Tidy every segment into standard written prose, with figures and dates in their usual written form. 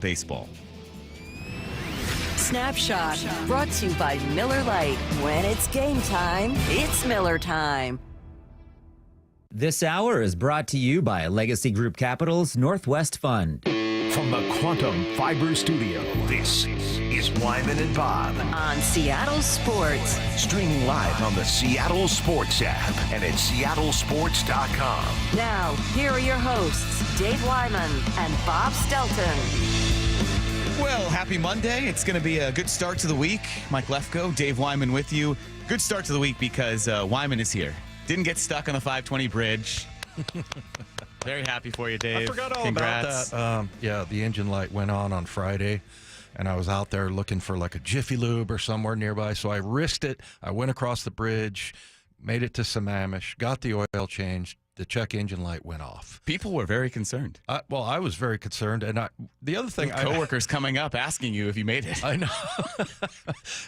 baseball. Snapshot, brought to you by Miller Lite. When it's game time, it's Miller time. This hour is brought to you by Legacy Group Capital's Northwest Fund. From the Quantum Fiber Studio, this is Wyman and Bob. On Seattle Sports. Streaming live on the Seattle Sports app and at seattlesports.com. Now, here are your hosts, Dave Wyman and Bob Stelton. Well, happy Monday. It's going to be a good start to the week. Mike Lefko, Dave Wyman with you. Good start to the week because Wyman is here. Didn't get stuck on the 520 bridge. Very happy for you, Dave. I forgot all Congrats. about that. The engine light went on Friday, and I was out there looking for like a Jiffy Lube or somewhere nearby, so I risked it. I went across the bridge, made it to Sammamish, got the oil changed. The check engine light went off. People were very concerned. I was very concerned, and the other thing, coworkers coming up asking you if you made it. I know,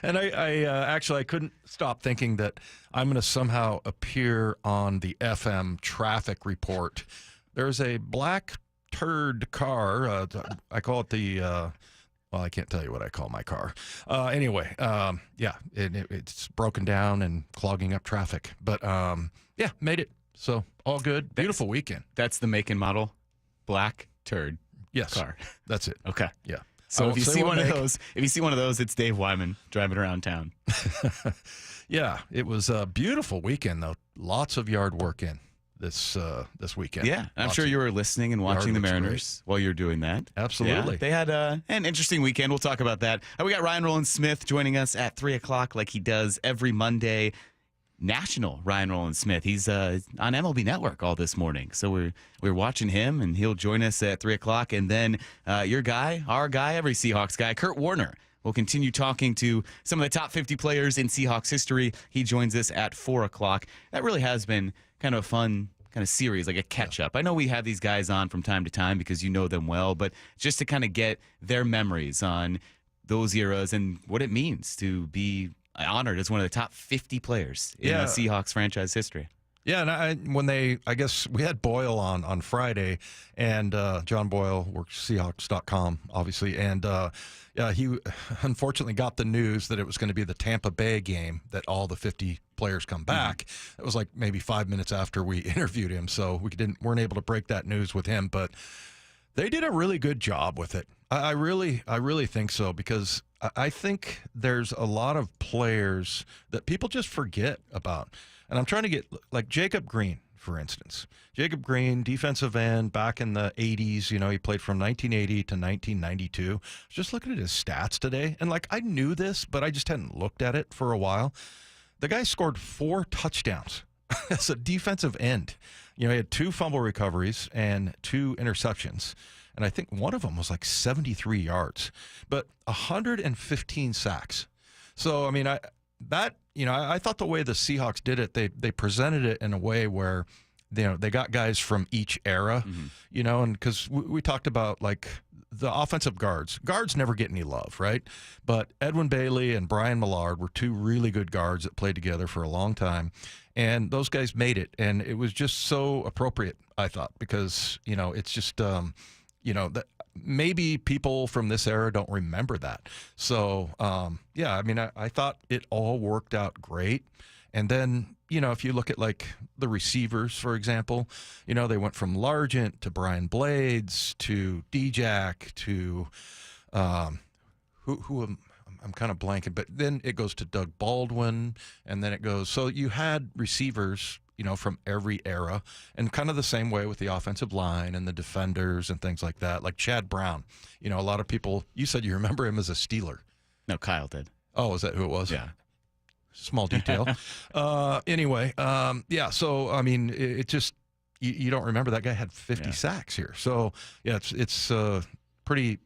and I actually couldn't stop thinking that I'm going to somehow appear on the FM traffic report. There's a black turd car. I call it the. Well, I can't tell you what I call my car. Anyway, it's broken down and clogging up traffic. But made it. So all good. Beautiful weekend. That's the make and model, black turd. Yes, car. That's it. Okay. Yeah. So if you see one of those, it's Dave Wyman driving around town. Yeah, it was a beautiful weekend though. Lots of yard work in this weekend. Yeah, I'm sure you were listening and watching the Mariners while you're doing that. Absolutely. Yeah, they had an interesting weekend. We'll talk about that. We got Rowland-Smith joining us at 3 o'clock like he does every Monday. National Ryan Rowland-Smith. He's on MLB Network all this morning. So we're watching him, and he'll join us at 3 o'clock. And then our guy, every Seahawks guy, Curt Warner, will continue talking to some of the top 50 players in Seahawks history. He joins us at 4 o'clock. That really has been kind of a fun kind of series, like a catch-up. I know we have these guys on from time to time because you know them well, but just to kind of get their memories on those eras and what it means to be honored as one of the top 50 players in the Seahawks franchise history. Yeah, and I guess we had Boyle on Friday, and John Boyle works Seahawks.com, obviously, and he unfortunately got the news that it was going to be the Tampa Bay game that all the 50 players come back. It was like maybe 5 minutes after we interviewed him, so weren't able to break that news with him, but they did a really good job with it. I really think so, because I think there's a lot of players that people just forget about. And I'm trying to get, like Jacob Green, for instance. Jacob Green, defensive end, back in the 80s. You know, he played from 1980 to 1992. I was just looking at his stats today, and I knew this, but I just hadn't looked at it for a while. The guy scored 4 touchdowns as a defensive end. You know, he had 2 fumble recoveries and 2 interceptions. And I think one of them was like 73 yards, but 115 sacks. So, I mean, I thought the way the Seahawks did it, they presented it in a way where, you know, they got guys from each era, you know, and because we talked about like the offensive guards. Guards never get any love, right? But Edwin Bailey and Brian Millard were 2 really good guards that played together for a long time. And those guys made it. And it was just so appropriate, I thought, because, you know, it's just, that maybe people from this era don't remember that. So, I mean, I thought it all worked out great. And then, you know, if you look at like the receivers, for example, you know, they went from Largent to Brian Blades to D-Jack to I'm kind of blanking, but then it goes to Doug Baldwin, and then it goes. So you had receivers, you know, from every era, and kind of the same way with the offensive line and the defenders and things like that. Like Chad Brown, you know, a lot of people, you said you remember him as a Steeler. No, Kyle did. Oh, is that who it was? Yeah. Small detail. Anyway, so, I mean, it just, you don't remember that guy had 50 sacks here. So, yeah, it's pretty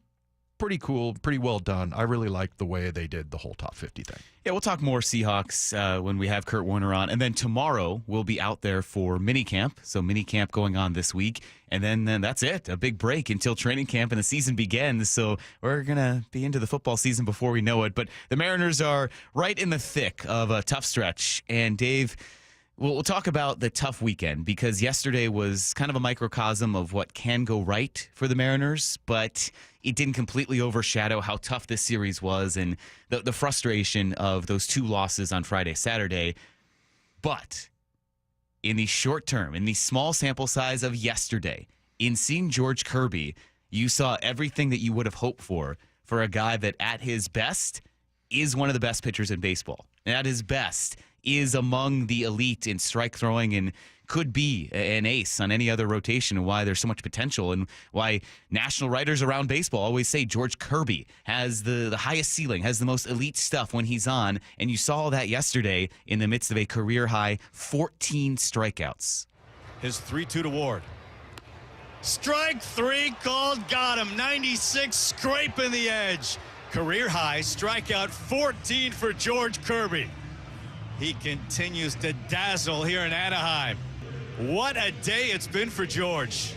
cool, pretty well done. I really like the way they did the whole top 50 thing. Yeah, we'll talk more Seahawks when we have Curt Warner on. And then tomorrow we'll be out there for minicamp. So minicamp going on this week. And then that's it, a big break until training camp and the season begins. So we're going to be into the football season before we know it. But the Mariners are right in the thick of a tough stretch. And Dave, Well, we'll talk about the tough weekend because yesterday was kind of a microcosm of what can go right for the Mariners, but it didn't completely overshadow how tough this series was and the frustration of those 2 losses on Friday, Saturday. But in the short term, in the small sample size of yesterday, in seeing George Kirby, you saw everything that you would have hoped for a guy that at his best is one of the best pitchers in baseball. And at his best is among the elite in strike throwing and could be an ace on any other rotation, and why there's so much potential and why national writers around baseball always say George Kirby has the highest ceiling, has the most elite stuff when he's on. And you saw that yesterday in the midst of a career high 14 strikeouts. His 3-2 to Ward. Strike 3 called, got him. 96, scraping the edge. Career high strikeout 14 for George Kirby. He continues to dazzle here in Anaheim. What a day it's been for George.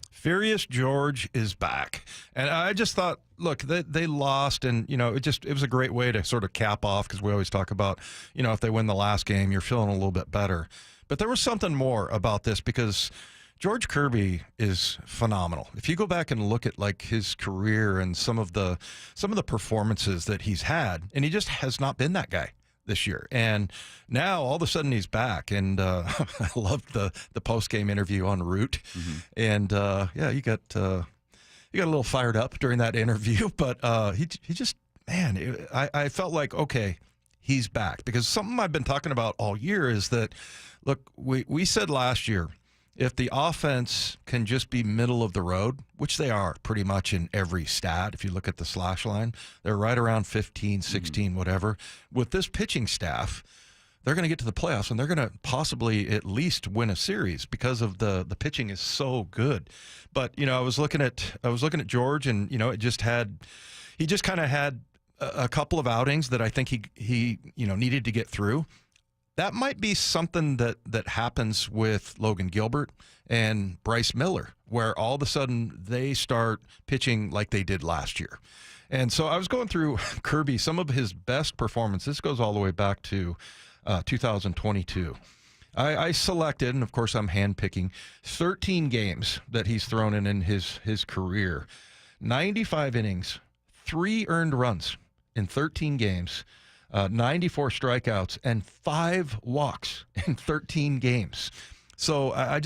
Furious George is back. And I just thought, look, they lost, and, it was a great way to sort of cap off, because we always talk about, if they win the last game, you're feeling a little bit better. But there was something more about this, because George Kirby is phenomenal. If you go back and look at like his career and some of the performances that he's had, and he just has not been that guy this year. And now all of a sudden he's back. And I loved the post-game interview on Root. Mm-hmm. And you got a little fired up during that interview, but he just, man, I felt like, okay, he's back. Because something I've been talking about all year is that, look, we said last year, if the offense can just be middle of the road, which they are pretty much in every stat, if you look at the slash line, they're right around 15, 16, whatever. With this pitching staff, they're going to get to the playoffs, and they're going to possibly at least win a series because of the pitching is so good. But, I was looking at George, and, he just kind of had a couple of outings that I think he needed to get through. That might be something that happens with Logan Gilbert and Bryce Miller, where all of a sudden they start pitching like they did last year. And so I was going through Kirby, some of his best performances. This goes all the way back to 2022. I selected, and of course I'm handpicking, 13 games that he's thrown in his career. 95 innings, 3 earned runs in 13 games. 94 strikeouts and 5 walks in 13 games. So I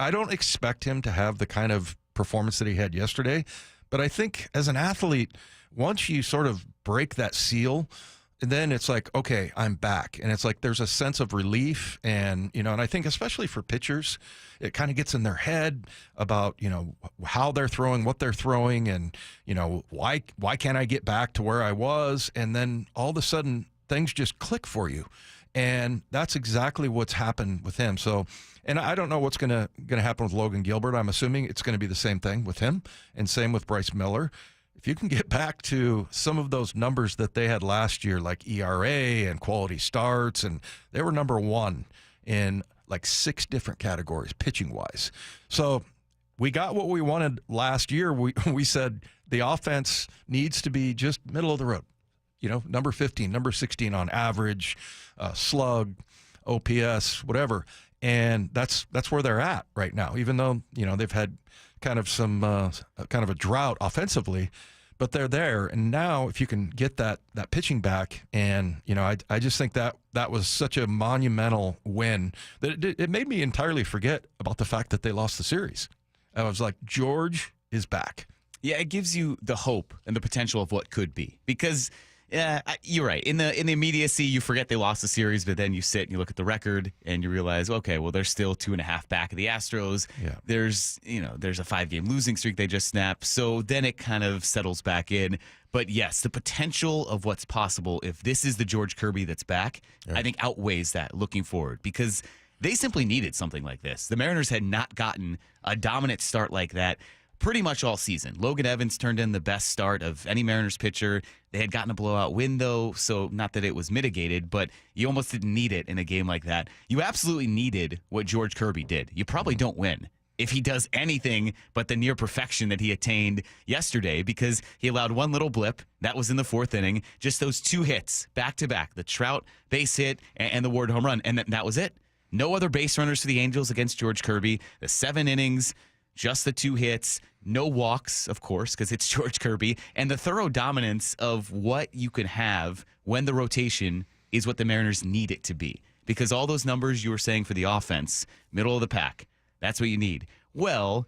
don't expect him to have the kind of performance that he had yesterday. But I think as an athlete, once you sort of break that seal, then it's like, okay, I'm back. And it's like there's a sense of relief. And, and I think especially for pitchers, it kind of gets in their head about, how they're throwing, what they're throwing, and, why can't I get back to where I was? And then all of a sudden things just click for you. And that's exactly what's happened with him. So, and I don't know what's going to happen with Logan Gilbert. I'm assuming it's going to be the same thing with him, and same with Bryce Miller. If you can get back to some of those numbers that they had last year, like ERA and quality starts, and they were number 1 in like 6 different categories, pitching-wise. So we got what we wanted last year. We said the offense needs to be just middle of the road, number 15, number 16 on average, slug, OPS, whatever. And that's where they're at right now, even though, they've had kind of a drought offensively, but they're there. And now if you can get that pitching back, and, I just think that was such a monumental win that it made me entirely forget about the fact that they lost the series. I was like, George is back. Yeah, it gives you the hope and the potential of what could be, because you're right. In the immediacy, you forget they lost the series, but then you sit and you look at the record and you realize, okay, well, they're still 2.5 back of the Astros. Yeah. There's a 5-game losing streak they just snapped. So then it kind of settles back in. But yes, the potential of what's possible if this is the George Kirby that's back, yeah, I think outweighs that looking forward, because they simply needed something like this. The Mariners had not gotten a dominant start like that pretty much all season. Logan Evans turned in the best start of any Mariners pitcher. They had gotten a blowout win, though, so not that it was mitigated, but you almost didn't need it in a game like that. You absolutely needed what George Kirby did. You probably don't win if he does anything but the near perfection that he attained yesterday, because he allowed one little blip. That was in the 4th inning. Just those 2 hits back to back, the Trout base hit and the Ward home run. And that was it. No other base runners for the Angels against George Kirby. The 7 innings, just the 2 hits, no walks, of course, because it's George Kirby, and the thorough dominance of what you can have when the rotation is what the Mariners need it to be. Because all those numbers you were saying for the offense, middle of the pack, that's what you need. Well,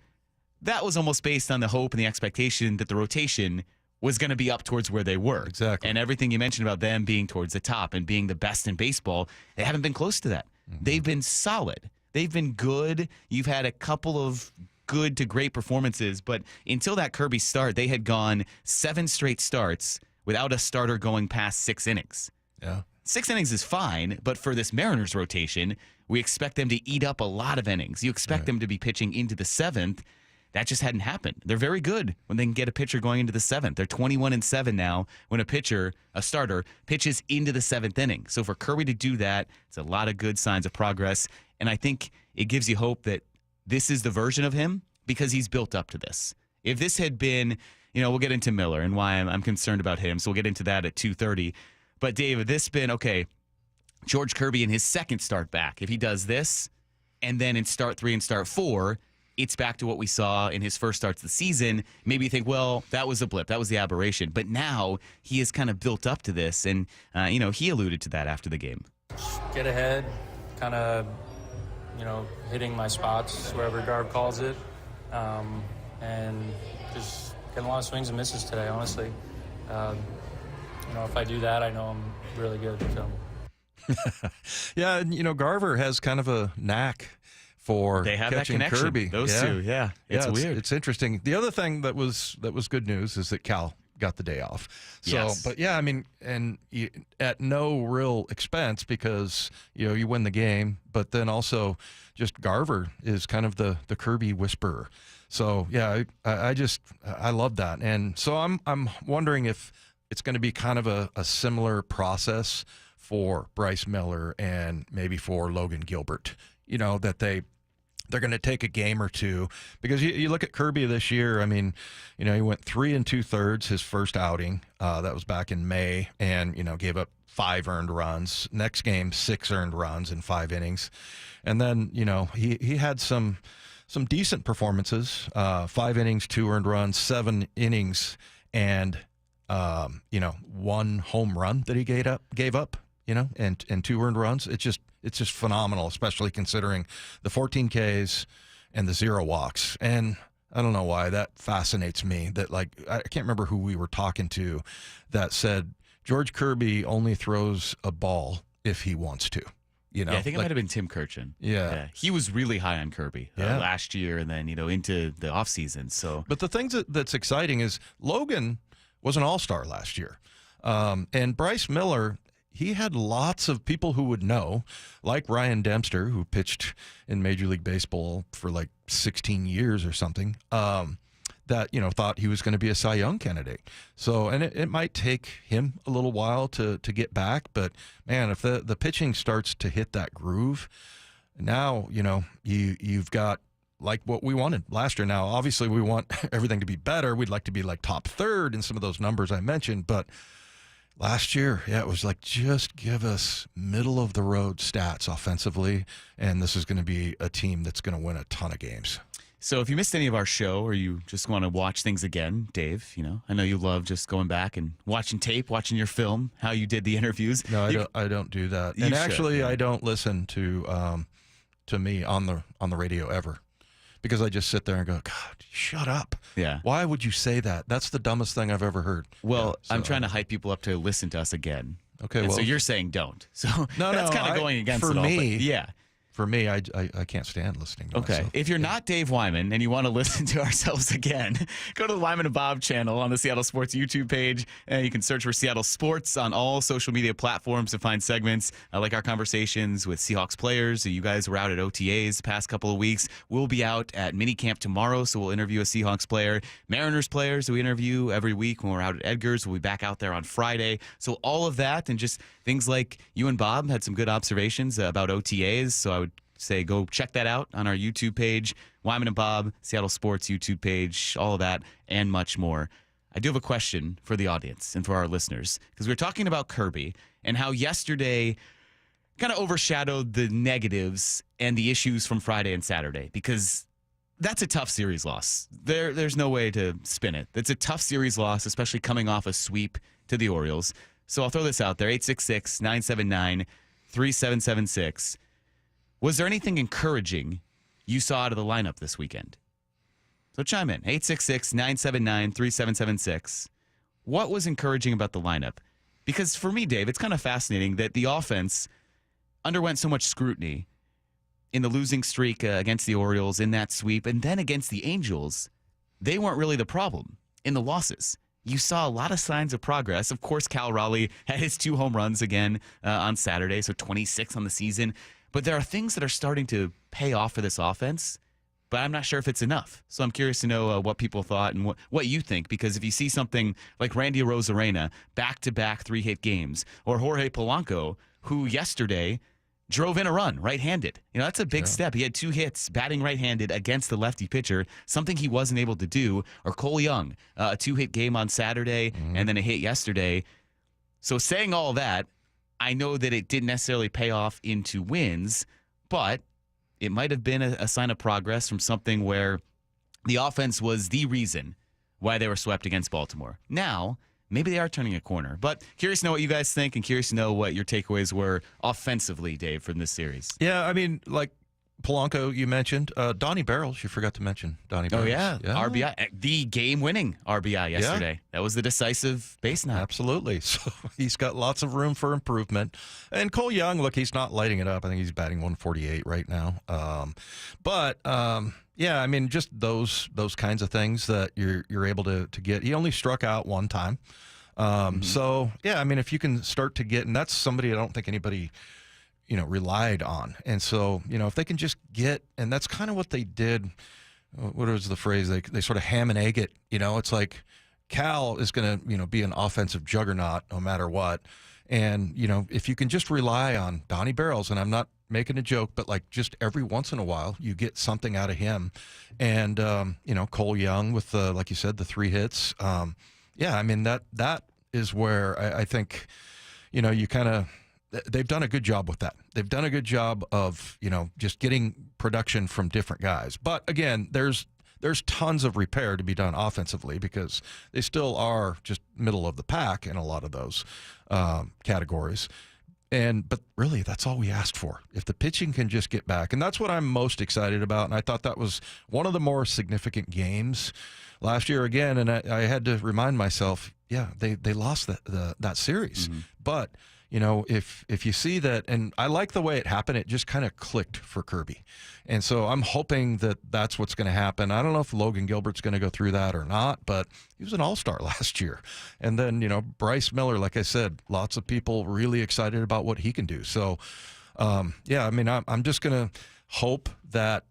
that was almost based on the hope and the expectation that the rotation was going to be up towards where they were. Exactly. And everything you mentioned about them being towards the top and being the best in baseball, they haven't been close to that. They've been solid. They've been good. You've had a couple of good to great performances, but until that Kirby start, they had gone 7 straight starts without a starter going past 6 innings. Yeah. 6 innings is fine, but for this Mariners rotation, we expect them to eat up a lot of innings. You expect them to be pitching into the 7th. That just hadn't happened. They're very good when they can get a pitcher going into the 7th. They're 21-7 now when a starter, pitches into the 7th inning. So for Kirby to do that, it's a lot of good signs of progress. And I think it gives you hope that this is the version of him because he's built up to this. If this had been, we'll get into Miller and why I'm concerned about him. So we'll get into that at 2:30. But Dave, if this been, George Kirby in his 2nd start back, if he does this, and then in start 3 and start 4, it's back to what we saw in his first starts of the season. Maybe you think, well, that was a blip. That was the aberration. But now he is kind of built up to this. And, he alluded to that after the game. Get ahead, kind of, hitting my spots, wherever Garb calls it. And just getting a lot of swings and misses today, honestly. If I do that, I know I'm really good. So. Yeah, and, Garver has kind of a knack for they have catching that connection. Kirby. Those two, yeah. It's weird. It's interesting. The other thing that was good news is that Cal got the day off. So, yes. But yeah, I mean, and at no real expense because you win the game. But then also, just Garver is kind of the Kirby whisperer. So yeah, I love that, and so I'm wondering if it's going to be kind of a similar process for Bryce Miller and maybe for Logan Gilbert. That they're going to take a game or two because you look at Kirby this year. I mean, he went 3 2/3 his first outing. That was back in May, and gave up 5 earned runs. Next game, 6 earned runs in 5 innings, and then he had some decent performances. 5 innings, 2 earned runs, 7 innings, and 1 home run that he gave up. And 2 earned runs. It's just phenomenal, especially considering the 14 Ks and the 0 walks. And I don't know why that fascinates me. That I can't remember who we were talking to that said George Kirby only throws a ball if he wants to. Yeah, I think it might have been Tim Kirchin. Yeah. He was really high on Kirby last year and then into the offseason. So, but the thing that's exciting is Logan was an all-star last year, and Bryce Miller. He had lots of people who would know, like Ryan Dempster, who pitched in Major League Baseball for 16 years or something, that, thought he was going to be a Cy Young candidate. So, and it might take him a little while to get back. But, man, if the pitching starts to hit that groove, now, you've got what we wanted last year. Now, obviously, we want everything to be better. We'd like to be top third in some of those numbers I mentioned, but last year, it was just give us middle-of-the-road stats offensively, and this is going to be a team that's going to win a ton of games. So if you missed any of our show or you just want to watch things again, Dave, I know you love just going back and watching tape, watching your film, how you did the interviews. No, I don't do that. And actually, I don't listen to me on the radio ever. Because I just sit there and go, God, shut up. Yeah. Why would you say that? That's the dumbest thing I've ever heard. Well, I'm trying to hype people up to listen to us again. Okay, and well. so you're saying don't. So no, that's kind of going against for it all. Me, but yeah. For me, I can't stand listening to myself. If you're not Dave Wyman and you want to listen to ourselves again, go to the Wyman and Bob channel on the Seattle Sports YouTube page. And you can search for Seattle Sports on all social media platforms to find segments like our conversations with Seahawks players. You guys were out at OTAs the past couple of weeks. We'll be out at minicamp tomorrow, so we'll interview a Seahawks player. Mariners players that we interview every week when we're out at Edgar's. We'll be back out there on Friday. So all of that and just things like you and Bob had some good observations about OTAs, so I would say go check that out on our YouTube page, Wyman and Bob, Seattle Sports YouTube page, all of that, and much more. I do have a question for the audience and for our listeners, because we were talking about Kirby and how yesterday kind of overshadowed the negatives and the issues from Friday and Saturday, because that's a tough series loss. There's no way to spin it. It's a tough series loss, especially coming off a sweep to the Orioles. So I'll throw this out there, 866-979-3776. Was there anything encouraging you saw out of the lineup this weekend? So chime in, 866-979-3776. What was encouraging about the lineup? Because for me, Dave, it's kind of fascinating that the offense underwent so much scrutiny in the losing streak against the Orioles in that sweep, and then against the Angels. They weren't really the problem in the losses. You saw a lot of signs of progress. Of course, Cal Raleigh had his 2 home runs again on Saturday, so 26 on the season. But there are things that are starting to pay off for this offense, but I'm not sure if it's enough. So I'm curious to know what people thought and what you think, because if you see something like Randy Arozarena, back-to-back 3-hit games, or Jorge Polanco, who yesterday drove in a run right-handed. That's a big step. He had 2 hits batting right-handed against the lefty pitcher, something he wasn't able to do. Or Cole Young, a 2-hit game on Saturday and then a hit yesterday. So saying all that, I know that it didn't necessarily pay off into wins, but it might have been a sign of progress from something where the offense was the reason why they were swept against Baltimore. Now, maybe they are turning a corner. But curious to know what you guys think, and curious to know what your takeaways were offensively, Dave, from this series. Yeah, I mean, like Polanco, you mentioned. Donnie Barrels, you forgot to mention Donnie Barrels. Oh, yeah. RBI. The game-winning RBI yesterday. Yeah. That was the decisive base knock. Absolutely. So he's got lots of room for improvement. And Cole Young, look, he's not lighting it up. I think he's batting 148 right now. Yeah, I mean, just those kinds of things that you're able to get. He only struck out 1 time. So, yeah, I mean, if you can start to get, and that's somebody I don't think anybody relied on. And so, if they can just get, and that's kind of what they did. What was the phrase? They sort of ham and egg it. It's like Cal is going to, be an offensive juggernaut no matter what. And, if you can just rely on Donnie Barrels, and I'm not making a joke, but like just every once in a while you get something out of him. And, Cole Young with like you said, the 3 hits. Yeah, I mean, that is where I think, you kind of, they've done a good job with that. They've done a good job of, just getting production from different guys. But again, there's tons of repair to be done offensively, because they still are just middle of the pack in a lot of those categories. But really, that's all we asked for. If the pitching can just get back, and that's what I'm most excited about. And I thought that was one of the more significant games last year again. And I had to remind myself, yeah, they lost that series. But if you see that, and I like the way it happened, it just kind of clicked for Kirby. And so I'm hoping that that's what's going to happen. I don't know if Logan Gilbert's going to go through that or not, but he was an all-star last year. And then, Bryce Miller, like I said, lots of people really excited about what he can do. So, yeah, I mean, I'm just going to hope that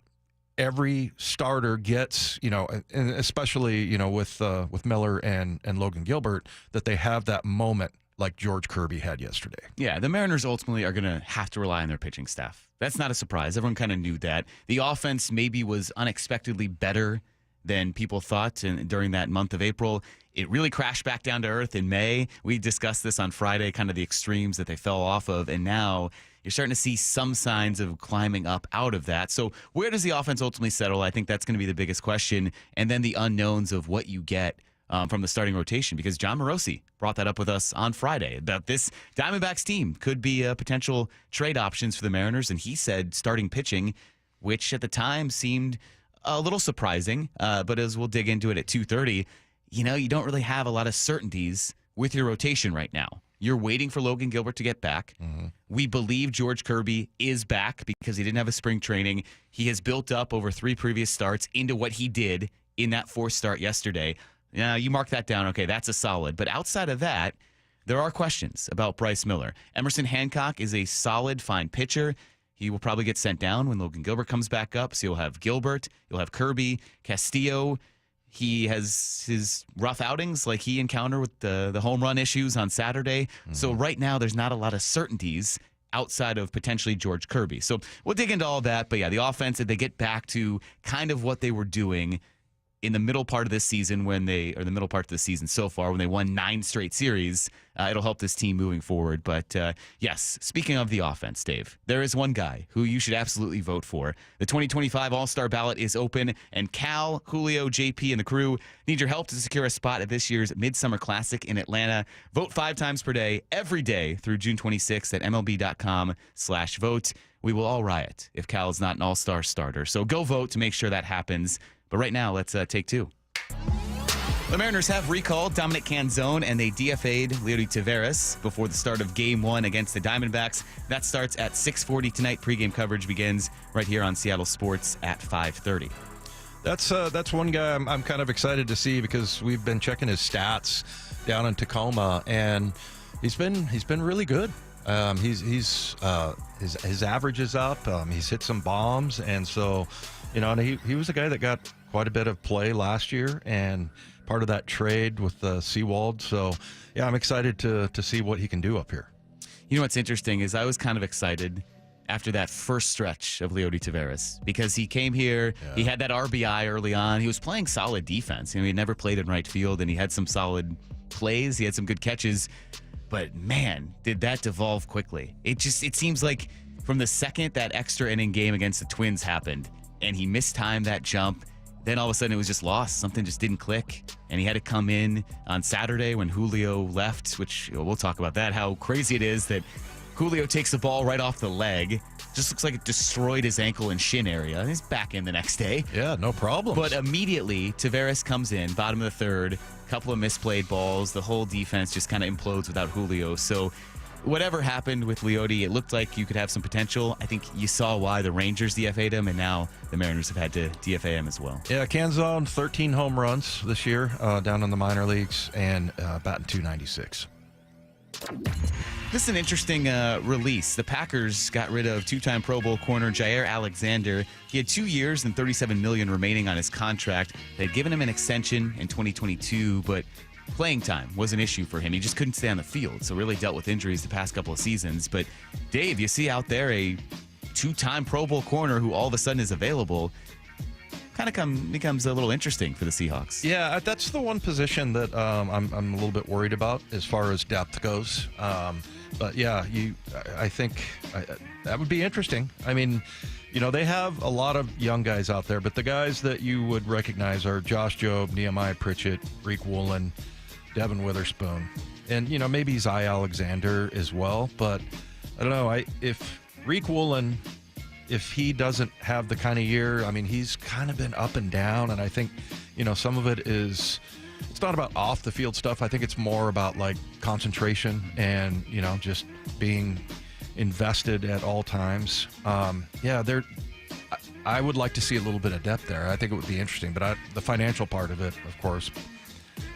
every starter gets, and especially, with Miller and Logan Gilbert, that they have that moment like George Kirby had yesterday. Yeah, the Mariners ultimately are going to have to rely on their pitching staff. That's not a surprise. Everyone kind of knew that. The offense maybe was unexpectedly better than people thought during that month of April. It really crashed back down to earth in May. We discussed this on Friday, kind of the extremes that they fell off of, and now you're starting to see some signs of climbing up out of that. So where does the offense ultimately settle? I think that's going to be the biggest question, and then the unknowns of what you get from the starting rotation, because John Morosi brought that up with us on Friday about this Diamondbacks team could be potential trade options for the Mariners, and he said starting pitching, which at the time seemed a little surprising, but as we'll dig into it at 2:30, you don't really have a lot of certainties with your rotation right now. You're waiting for Logan Gilbert to get back. We believe George Kirby is back because he didn't have a spring training. He has built up over 3 previous starts into what he did in that 4th start yesterday. Now, you mark that down. Okay, that's a solid. But outside of that, there are questions about Bryce Miller. Emerson Hancock is a solid, fine pitcher. He will probably get sent down when Logan Gilbert comes back up. So you'll have Gilbert, you'll have Kirby, Castillo. He has his rough outings like he encountered with the home run issues on Saturday. So right now, there's not a lot of certainties outside of potentially George Kirby. So we'll dig into all that. But yeah, the offense, if they get back to kind of what they were doing in the middle part of this season the middle part of the season so far when they won 9 straight series, it'll help this team moving forward. But yes, speaking of the offense, Dave, there is one guy who you should absolutely vote for. The 2025 All-Star ballot is open, and Cal, Julio, JP, and the crew need your help to secure a spot at this year's Midsummer Classic in Atlanta. Vote 5 times per day, every day through June 26th at MLB.com/vote. We will all riot if Cal is not an All-Star starter. So go vote to make sure that happens. But right now, let's take 2. The Mariners have recalled Dominic Canzone, and they DFA'd Leody Taveras before the start of Game 1 against the Diamondbacks. That starts at 6:40 tonight. Pregame coverage begins right here on Seattle Sports at 5:30. That's one guy I'm kind of excited to see because we've been checking his stats down in Tacoma, and he's been really good. His average is up. He's hit some bombs, and so and he was a guy that got quite a bit of play last year, and part of that trade with Seawald. So yeah, I'm excited to see what he can do up here. You know what's interesting is I was kind of excited after that first stretch of Leody Taveras because he came here, He had that RBI early on. He was playing solid defense. He had never played in right field, and he had some solid plays. He had some good catches. But man, did that devolve quickly. It seems like from the second that extra inning game against the Twins happened and he mistimed that jump, then all of a sudden it was just lost. Something just didn't click. And he had to come in on Saturday when Julio left, which we'll talk about that, how crazy it is that Julio takes the ball right off the leg. Just looks like it destroyed his ankle and shin area. He's back in the next day. Yeah, no problem. But immediately, Taveras comes in, bottom of the third, couple of misplayed balls. The whole defense just kind of implodes without Julio. So whatever happened with Leody, it looked like you could have some potential. I think you saw why the Rangers DFA'd him, and now the Mariners have had to DFA him as well. Yeah, Canzone, 13 home runs this year down in the minor leagues, and batting .296. This is an interesting release. The Packers got rid of 2-time Pro Bowl corner Jaire Alexander. He had 2 years and $37 million remaining on his contract. They'd given him an extension in 2022, but playing time was an issue for him. He just couldn't stay on the field, so really dealt with injuries the past couple of seasons. But Dave, you see out there a 2-time Pro Bowl corner who all of a sudden is available. Kind of becomes a little interesting for the Seahawks. Yeah, that's the one position that I'm a little bit worried about as far as depth goes. But yeah, I think that would be interesting. I mean, they have a lot of young guys out there, but the guys that you would recognize are Josh Jobe, Nehemiah Pritchett, Reek Woolen, Devin Witherspoon, and maybe Jaire Alexander as well. But I don't know. If Reek Woolen, if he doesn't have the kind of year, I mean, he's kind of been up and down, and I think, some of it is, it's not about off the field stuff. I think it's more about like concentration and, just being invested at all times. I would like to see a little bit of depth there. I think it would be interesting, but the financial part of it, of course,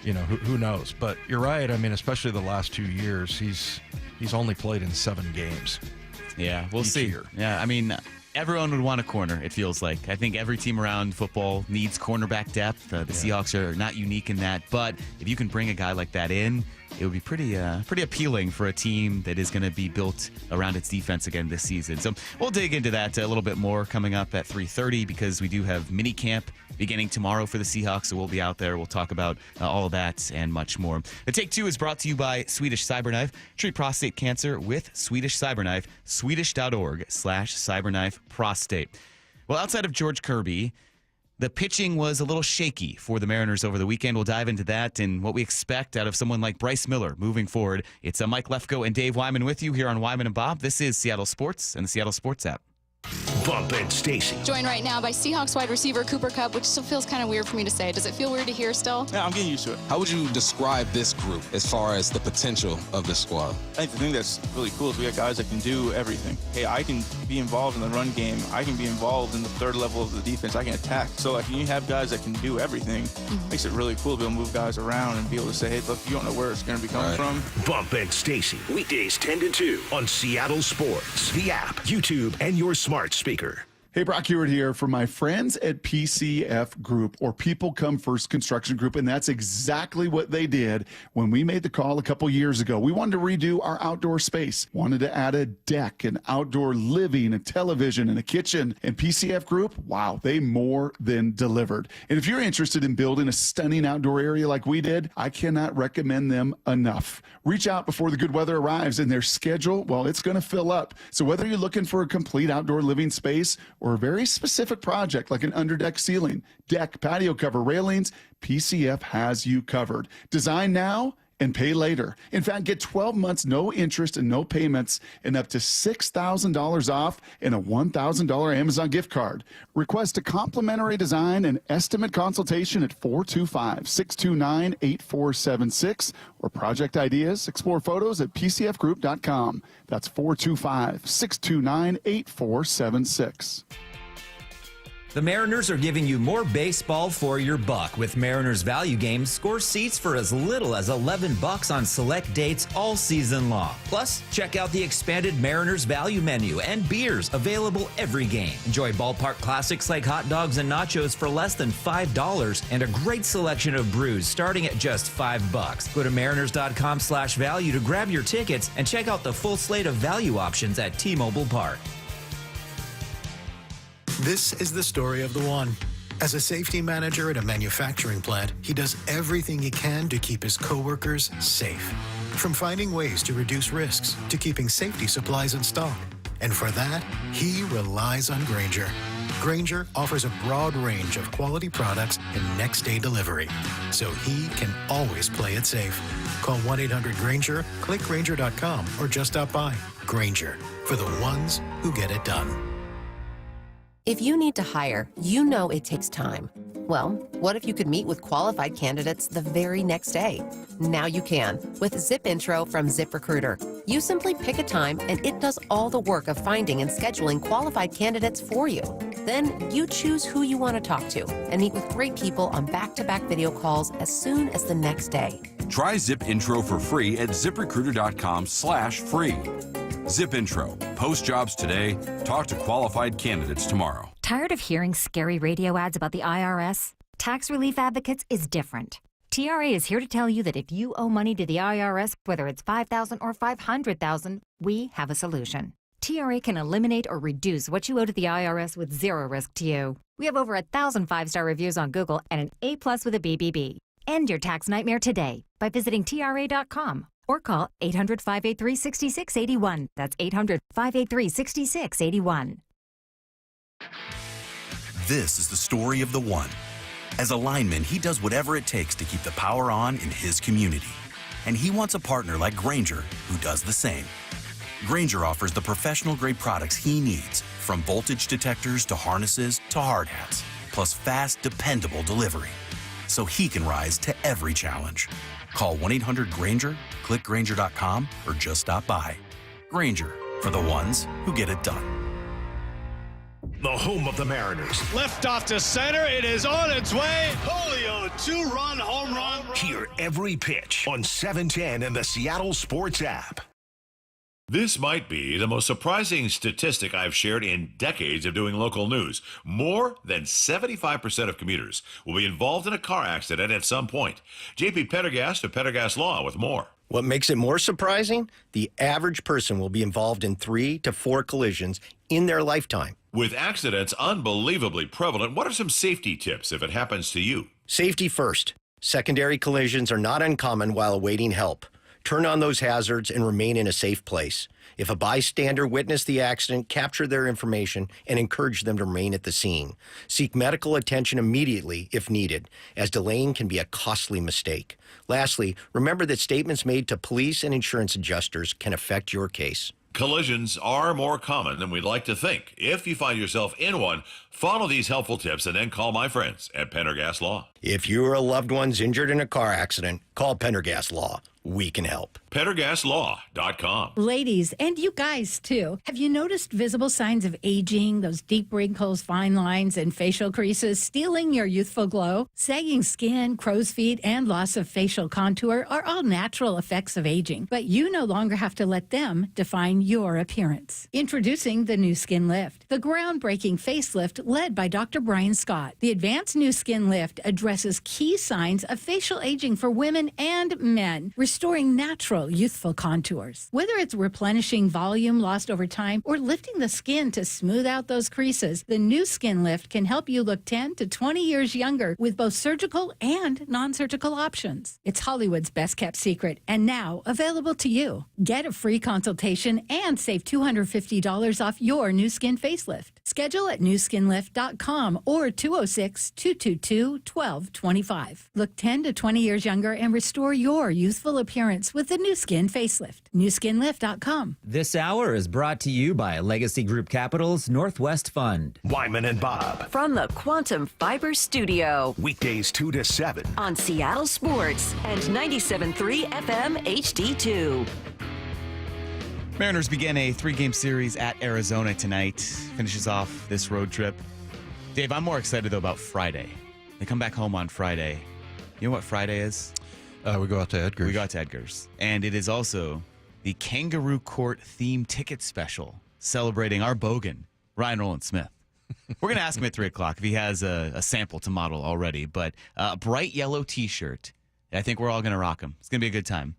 who knows? But you're right. I mean, especially the last 2 years, he's only played in 7 games. Yeah, we'll see. Year. Yeah, I mean, everyone would want a corner, it feels like. I think every team around football needs cornerback depth. The Seahawks are not unique in that. But if you can bring a guy like that in, it would be pretty appealing for a team that is going to be built around its defense again this season. So we'll dig into that a little bit more coming up at 3:30 because we do have minicamp beginning tomorrow for the Seahawks. So we'll be out there. We'll talk about all of that and much more. The Take 2 is brought to you by Swedish Cyberknife. Treat prostate cancer with Swedish Cyberknife. Swedish.org/cyberknife prostate. Well, outside of George Kirby, the pitching was a little shaky for the Mariners over the weekend. We'll dive into that and what we expect out of someone like Bryce Miller moving forward. It's Mike Lefko and Dave Wyman with you here on Wyman and Bob. This is Seattle Sports and the Seattle Sports app. Bump and Stacy. Joined right now by Seahawks wide receiver Cooper Kupp, which still feels kind of weird for me to say. Does it feel weird to hear still? Yeah, I'm getting used to it. How would you describe this group as far as the potential of this squad? I think the thing that's really cool is we got guys that can do everything. Hey, I can be involved in the run game. I can be involved in the third level of the defense. I can attack. So, when you have guys that can do everything, makes it really cool to be able to move guys around and be able to say, hey, look, you don't know where it's going to be coming from. Bump and Stacy. Weekdays 10 to 2 on Seattle Sports, the app, YouTube, and your smart speaker. Hey, Brock Hewitt here for my friends at PCF Group, or People Come First Construction Group, and that's exactly what they did when we made the call a couple years ago. We wanted to redo our outdoor space, wanted to add a deck, an outdoor living, a television, and a kitchen. And PCF Group, wow, they more than delivered. And if you're interested in building a stunning outdoor area like we did, I cannot recommend them enough. Reach out before the good weather arrives, and their schedule, well, it's going to fill up. So whether you're looking for a complete outdoor living space or a very specific project like an underdeck ceiling, deck, patio cover, railings, PCF has you covered. Design now and pay later. In fact, get 12 months, no interest and no payments, and up to $6,000 off and a $1,000 Amazon gift card. Request a complimentary design and estimate consultation at 425-629-8476 or project ideas. Explore photos at pcfgroup.com. That's 425-629-8476. The Mariners are giving you more baseball for your buck. With Mariners Value Games, score seats for as little as $11 on select dates all season long. Plus, check out the expanded Mariners Value menu and beers available every game. Enjoy ballpark classics like hot dogs and nachos for less than $5 and a great selection of brews starting at just $5. Go to mariners.com/value to grab your tickets and check out the full slate of value options at T-Mobile Park. This is the story of the one. As a safety manager at a manufacturing plant, he does everything he can to keep his coworkers safe. From finding ways to reduce risks to keeping safety supplies in stock. And for that, he relies on Grainger. Grainger offers a broad range of quality products and next-day delivery, so he can always play it safe. Call 1-800-GRAINGER, click Grainger.com, or just stop by. Grainger, for the ones who get it done. If you need to hire, you know it takes time. Well, what if you could meet with qualified candidates the very next day? Now you can with Zip Intro from ZipRecruiter. You simply pick a time and it does all the work of finding and scheduling qualified candidates for you. Then you choose who you want to talk to and meet with great people on back-to-back video calls as soon as the next day. Try Zip Intro for free at ZipRecruiter.com/free. Zip Intro. Post jobs today. Talk to qualified candidates tomorrow. Tired of hearing scary radio ads about the IRS? Tax Relief Advocates is different. TRA is here to tell you that if you owe money to the IRS, whether it's $5,000 or $500,000, we have a solution. TRA can eliminate or reduce what you owe to the IRS with zero risk to you. We have over 1,000 5-star reviews on Google and an A+ with a BBB. End your tax nightmare today by visiting TRA.com. Or call 800-583-6681. That's 800-583-6681. This is the story of the one. As a lineman, he does whatever it takes to keep the power on in his community. And he wants a partner like Grainger who does the same. Grainger offers the professional-grade products he needs, from voltage detectors to harnesses to hard hats, plus fast, dependable delivery, so he can rise to every challenge. Call 1-800-GRAINGER, click Grainger.com, or just stop by. Grainger, for the ones who get it done. The home of the Mariners. Left off to center. It is on its way. Julio, 2-run home run. Hear every pitch on 710 and the Seattle Sports app. This might be the most surprising statistic I've shared in decades of doing local news. More than 75% of commuters will be involved in a car accident at some point. JP Pendergast of Pendergast Law with more. What makes it more surprising? The average person will be involved in 3 to 4 collisions in their lifetime. With accidents unbelievably prevalent, what are some safety tips if it happens to you? Safety first. Secondary collisions are not uncommon while awaiting help. Turn on those hazards and remain in a safe place. If a bystander witnessed the accident, capture their information and encourage them to remain at the scene. Seek medical attention immediately if needed, as delaying can be a costly mistake. Lastly, remember that statements made to police and insurance adjusters can affect your case. Collisions are more common than we'd like to think. If you find yourself in one, follow these helpful tips and then call my friends at Pendergast Law. If you or a loved one's injured in a car accident, call Pendergast Law. we can help. PetterGasLaw.com. Ladies, and you guys too, have you noticed visible signs of aging, those deep wrinkles, fine lines, and facial creases stealing your youthful glow? Sagging skin, crow's feet, and loss of facial contour are all natural effects of aging, but you no longer have to let them define your appearance. Introducing the new Skin Lift, the groundbreaking facelift led by Dr. Brian Scott. The advanced new Skin Lift addresses key signs of facial aging for women and men, restoring natural youthful contours. Whether it's replenishing volume lost over time or lifting the skin to smooth out those creases, the new Skin Lift can help you look 10 to 20 years younger with both surgical and non-surgical options. It's Hollywood's best kept secret and now available to you. Get a free consultation and save $250 off your new skin facelift. Schedule at newskinlift.com or 206-222-1225. Look 10 to 20 years younger and restore your youthful appearance with the new skin facelift. newskinlift.com. This hour is brought to you by Legacy Group Capital's Northwest Fund. Wyman and Bob. From the Quantum Fiber Studio. Weekdays 2 to 7. On Seattle Sports and 97.3 FM HD2. Mariners begin a 3-game series at Arizona tonight. Finishes off this road trip. Dave, I'm more excited, though, about Friday. They come back home on Friday. You know what Friday is? We go out to Edgar's. We go out to Edgar's. And it is also the Kangaroo Court themed ticket special celebrating our bogan, Ryan Rowland-Smith. We're going to ask him at 3 o'clock if he has a sample to model already. But a bright yellow T-shirt. I think we're all going to rock them. It's going to be a good time.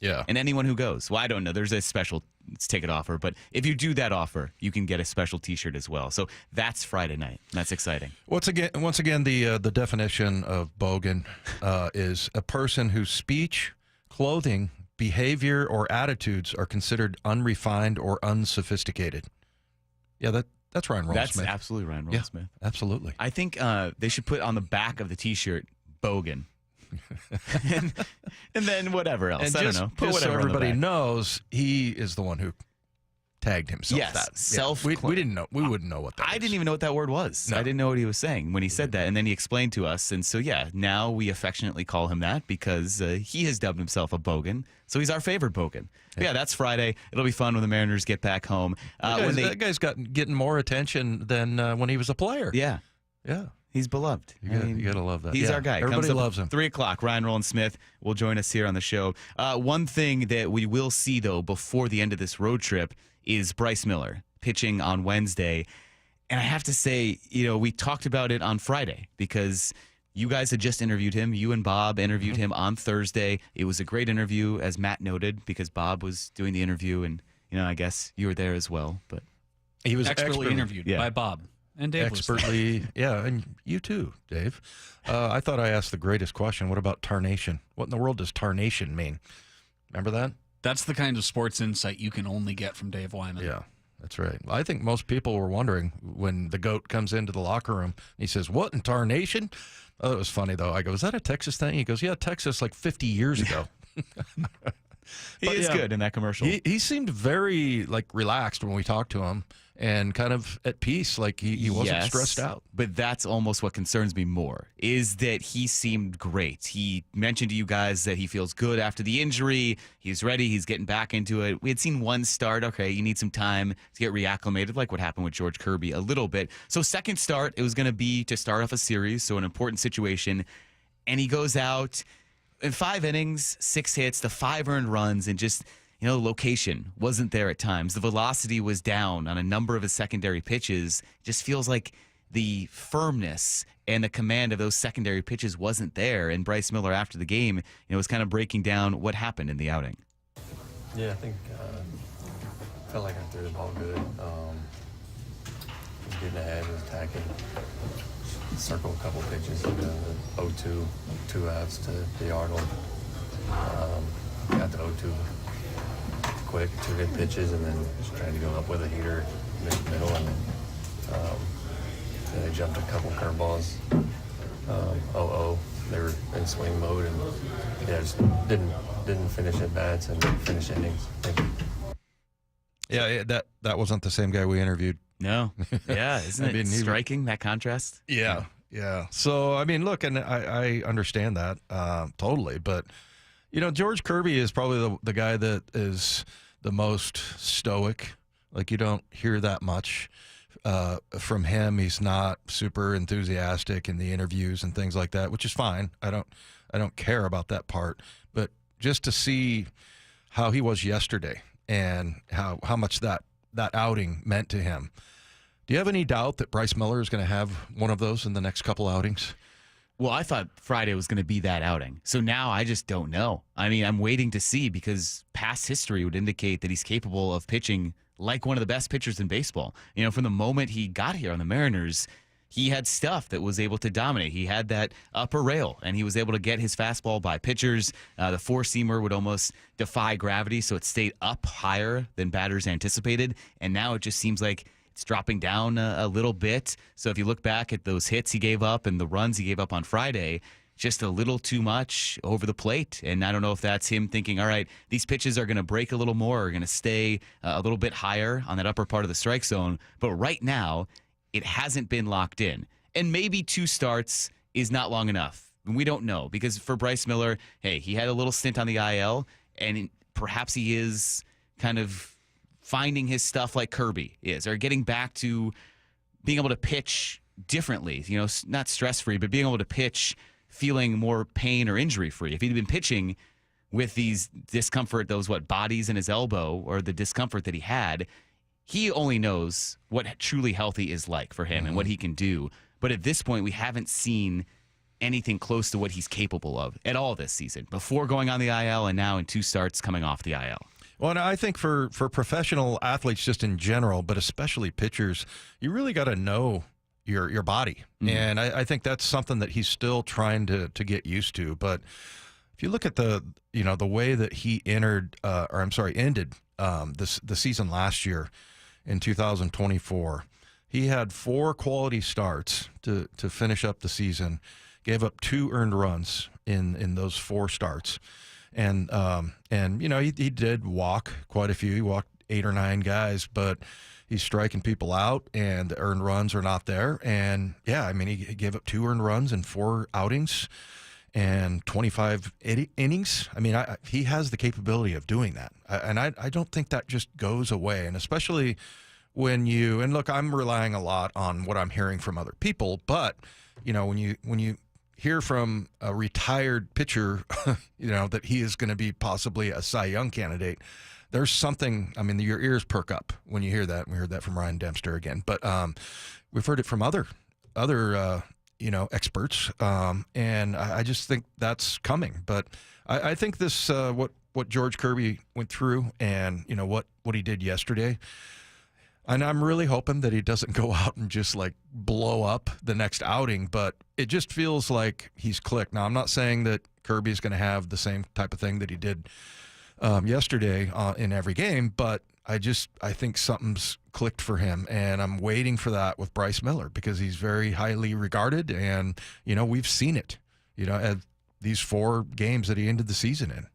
Yeah. And anyone who goes. Well, I don't know. There's a special ticket offer. But if you do that offer, you can get a special T-shirt as well. So that's Friday night. That's exciting. Once again, the definition of bogan is a person whose speech, clothing, behavior, or attitudes are considered unrefined or unsophisticated. Yeah, that's Ryan Rowland-Smith. That's absolutely Ryan Rowland-Smith. Yeah, absolutely. I think they should put on the back of the T-shirt, bogan. and then whatever else. And I don't know. Put just so whatever on the everybody back. knows, he is the one who tagged himself Yes, that. self. We didn't know. We wouldn't know what that I was. didn't even know what that word was. No. I didn't know what he was saying when he said that. And then he explained to us. And so, yeah, now we affectionately call him that because he has dubbed himself a bogan. So he's our favorite bogan. Yeah, that's Friday. It'll be fun when the Mariners get back home. That guy's getting more attention than when he was a player. Yeah. Yeah. He's beloved. You gotta love that. He's Yeah. our guy. Everybody Comes up loves him. 3 o'clock. Ryan Rowland-Smith will join us here on the show. One thing that we will see, though, before the end of this road trip is Bryce Miller pitching on Wednesday. And I have to say, we talked about it on Friday because you guys had just interviewed him. You and Bob interviewed him on Thursday. It was a great interview, as Matt noted, because Bob was doing the interview. And, I guess you were there as well. But he was expertly interviewed by Bob. And Dave expertly, yeah, and you too, Dave. I thought I asked the greatest question. What about tarnation? What in the world does tarnation mean? Remember that? That's the kind of sports insight you can only get from Dave Wyman. Yeah, that's right. I think most people were wondering when the GOAT comes into the locker room. He says, "What in tarnation?" Oh, it was funny though. I go, "Is that a Texas thing?" He goes, "Yeah, Texas, like 50 years ago." He is good in that commercial. He seemed very relaxed when we talked to him and kind of at peace, like he wasn't stressed out. But that's almost what concerns me more, is that he seemed great. He mentioned to you guys that he feels good after the injury. He's ready. He's getting back into it. We had seen one start. Okay, you need some time to get reacclimated, like what happened with George Kirby a little bit. So second start, it was going to be to start off a series, so an important situation. And he goes out in 5 innings, 6 hits, the 5 earned runs, and just, location wasn't there at times. The velocity was down on a number of his secondary pitches. It just feels like the firmness and the command of those secondary pitches wasn't there. And Bryce Miller, after the game, was kind of breaking down what happened in the outing. Yeah, I think felt like I threw the ball good. Getting ahead, was attacking. Circle a couple pitches, the 0-2, 2 outs to the yard line. Got the 0-2 quick, 2 good pitches, and then just trying to go up with a heater middle, and then they jumped a couple curveballs. 0-0, they were in swing mode, and just didn't finish at bats and finish innings. Yeah, that wasn't the same guy we interviewed. No. Yeah, isn't it striking, that contrast? Yeah. So, look, and I understand that totally, but, George Kirby is probably the guy that is the most stoic. Like, you don't hear that much from him. He's not super enthusiastic in the interviews and things like that, which is fine. I don't care about that part. But just to see how he was yesterday and how much that outing meant to him. Do you have any doubt that Bryce Miller is going to have one of those in the next couple outings? Well, I thought Friday was going to be that outing. So now I just don't know. I mean, I'm waiting to see because past history would indicate that he's capable of pitching like one of the best pitchers in baseball. From the moment he got here on the Mariners, he had stuff that was able to dominate. He had that upper rail, and he was able to get his fastball by pitchers. The four-seamer would almost defy gravity, so it stayed up higher than batters anticipated. And now it just seems like it's dropping down a little bit. So if you look back at those hits he gave up and the runs he gave up on Friday, just a little too much over the plate. And I don't know if that's him thinking, all right, these pitches are going to break a little more, are going to stay a little bit higher on that upper part of the strike zone. But right now, it hasn't been locked in. And maybe 2 starts is not long enough. We don't know, because for Bryce Miller, hey, he had a little stint on the IL, and perhaps he is kind of finding his stuff like Kirby is, or getting back to being able to pitch differently, not stress-free, but being able to pitch feeling more pain or injury-free. If he'd been pitching with these discomfort, those bodies in his elbow, or the discomfort that he had, he only knows what truly healthy is like for him and what he can do. But at this point, we haven't seen anything close to what he's capable of at all this season, before going on the IL and now in 2 starts coming off the IL. Well, and I think for professional athletes just in general, but especially pitchers, you really got to know your body. Mm-hmm. And I think that's something that he's still trying to get used to. But if you look at the way that he ended the season last year in 2024, he had 4 quality starts to finish up the season, gave up 2 earned runs in those 4 starts. And he did walk quite a few. He walked 8 or 9 guys, but he's striking people out, and the earned runs are not there. And yeah, I mean, he gave up 2 earned runs in 4 outings and 25 innings. I mean, he has the capability of doing that, and I don't think that just goes away. And especially when look, I'm relying a lot on what I'm hearing from other people, but when you hear from a retired pitcher, that he is going to be possibly a Cy Young candidate, there's something, I mean, your ears perk up when you hear that. We heard that from Ryan Dempster again, but we've heard it from other experts, and I just think that's coming. But I think this, what George Kirby went through, and what he did yesterday, and I'm really hoping that he doesn't go out and just blow up the next outing, but it just feels like he's clicked. Now, I'm not saying that Kirby's going to have the same type of thing that he did yesterday in every game, but I think something's clicked for him, and I'm waiting for that with Bryce Miller, because he's very highly regarded, and we've seen it, at these 4 games that he ended the season in.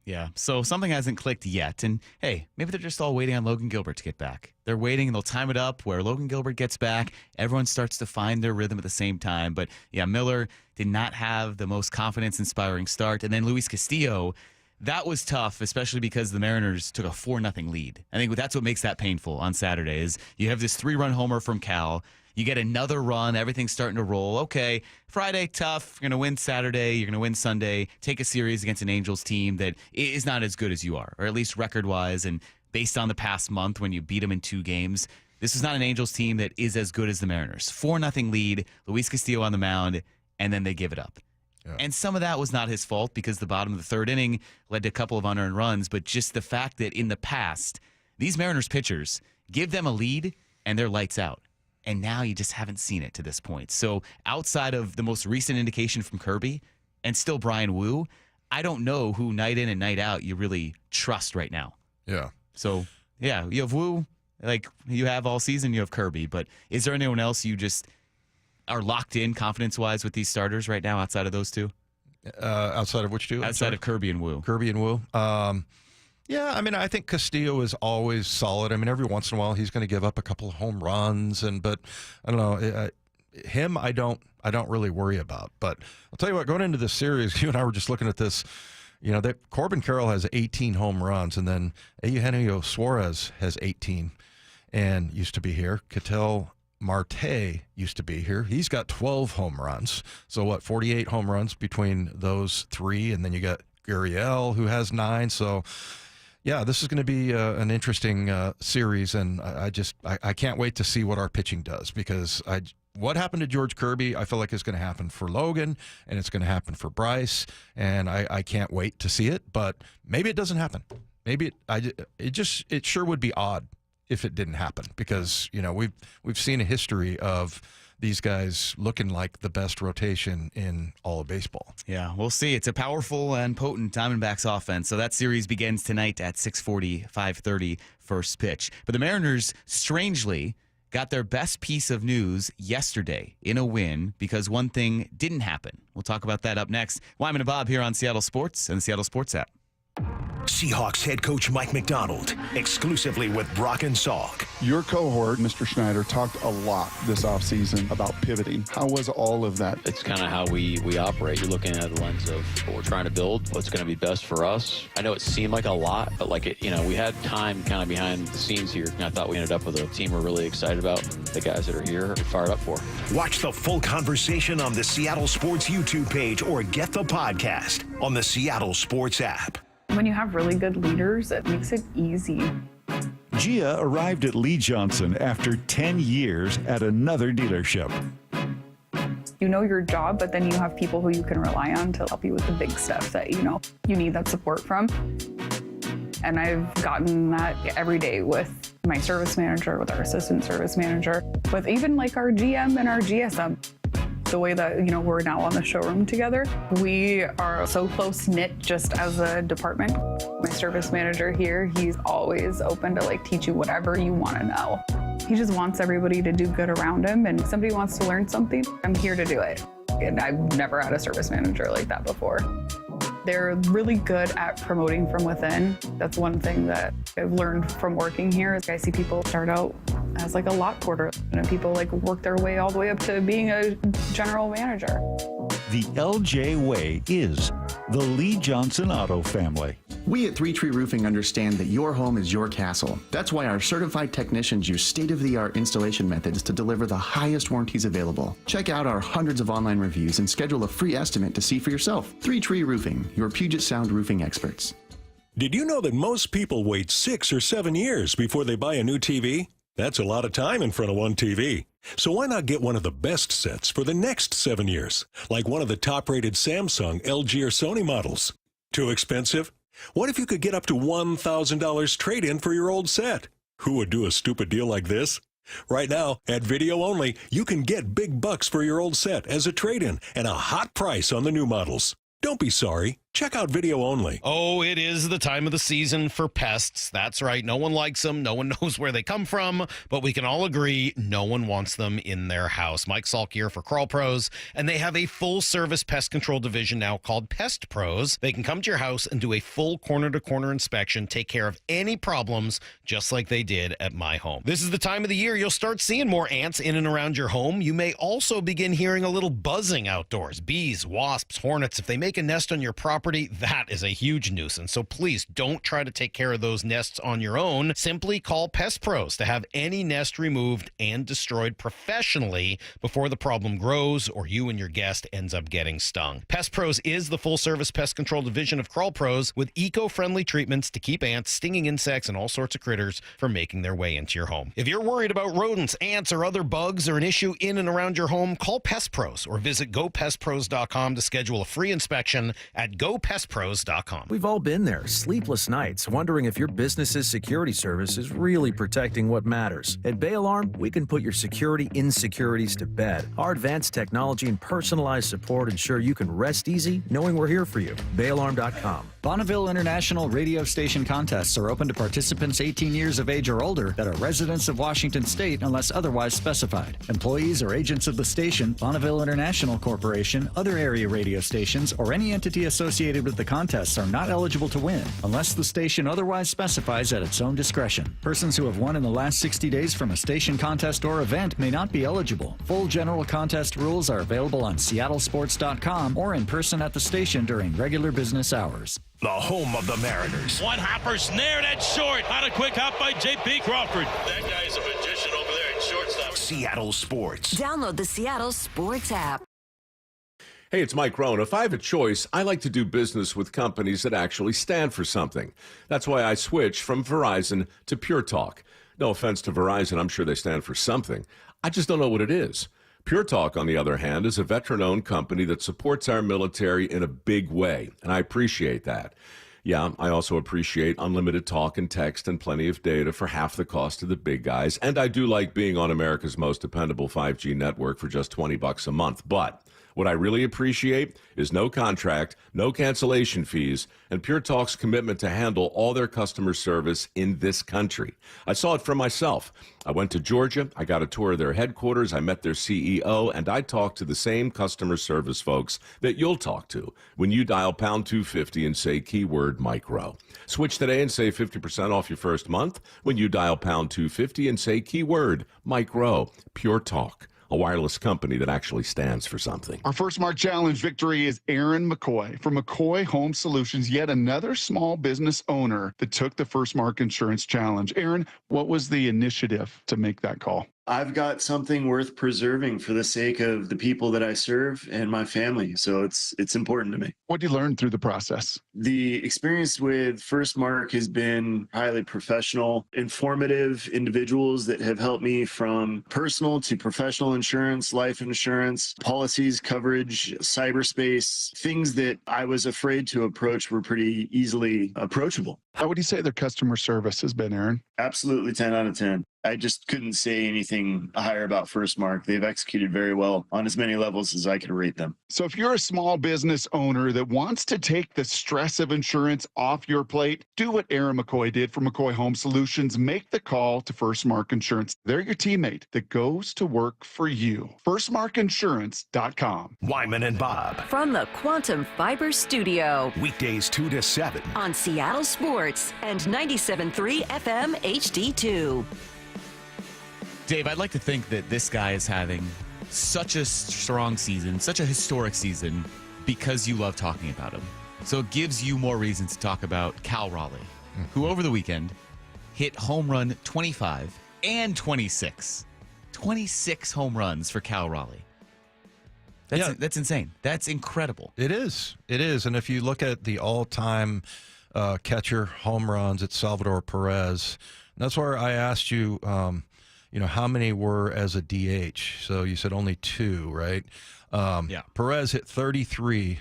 Yeah, so something hasn't clicked yet, and hey, maybe they're just all waiting on Logan Gilbert to get back. They're waiting, and they'll time it up where Logan Gilbert gets back, everyone starts to find their rhythm at the same time. But yeah, Miller did not have the most confidence-inspiring start, and then Luis Castillo, that was tough, especially because the Mariners took a 4-0 lead. I think that's what makes that painful on Saturday, is you have this 3-run homer from Cal. You get another run, everything's starting to roll. Okay, Friday, tough. You're going to win Saturday. You're going to win Sunday. Take a series against an Angels team that is not as good as you are, or at least record-wise. And based on the past month when you beat them in 2 games, this is not an Angels team that is as good as the Mariners. 4-0 lead, Luis Castillo on the mound, and then they give it up. Yeah. And some of that was not his fault, because the bottom of the 3rd inning led to a couple of unearned runs, but just the fact that in the past, these Mariners pitchers give them a lead and they're lights out. And now you just haven't seen it to this point. So outside of the most recent indication from Kirby and still Brian Wu, I don't know who night in and night out you really trust right now. Yeah. So, yeah, you have Wu, like you have all season, you have Kirby. But is there anyone else you just are locked in confidence-wise with these starters right now outside of those 2? Outside of which 2? Outside of Kirby and Wu. Kirby and Wu. Yeah, I mean, I think Castillo is always solid. I mean, every once in a while he's going to give up a couple of home runs, but I don't know. I don't really worry about. But I'll tell you what, going into this series, you and I were just looking at this. that Corbin Carroll has 18 home runs, and then Eugenio Suarez has 18 and used to be here. Ketel Marte used to be here. He's got 12 home runs. So 48 home runs between those three, and then you got Gurriel, who has 9. So, yeah, this is going to be an interesting series, and I can't wait to see what our pitching does, because what happened to George Kirby, I feel like is going to happen for Logan, and it's going to happen for Bryce, and I can't wait to see it, but maybe it doesn't happen. Maybe it sure would be odd if it didn't happen, because we've seen a history of these guys looking like the best rotation in all of baseball. Yeah, we'll see. It's a powerful and potent Diamondbacks offense. So that series begins tonight at 6:40, 5:30 first pitch. But the Mariners, strangely, got their best piece of news yesterday in a win, because one thing didn't happen. We'll talk about that up next. Wyman and Bob here on Seattle Sports and the Seattle Sports app. Seahawks head coach Mike Macdonald, exclusively with Brock and Salk. Your cohort, Mr. Schneider, talked a lot this offseason about pivoting. How was all of that? It's kind of how we operate. You're looking at the lens of what we're trying to build, what's going to be best for us. I know it seemed like a lot, but we had time kind of behind the scenes here. And I thought we ended up with a team we're really excited about. The guys that are here are fired up for. Watch the full conversation on the Seattle Sports YouTube page or get the podcast on the Seattle Sports app. When you have really good leaders, it makes it easy. Gia arrived at Lee Johnson after 10 years at another dealership. You know your job, but then you have people who you can rely on to help you with the big stuff that you need that support from. And I've gotten that every day with my service manager, with our assistant service manager, with even our GM and our GSM. The way that, we're now on the showroom together, we are so close-knit just as a department. My service manager here, he's always open to teach you whatever you want to know. He just wants everybody to do good around him, and if somebody wants to learn something, I'm here to do it. And I've never had a service manager like that before. They're really good at promoting from within. That's one thing that I've learned from working here. I see people start out as a lot porter, and people work their way all the way up to being a general manager. The LJ way is the Lee Johnson Auto family. We at 3 Tree Roofing understand that your home is your castle. That's why our certified technicians use state-of-the-art installation methods to deliver the highest warranties available. Check out our hundreds of online reviews and schedule a free estimate to see for yourself. 3 Tree Roofing, your Puget Sound roofing experts. Did you know that most people wait 6 or 7 years before they buy a new TV? That's a lot of time in front of one TV. So why not get one of the best sets for the next 7 years, like one of the top-rated Samsung, LG, or Sony models? Too expensive? What if you could get up to $1,000 trade-in for your old set? Who would do a stupid deal like this? Right now, at Video Only, you can get big bucks for your old set as a trade-in and a hot price on the new models. Don't be sorry. Check out Video Only. Oh, it is the time of the season for pests. That's right. No one likes them. No one knows where they come from. But we can all agree no one wants them in their house. Mike Salk here for Crawl Pros. And they have a full-service pest control division now called Pest Pros. They can come to your house and do a full corner-to-corner inspection, take care of any problems, just like they did at my home. This is the time of the year you'll start seeing more ants in and around your home. You may also begin hearing a little buzzing outdoors. Bees, wasps, hornets. If they make a nest on your property, that is a huge nuisance. So please don't try to take care of those nests on your own. Simply call Pest Pros to have any nest removed and destroyed professionally before the problem grows or you and your guest ends up getting stung. Pest Pros is the full-service pest control division of Crawl Pros with eco-friendly treatments to keep ants, stinging insects, and all sorts of critters from making their way into your home. If you're worried about rodents, ants, or other bugs or an issue in and around your home, call Pest Pros or visit gopestpros.com to schedule a free inspection at gopestpros.com. We've all been there, sleepless nights, wondering if your business's security service is really protecting what matters. At Bay Alarm, we can put your security insecurities to bed. Our advanced technology and personalized support ensure you can rest easy knowing we're here for you. BayAlarm.com. Bonneville International radio station contests are open to participants 18 years of age or older that are residents of Washington State unless otherwise specified. Employees or agents of the station, Bonneville International Corporation, other area radio stations, or any entity associated associated with the contests are not eligible to win unless the station otherwise specifies at its own discretion. Persons who have won in the last 60 days from a station contest or event may not be eligible. Full general contest rules are available on seattlesports.com or in person at the station during regular business hours. The home of the Mariners. One hopper snared at short. Not a quick hop by J.P. Crawford. That guy's a magician over there at shortstop. Seattle Sports. Download the Seattle Sports app. Hey, it's Mike Rohn. If I have a choice, I like to do business with companies that actually stand for something. That's why I switched from Verizon to Pure Talk. No offense to Verizon, I'm sure they stand for something. I just don't know what it is. Pure Talk, on the other hand, is a veteran-owned company that supports our military in a big way, and I appreciate that. Yeah, I also appreciate unlimited talk and text and plenty of data for half the cost of the big guys, and I do like being on America's most dependable 5G network for just $20 a month. But what I really appreciate is no contract, no cancellation fees, and Pure Talk's commitment to handle all their customer service in this country. I saw it for myself. I went to Georgia, I got a tour of their headquarters, I met their CEO, and I talked to the same customer service folks that you'll talk to when you dial pound 250 and say keyword Mike Rowe. Switch today and save 50% off your first month when you dial pound 250 and say keyword Mike Rowe. Pure Talk, a wireless company that actually stands for something. Our first Mark Challenge victory is Aaron McCoy from McCoy Home Solutions, yet another small business owner that took the First Mark Insurance Challenge. Aaron, what was the initiative to make that call? I've got something worth preserving for the sake of the people that I serve and my family. So it's important to me. What did you learn through the process? The experience with First Mark has been highly professional, informative individuals that have helped me from personal to professional insurance, life insurance, policies, coverage, cyberspace. Things that I was afraid to approach were pretty easily approachable. How would you say their customer service has been, Aaron? Absolutely 10 out of 10. I just couldn't say anything higher about First Mark. They've executed very well on as many levels as I could rate them. So if you're a small business owner that wants to take the stress of insurance off your plate, do what Aaron McCoy did for McCoy Home Solutions. Make the call to First Mark Insurance. They're your teammate that goes to work for you. FirstMarkInsurance.com. Wyman and Bob. From the Quantum Fiber Studio. Weekdays 2 to 7. On Seattle Sports and 97.3 FM HD2. Dave, I'd like to think that this guy is having such a strong season, such a historic season, because you love talking about him. So it gives you more reason to talk about Cal Raleigh, who over the weekend hit home run 25 and 26. 26 home runs for Cal Raleigh. That's insane. That's incredible. It is. It is. And if you look at the all-time catcher home runs, it's Salvador Perez. And that's where I asked you, how many were as a DH? So you said only 2, right? Yeah. Perez hit 33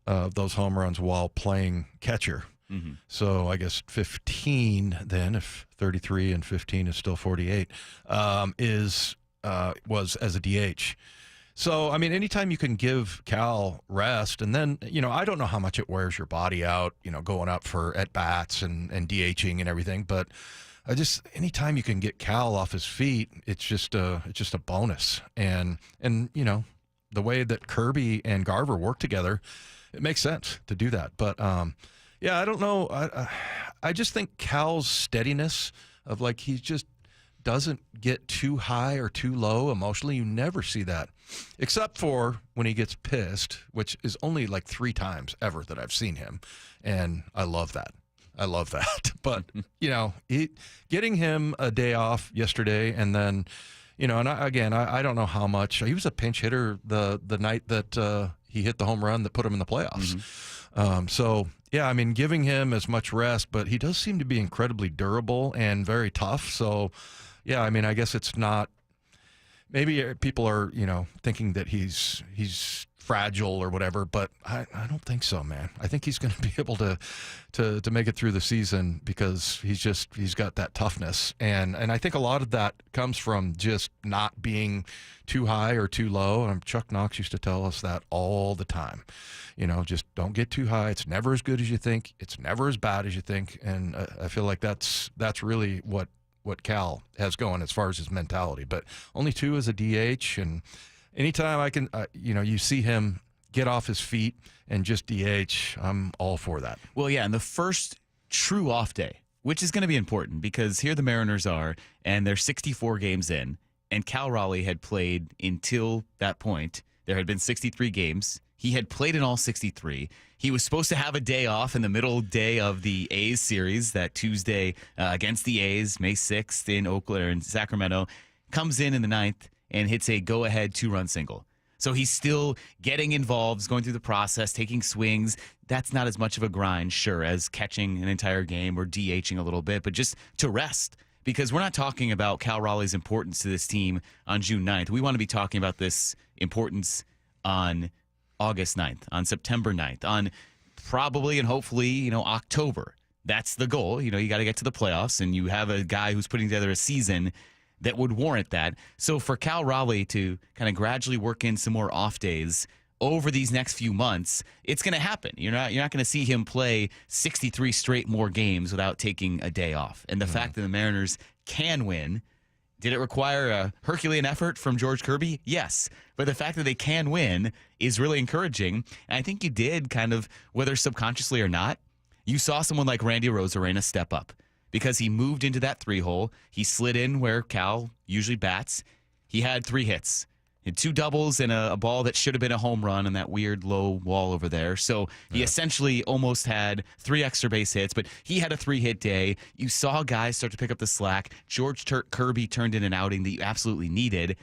of those home runs while playing catcher. Mm-hmm. So I guess 15 then, if 33 and 15 is still 48, was as a DH. So, I mean, anytime you can give Cal rest, and then, I don't know how much it wears your body out, going up for at-bats and DHing and everything, but anytime you can get Cal off his feet, it's just a bonus. And the way that Kirby and Garver work together, it makes sense to do that. But, I don't know. I just think Cal's steadiness of he just doesn't get too high or too low emotionally. You never see that, except for when he gets pissed, which is only 3 times ever that I've seen him. And I love that. But, getting him a day off yesterday, and then, and I don't know how much. He was a pinch hitter the night that he hit the home run that put him in the playoffs. Mm-hmm. Giving him as much rest, but he does seem to be incredibly durable and very tough. So, I guess it's not. Maybe people are, thinking that he's fragile or whatever, but I don't think so, man. I think he's going to be able to make it through the season because he's got that toughness, and I think a lot of that comes from just not being too high or too low. And Chuck Knox used to tell us that all the time. Just don't get too high. It's never as good as you think. It's never as bad as you think, and I feel like that's really what Cal has going as far as his mentality. But only 2 as a DH, and anytime I can, you see him get off his feet and just DH, I'm all for that. Well, yeah, and the first true off day, which is going to be important because here the Mariners are, and they're 64 games in, and Cal Raleigh had played until that point. There had been 63 games. He had played in all 63. He was supposed to have a day off in the middle day of the A's series, that Tuesday against the A's, May 6th in Oakland or in Sacramento. Comes in the ninth and hits a go-ahead 2-run single. So he's still getting involved, going through the process, taking swings. That's not as much of a grind, sure, as catching an entire game or DHing a little bit, but just to rest. Because we're not talking about Cal Raleigh's importance to this team on June 9th. We want to be talking about this importance on August 9th, on September 9th, on probably and hopefully, October. That's the goal. You got to get to the playoffs, and you have a guy who's putting together a season that would warrant that. So for Cal Raleigh to kind of gradually work in some more off days over these next few months, it's going to happen. You're not going to see him play 63 straight more games without taking a day off. And the fact that the Mariners can win, did it require a Herculean effort from George Kirby? Yes. But the fact that they can win is really encouraging. And I think you did kind of, whether subconsciously or not, you saw someone like Randy Arozarena step up. Because he moved into that 3-hole. He slid in where Cal usually bats. He had 3 hits. He had 2 doubles and a ball that should have been a home run on that weird low wall over there. So he essentially almost had 3 extra base hits, but he had a 3-hit day. You saw guys start to pick up the slack. George Kirby turned in an outing that you absolutely needed,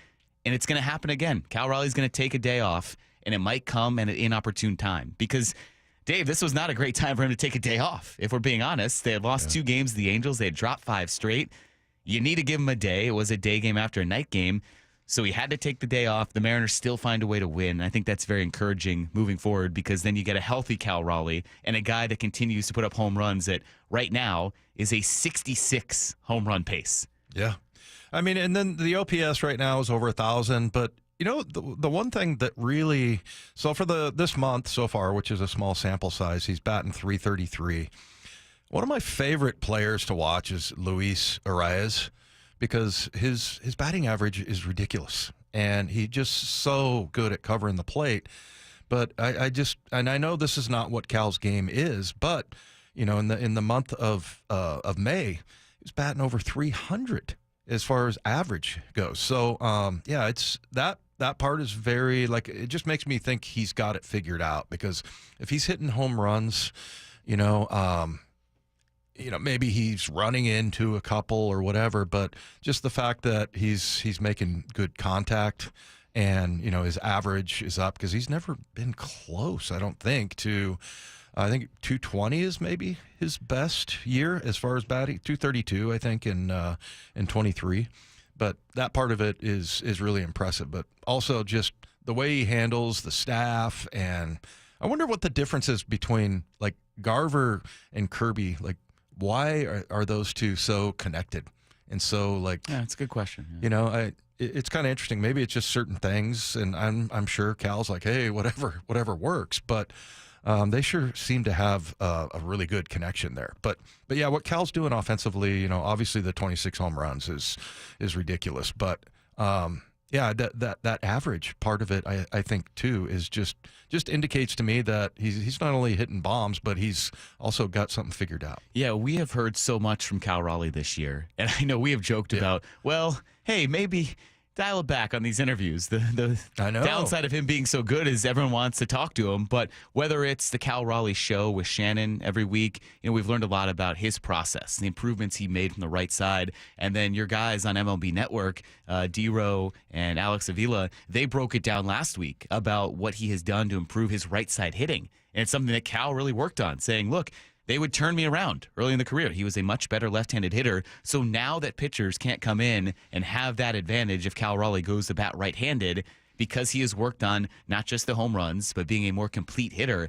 and it's going to happen again. Cal Raleigh's going to take a day off, and it might come at an inopportune time because – Dave, this was not a great time for him to take a day off, if we're being honest. They had lost 2 games to the Angels. They had dropped 5 straight. You need to give him a day. It was a day game after a night game, so he had to take the day off. The Mariners still find a way to win. I think that's very encouraging moving forward because then you get a healthy Cal Raleigh and a guy that continues to put up home runs that right now is a 66 home run pace. Yeah. I mean, and then the OPS right now is over 1,000, but the one thing that really, so for this month so far, which is a small sample size, he's batting .333. One of my favorite players to watch is Luis Arias because his batting average is ridiculous, and he's just so good at covering the plate. But I know this is not what Cal's game is, but in the month of May, he's batting over 300 as far as average goes. So it's that part is very, it just makes me think he's got it figured out because if he's hitting home runs, maybe he's running into a couple or whatever, but just the fact that he's making good contact and, his average is up because he's never been close, I don't think, to, I think 220 is maybe his best year as far as batting, 232, I think, in 23. But that part of it is really impressive. But also just the way he handles the staff, and I wonder what the difference is between Garver and Kirby. Why are those two so connected? And so yeah, it's a good question. Yeah. It's kind of interesting. Maybe it's just certain things, and I'm sure Cal's like, hey, whatever works. But they sure seem to have a really good connection there. But yeah, what Cal's doing offensively, obviously the 26 home runs is ridiculous. But that average part of it, I think too, is just indicates to me that he's not only hitting bombs, but he's also got something figured out. Yeah, we have heard so much from Cal Raleigh this year, and I know we have joked about, well, hey, maybe dial it back on these interviews. The downside of him being so good is everyone wants to talk to him. But whether it's the Cal Raleigh show with Shannon every week, we've learned a lot about his process, the improvements he made from the right side. And then your guys on MLB Network, D-Row and Alex Avila, they broke it down last week about what he has done to improve his right side hitting. And it's something that Cal really worked on, saying, look, they would turn me around early in the career. He was a much better left-handed hitter. So now that pitchers can't come in and have that advantage if Cal Raleigh goes to bat right-handed, because he has worked on not just the home runs, but being a more complete hitter,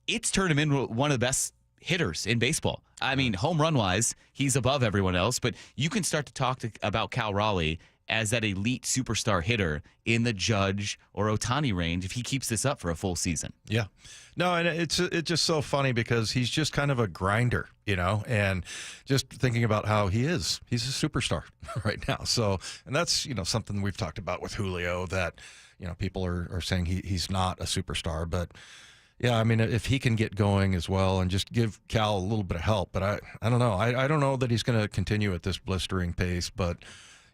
it's turned him into one of the best hitters in baseball. I mean, home run-wise, he's above everyone else, but you can start to talk about Cal Raleigh as that elite superstar hitter in the Judge or Ohtani range if he keeps this up for a full season. Yeah. No, and it's just so funny because he's just kind of a grinder, and just thinking about how he's a superstar right now. So, and that's, something we've talked about with Julio that, people are saying he's not a superstar, but yeah, I mean, if he can get going as well and just give Cal a little bit of help, but I don't know. I don't know that he's going to continue at this blistering pace, but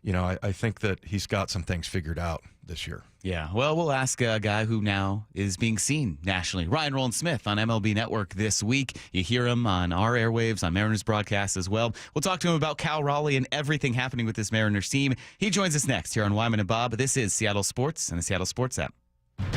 I think that he's got some things figured out this year. Yeah, well, we'll ask a guy who now is being seen nationally, Ryan Rowland-Smith on MLB Network this week. You hear him on our airwaves, on Mariners broadcast as well. We'll talk to him about Cal Raleigh and everything happening with this Mariners team. He joins us next here on Wyman and Bob. This is Seattle Sports and the Seattle Sports app.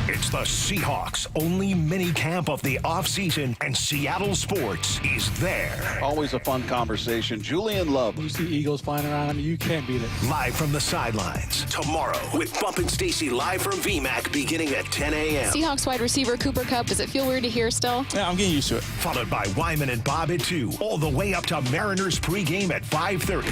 It's the Seahawks' only minicamp of the offseason, and Seattle Sports is there. Always a fun conversation. Julian Love. You see Eagles flying around, you can't beat it. Live from the sidelines tomorrow with Bump and Stacy live from VMAC beginning at 10 a.m. Seahawks wide receiver Cooper Kupp. Does it feel weird to hear still? Yeah, I'm getting used to it. Followed by Wyman and Bob at 2, all the way up to Mariners pregame at 5:30.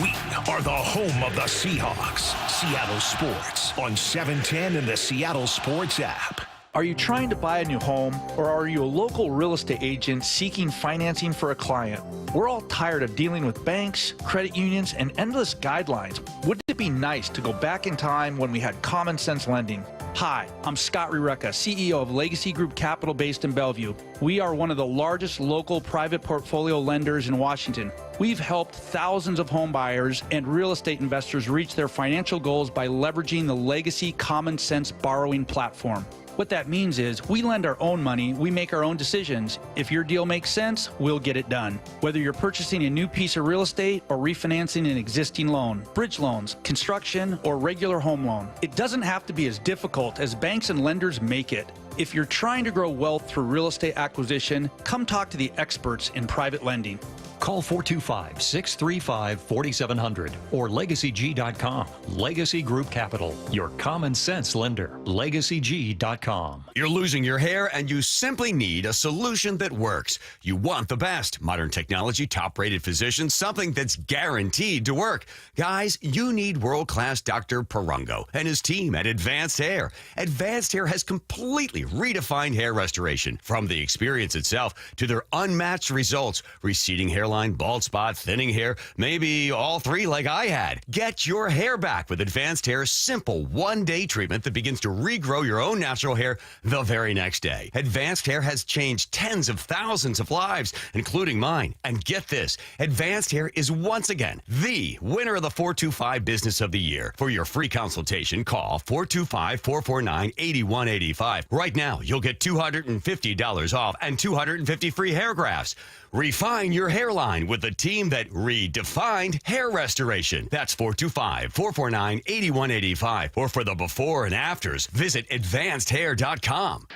We are the home of the Seahawks. Seattle Sports on 710 and the Seattle Sports app. Are you trying to buy a new home, or are you a local real estate agent seeking financing for a client? We're all tired of dealing with banks, credit unions, and endless guidelines. Wouldn't it be nice to go back in time when we had common sense lending? Hi, I'm Scott Rureka, CEO of Legacy Group Capital based in Bellevue. We are one of the largest local private portfolio lenders in Washington. We've helped thousands of home buyers and real estate investors reach their financial goals by leveraging the Legacy Common Sense borrowing platform. What that means is we lend our own money, we make our own decisions. If your deal makes sense, we'll get it done. Whether you're purchasing a new piece of real estate or refinancing an existing loan, bridge loans, construction, or regular home loan, it doesn't have to be as difficult as banks and lenders make it. If you're trying to grow wealth through real estate acquisition, come talk to the experts in private lending. Call 425-635-4700 or LegacyG.com. Legacy Group Capital, your common sense lender. LegacyG.com. You're losing your hair and you simply need a solution that works. You want the best. Modern technology, top-rated physicians, something that's guaranteed to work. Guys, you need world-class Dr. Perungo and his team at Advanced Hair. Advanced Hair has completely redefined hair restoration. From the experience itself to their unmatched results, receding hairline, bald spot, thinning hair, maybe all three like I had. Get your hair back with Advanced Hair's simple one-day treatment that begins to regrow your own natural hair the very next day. Advanced Hair has changed tens of thousands of lives, including mine. And get this, Advanced Hair is once again the winner of the 425 Business of the Year. For your free consultation, call 425-449-8185. Right now, you'll get $250 off and 250 free hair grafts. Refine your hairline with the team that redefined hair restoration. That's 425-449-8185. Or for the before and afters, visit advancedhair.com.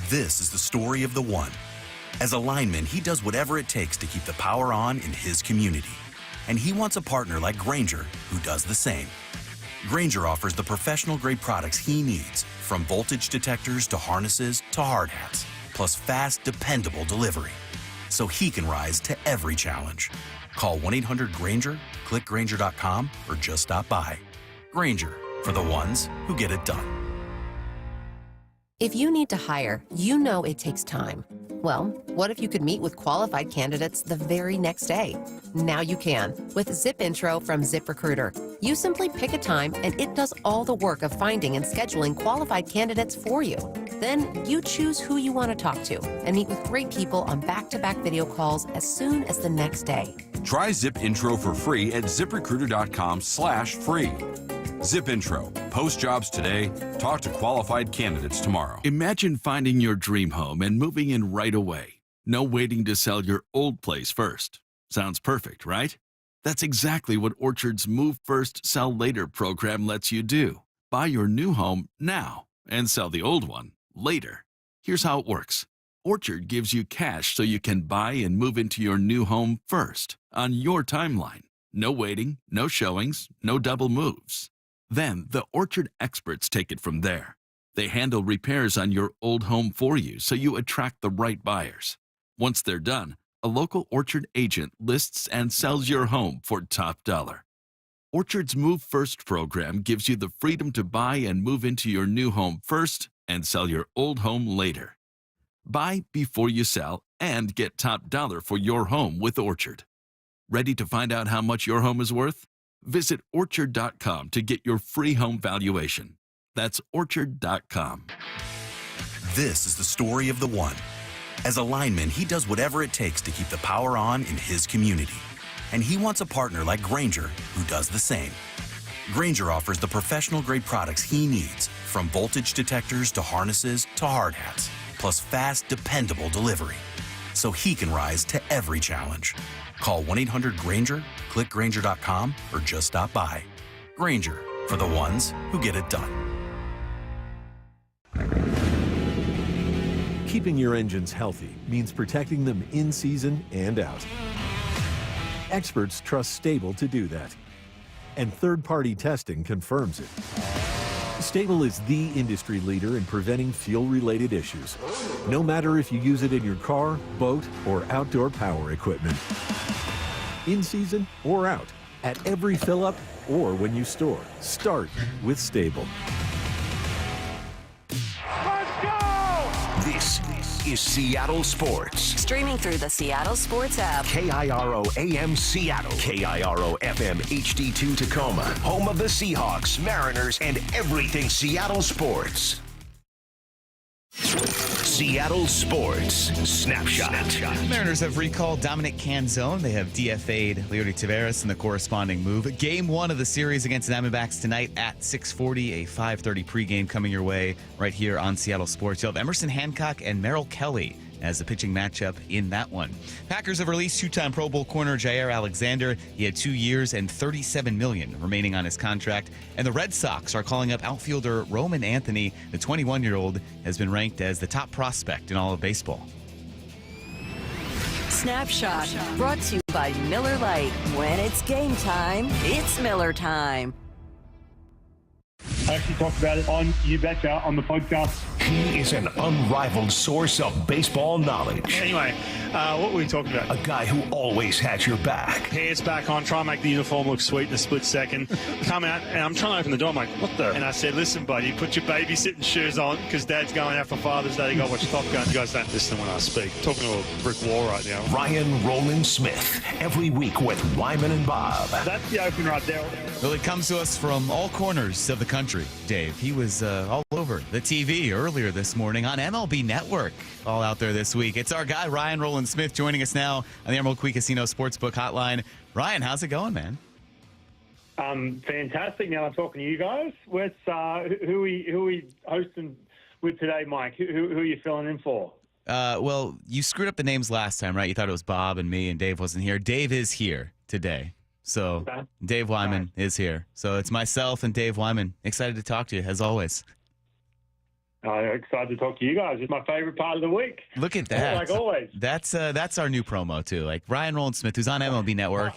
This is the story of the one. As a lineman, he does whatever it takes to keep the power on in his community. And he wants a partner like Grainger who does the same. Grainger offers the professional-grade products he needs, from voltage detectors to harnesses to hard hats, plus fast, dependable delivery, so he can rise to every challenge. Call 1-800-GRAINGER, click Grainger.com, or just stop by. Grainger, for the ones who get it done. If you need to hire, you know it takes time. Well, what if you could meet with qualified candidates the very next day? Now you can with Zip Intro from ZipRecruiter. You simply pick a time and it does all the work of finding and scheduling qualified candidates for you. Then you choose who you want to talk to and meet with great people on back-to-back video calls as soon as the next day. Try Zip Intro for free at ZipRecruiter.com/free. Zip Intro. Post jobs today. Talk to qualified candidates tomorrow. Imagine finding your dream home and moving in right away. No waiting to sell your old place first. Sounds perfect, right? That's exactly what Orchard's Move First, Sell Later program lets you do. Buy your new home now and sell the old one later. Here's how it works. Orchard gives you cash so you can buy and move into your new home first on your timeline. No waiting, no showings, no double moves. Then the Orchard experts take it from there. They handle repairs on your old home for you so you attract the right buyers. Once they're done, a local Orchard agent lists and sells your home for top dollar. Orchard's Move First program gives you the freedom to buy and move into your new home first and sell your old home later. Buy before you sell and get top dollar for your home with Orchard. Ready to find out how much your home is worth? Visit Orchard.com to get your free home valuation. That's Orchard.com. This is the story of the one. As a lineman, he does whatever it takes to keep the power on in his community. And he wants a partner like Grainger who does the same. Grainger offers the professional-grade products he needs, from voltage detectors to harnesses to hard hats, plus fast, dependable delivery, so he can rise to every challenge. Call 1-800-GRAINGER, click Grainger.com, or just stop by. Grainger, for the ones who get it done. Keeping your engines healthy means protecting them in season and out. Experts trust Stable to do that. And third-party testing confirms it. Stable is the industry leader in preventing fuel-related issues, no matter if you use it in your car, boat, or outdoor power equipment. In season or out, at every fill-up or when you store, start with Stable. This is Seattle Sports. Streaming through the Seattle Sports app. KIRO AM Seattle. KIRO FM HD2 Tacoma. Home of the Seahawks, Mariners, and everything Seattle sports. Seattle Sports Snapshot. Mariners have recalled Dominic Canzone. They have DFA'd Leody Taveras in the corresponding move. Game 1 of the series against the Diamondbacks tonight at 6:40, a 5:30 pregame coming your way right here on Seattle Sports. You'll have Emerson Hancock and Merrill Kelly as the pitching matchup in that one. Packers have released two-time Pro Bowl corner Jaire Alexander. He had 2 years and $37 million remaining on his contract. And the Red Sox are calling up outfielder Roman Anthony. The 21-year-old has been ranked as the top prospect in all of baseball. Snapshot, brought to you by Miller Lite. When it's game time, it's Miller time. I actually talked about it on You Betcha on the podcast. He is an unrivaled source of baseball knowledge. Anyway, what were we talking about? A guy who always has your back. Hair's back on, try and make the uniform look sweet in a split second. Come out, and I'm trying to open the door. I'm like, what the? And I said, listen, buddy, put your babysitting shoes on, because Dad's going out for Father's Day. You got to watch Top Gun. You guys don't listen when I speak. I'm talking to a brick wall right now. Ryan Rowland-Smith, every week with Wyman and Bob. That's the open right there. Well, it comes to us from all corners of the country, Dave. He was all over the TV earlier this morning on MLB Network. All out there this week. It's our guy, Ryan Rowland-Smith, joining us now on the Emerald Queen Casino Sportsbook Hotline. Ryan, how's it going, man? Fantastic. Now I'm talking to you guys. What's, who are we hosting with today, Mike? Who are you filling in for? Well, you screwed up the names last time, right? You thought it was Bob and me, and Dave wasn't here. Dave is here today. So Okay. Dave Wyman is here. So it's myself and Dave Wyman. Excited to talk to you, as always. Excited to talk to you guys. It's my favorite part of the week. Look at that. Like always. That's our new promo, too. Like Ryan Rowland-Smith, who's on MLB Network.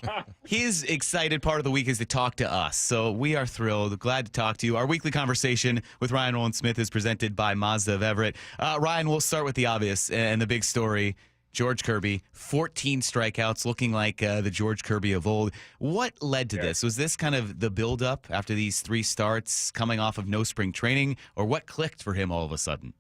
His excited part of the week is to talk to us. So we are thrilled. Glad to talk to you. Our weekly conversation with Ryan Rowland-Smith is presented by Mazda of Everett. Ryan, we'll start with the obvious and the big story. George Kirby, 14 strikeouts, looking like the George Kirby of old. What led to this? Was this kind of the buildup after these 3 starts coming off of no spring training, or what clicked for him all of a sudden?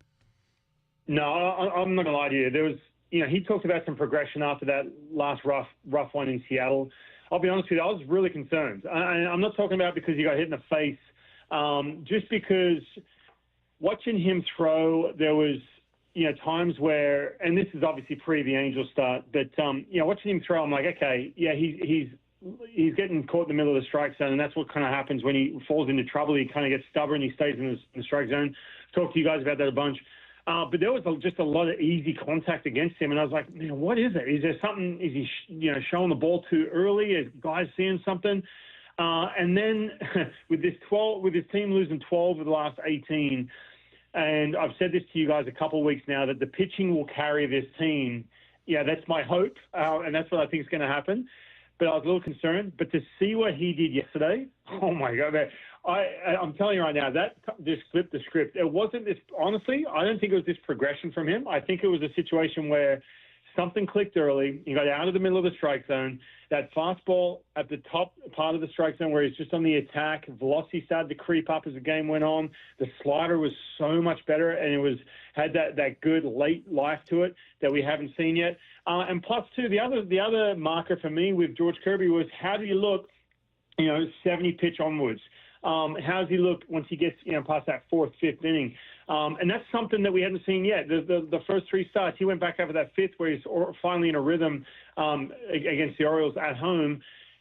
No, I'm not going to lie to you. There was, he talked about some progression after that last rough one in Seattle. I'll be honest with you, I was really concerned. I'm not talking about because he got hit in the face. Just because watching him throw, there was, times where, and this is obviously pre the Angels start, but, watching him throw, I'm like, okay, yeah, he's getting caught in the middle of the strike zone, and that's what kind of happens when he falls into trouble. He kind of gets stubborn. He stays in the strike zone. Talked to you guys about that a bunch. But there was just a lot of easy contact against him, and I was like, man, what is it? Is there something? Is he, showing the ball too early? Is guys seeing something? And then with his team losing 12 of the last 18, and I've said this to you guys a couple of weeks now, that the pitching will carry this team. Yeah, that's my hope, and that's what I think is going to happen. But I was a little concerned. But to see what he did yesterday, oh, my God. I'm telling you right now, that just flipped the script. It wasn't this, honestly, I don't think it was this progression from him. I think it was a situation where something clicked early. He got out of the middle of the strike zone. That fastball at the top part of the strike zone where he's just on the attack, velocity started to creep up as the game went on. The slider was so much better, and it had that good late life to it that we haven't seen yet. And plus, too, the other marker for me with George Kirby was how do you look, 70 pitch onwards. How's he look once he gets past that fourth, fifth inning? And that's something that we haven't seen yet. The first three starts, he went back over that fifth where he's finally in a rhythm against the Orioles at home.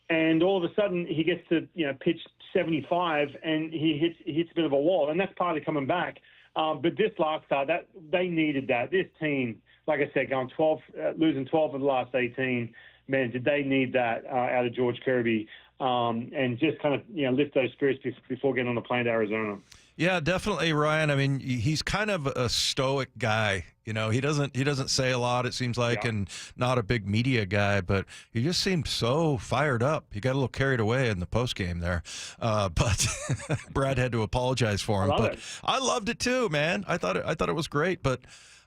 And all of a sudden, he gets to pitch 75, and he hits a bit of a wall, and that's partly coming back. But this last start, that they needed that. This team, like I said, going 12, losing 12 of the last 18. Man, did they need that out of George Kirby, and just kind of lift those spirits before getting on the plane to Arizona. Yeah, definitely, Ryan. I mean, he's kind of a stoic guy. He doesn't say a lot, it seems like, and not a big media guy, but he just seemed so fired up. He got a little carried away in the postgame there, but Brad had to apologize for him. I loved it too, man. I thought it was great, but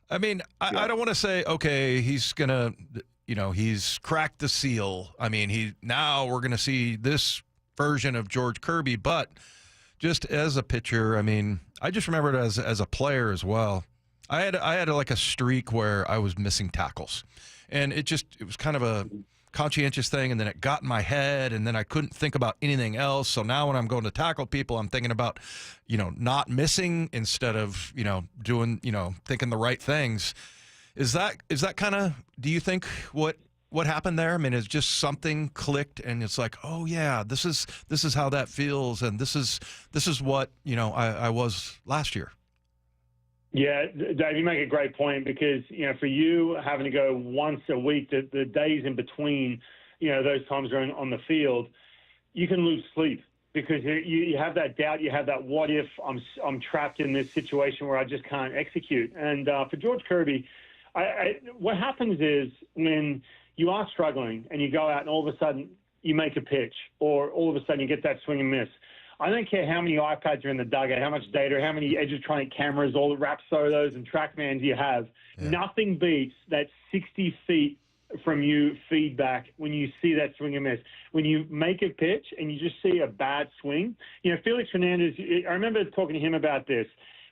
I mean, I don't want to say, okay, he's gonna, he's cracked the seal. I mean, now we're gonna see this version of George Kirby, but just as a pitcher, I mean, I just remember it as a player as well. I had like a streak where I was missing tackles, and it was kind of a conscientious thing, and then it got in my head, and then I couldn't think about anything else. So now when I'm going to tackle people, I'm thinking about, not missing instead of, doing, thinking the right things. Is that kind of, do you think what happened there? I mean, it's just something clicked, and it's like, oh yeah, this is how that feels, and this is what I was last year. Yeah, Dave, you make a great point because for you having to go once a week, the days in between, those times are on the field, you can lose sleep because you have that doubt, you have that what if I'm trapped in this situation where I just can't execute. And for George Kirby, what happens is when you are struggling and you go out and all of a sudden you make a pitch or all of a sudden you get that swing and miss. I don't care how many iPads are in the dugout, how much data, how many Edgertronic cameras, all the Rapsodos and TrackMans you have. Yeah. Nothing beats that 60 feet from you feedback when you see that swing and miss. When you make a pitch and you just see a bad swing. Felix Hernandez, I remember talking to him about this.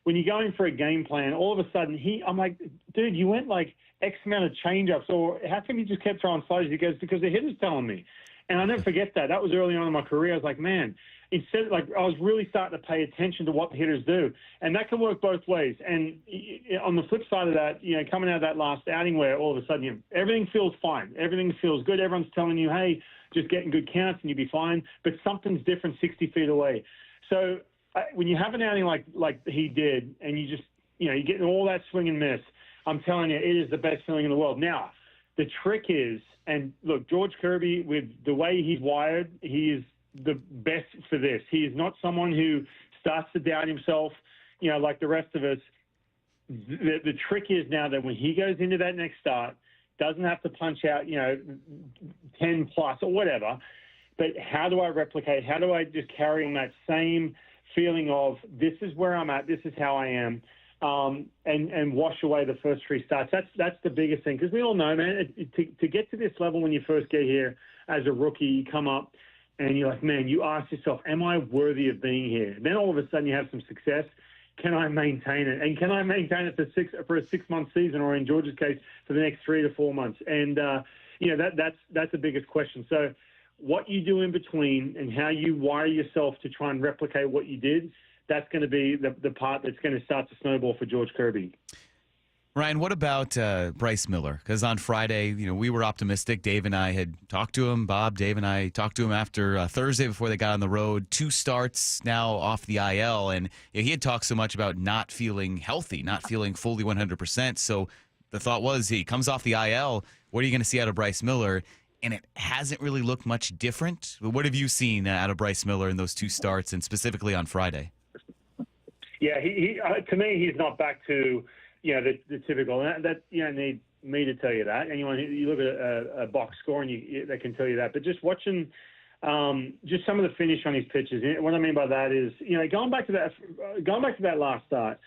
When you're going for a game plan, all of a sudden I'm like, dude, you went like X amount of changeups, or how come you just kept throwing sliders? He goes, because the hitter's telling me. And I'll never forget that. That was early on in my career. I was like, man, instead, I was really starting to pay attention to what the hitters do. And that can work both ways. And on the flip side of that, coming out of that last outing where all of a sudden everything feels fine. Everything feels good. Everyone's telling you, hey, just getting good counts and you'll be fine. But something's different 60 feet away. So when you have an outing like he did and you just, you're getting all that swing and miss, I'm telling you, it is the best feeling in the world. Now, the trick is, and look, George Kirby, with the way he's wired, he is the best for this. He is not someone who starts to doubt himself, like the rest of us. The trick is now that when he goes into that next start, doesn't have to punch out, 10 plus or whatever, but how do I replicate? How do I just carry on that same feeling of this is where I'm at, this is how I am, and wash away the first three starts. That's the biggest thing, because we all know, man, to get to this level when you first get here as a rookie, you come up and you're like, man, you ask yourself, am I worthy of being here? Then all of a sudden you have some success. Can I maintain it? And can I maintain it for a 6-month season, or in George's case, for the next 3 to 4 months? And that's the biggest question. So what you do in between and how you wire yourself to try and replicate what you did, that's going to be the part that's going to start to snowball for George Kirby. Ryan, what about Bryce Miller? Because on Friday, we were optimistic. Dave and I had talked to him. Dave and I talked to him after Thursday before they got on the road. 2 starts now off the IL. And he had talked so much about not feeling healthy, not feeling fully 100%. So the thought was, he comes off the IL. What are you going to see out of Bryce Miller? And it hasn't really looked much different. What have you seen out of Bryce Miller in those 2 starts, and specifically on Friday? Yeah, he to me, he's not back to the typical. That you don't need me to tell you that. Anyone, you look at a box score and they can tell you that. But just watching, just some of the finish on his pitches. What I mean by that is, going back to that last start,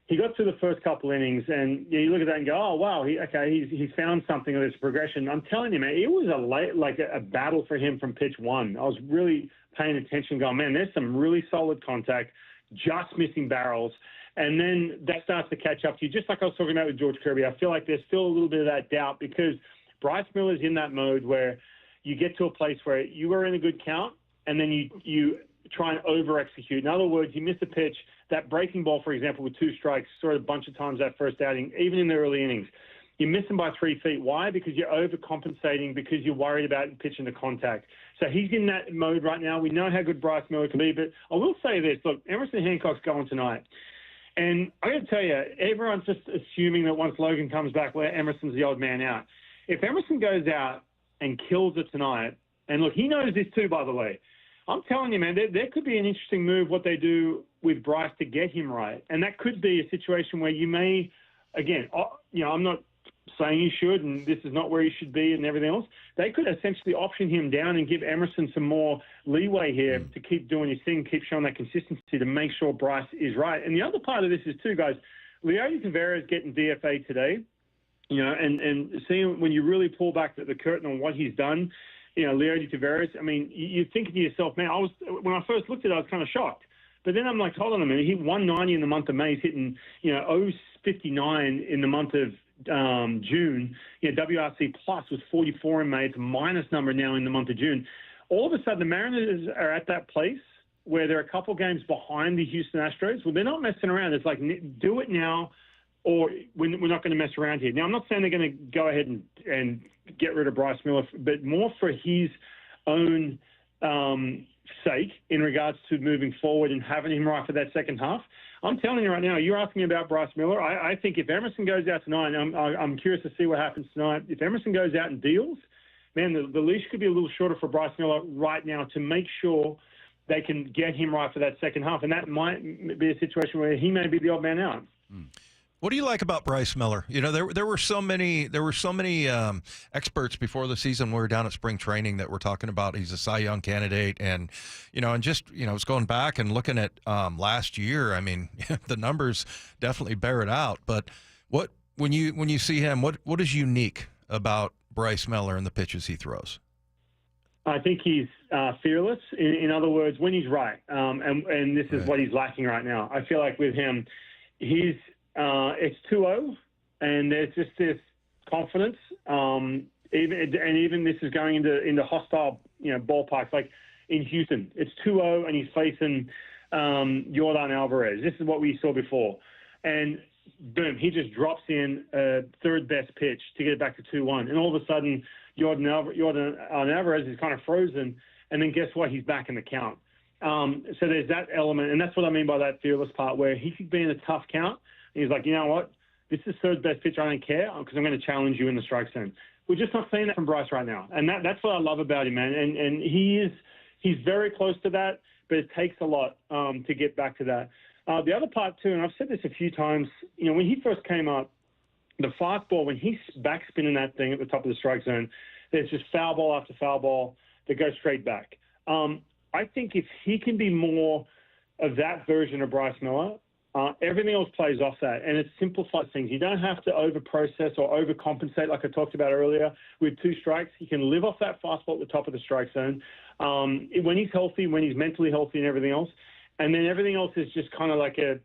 he got through the first couple innings, and you look at that and go, oh wow, he's found something with his progression. I'm telling you, man, it was a battle for him from pitch 1. I was really paying attention, going, man, there's some really solid contact, just missing barrels. And then that starts to catch up to you, just like I was talking about with George Kirby. I feel like there's still a little bit of that doubt, because Bryce Miller's in that mode where you get to a place where you are in a good count, and then you try and over-execute. In other words, you miss a pitch, that breaking ball, for example, with 2 strikes, saw it a bunch of times that first outing, even in the early innings. You miss him by 3 feet. Why? Because you're overcompensating, because you're worried about pitching to contact. So he's in that mode right now. We know how good Bryce Miller can be, but I will say this. Look, Emerson Hancock's going tonight. And I got to tell you, everyone's just assuming that once Logan comes back, well, Emerson's the odd man out. If Emerson goes out and kills it tonight, and look, he knows this too, by the way. I'm telling you, man, there could be an interesting move what they do with Bryce to get him right. And that could be a situation where you may, again, I'm not saying you should and this is not where he should be and everything else. They could essentially option him down and give Emerson some more leeway here to keep doing his thing, keep showing that consistency to make sure Bryce is right. And the other part of this is too, guys, Leody Taveras getting DFA today, and seeing when you really pull back the curtain on what he's done, Leody Taveras, I mean, you're thinking to yourself, man, when I first looked at it, I was kind of shocked. But then I'm like, hold on a minute. He hit 190 in the month of May. He's hitting, 059 in the month of June. WRC plus was 44 in May. It's a minus number now in the month of June. All of a sudden, the Mariners are at that place where they're a couple games behind the Houston Astros. Well, they're not messing around. It's like, do it now, or we're not going to mess around here. Now, I'm not saying they're going to go ahead and get rid of Bryce Miller, but more for his own sake in regards to moving forward and having him right for that second half. I'm telling you right now, you're asking me about Bryce Miller. I think if Emerson goes out tonight, and I'm curious to see what happens tonight. If Emerson goes out and deals, man, the leash could be a little shorter for Bryce Miller right now to make sure they can get him right for that second half. And that might be a situation where he may be the odd man out. What do you like about Bryce Miller? There were so many experts before the season. We were down at spring training that were talking about he's a Cy Young candidate, and it's going back and looking at last year. I mean, the numbers definitely bear it out. But when you see him, what is unique about Bryce Miller and the pitches he throws? I think he's fearless. In other words, when he's right, and this is what he's lacking right now. I feel like with him, it's 2-0, and there's just this confidence. Even this is going into hostile, ballparks like in Houston. It's 2-0, and he's facing Yordan Alvarez. This is what we saw before, and boom, he just drops in third best pitch to get it back to 2-1, and all of a sudden Yordan Alvarez is kind of frozen, and then guess what? He's back in the count. So there's that element, and that's what I mean by that fearless part, where he could be in a tough count. He's like, you know what? This is third best pitch. I don't care because I'm going to challenge you in the strike zone. We're just not seeing that from Bryce right now, and that's what I love about him, man. And he's very close to that, but it takes a lot to get back to that. The other part too, and I've said this a few times, when he first came up, the fastball, when he's backspinning that thing at the top of the strike zone, there's just foul ball after foul ball that goes straight back. I think if he can be more of that version of Bryce Miller, everything else plays off that, and it simplifies things. You don't have to overprocess or overcompensate like I talked about earlier. With 2 strikes, he can live off that fastball at the top of the strike zone when he's healthy, when he's mentally healthy and everything else. And then everything else is just kind of like a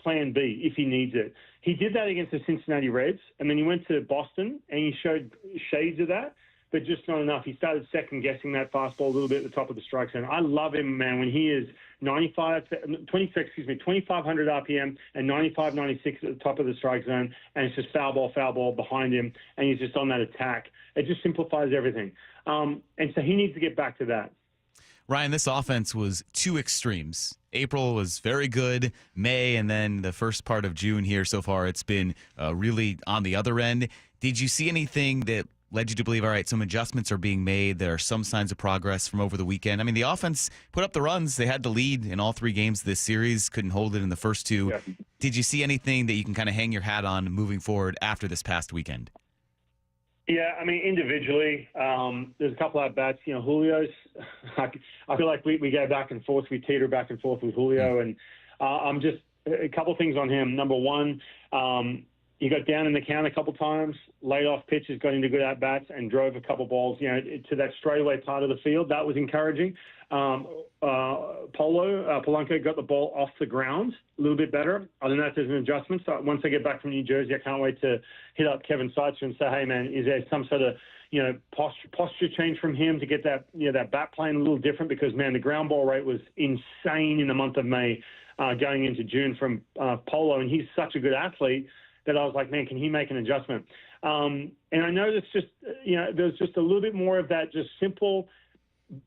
plan B if he needs it. He did that against the Cincinnati Reds, and then he went to Boston, and he showed shades of that, but just not enough. He started second-guessing that fastball a little bit at the top of the strike zone. I love him, man, when he is 2,500 RPM and 95, 96 at the top of the strike zone, and it's just foul ball behind him, and he's just on that attack. It just simplifies everything. And so he needs to get back to that. Ryan, this offense was 2 extremes. April was very good, May, and then the first part of June here so far, it's been really on the other end. Did you see anything that led you to believe, all right, some adjustments are being made, there are some signs of progress from over the weekend? I mean, the offense put up the runs. They had the lead in all 3 games of this series, couldn't hold it in the first 2. Yeah. Did you see anything that you can kind of hang your hat on moving forward after this past weekend? Yeah, I mean, individually, there's a couple at bats. Julio's, I feel like we go back and forth. We teeter back and forth with Julio. And I'm just a couple things on him. Number one, he got down in the count a couple times, laid off pitches, got into good at-bats, and drove a couple balls, to that straightaway part of the field. That was encouraging. Polanco got the ball off the ground a little bit better. Other than that, there's an adjustment. So once I get back from New Jersey, I can't wait to hit up Kevin Seitzer and say, hey, man, is there some sort of, posture change from him to get that that bat playing a little different because, man, the ground ball rate was insane in the month of May going into June from Polo, and he's such a good athlete that I was like, man, can he make an adjustment? And I know that's just, there's just a little bit more of that just simple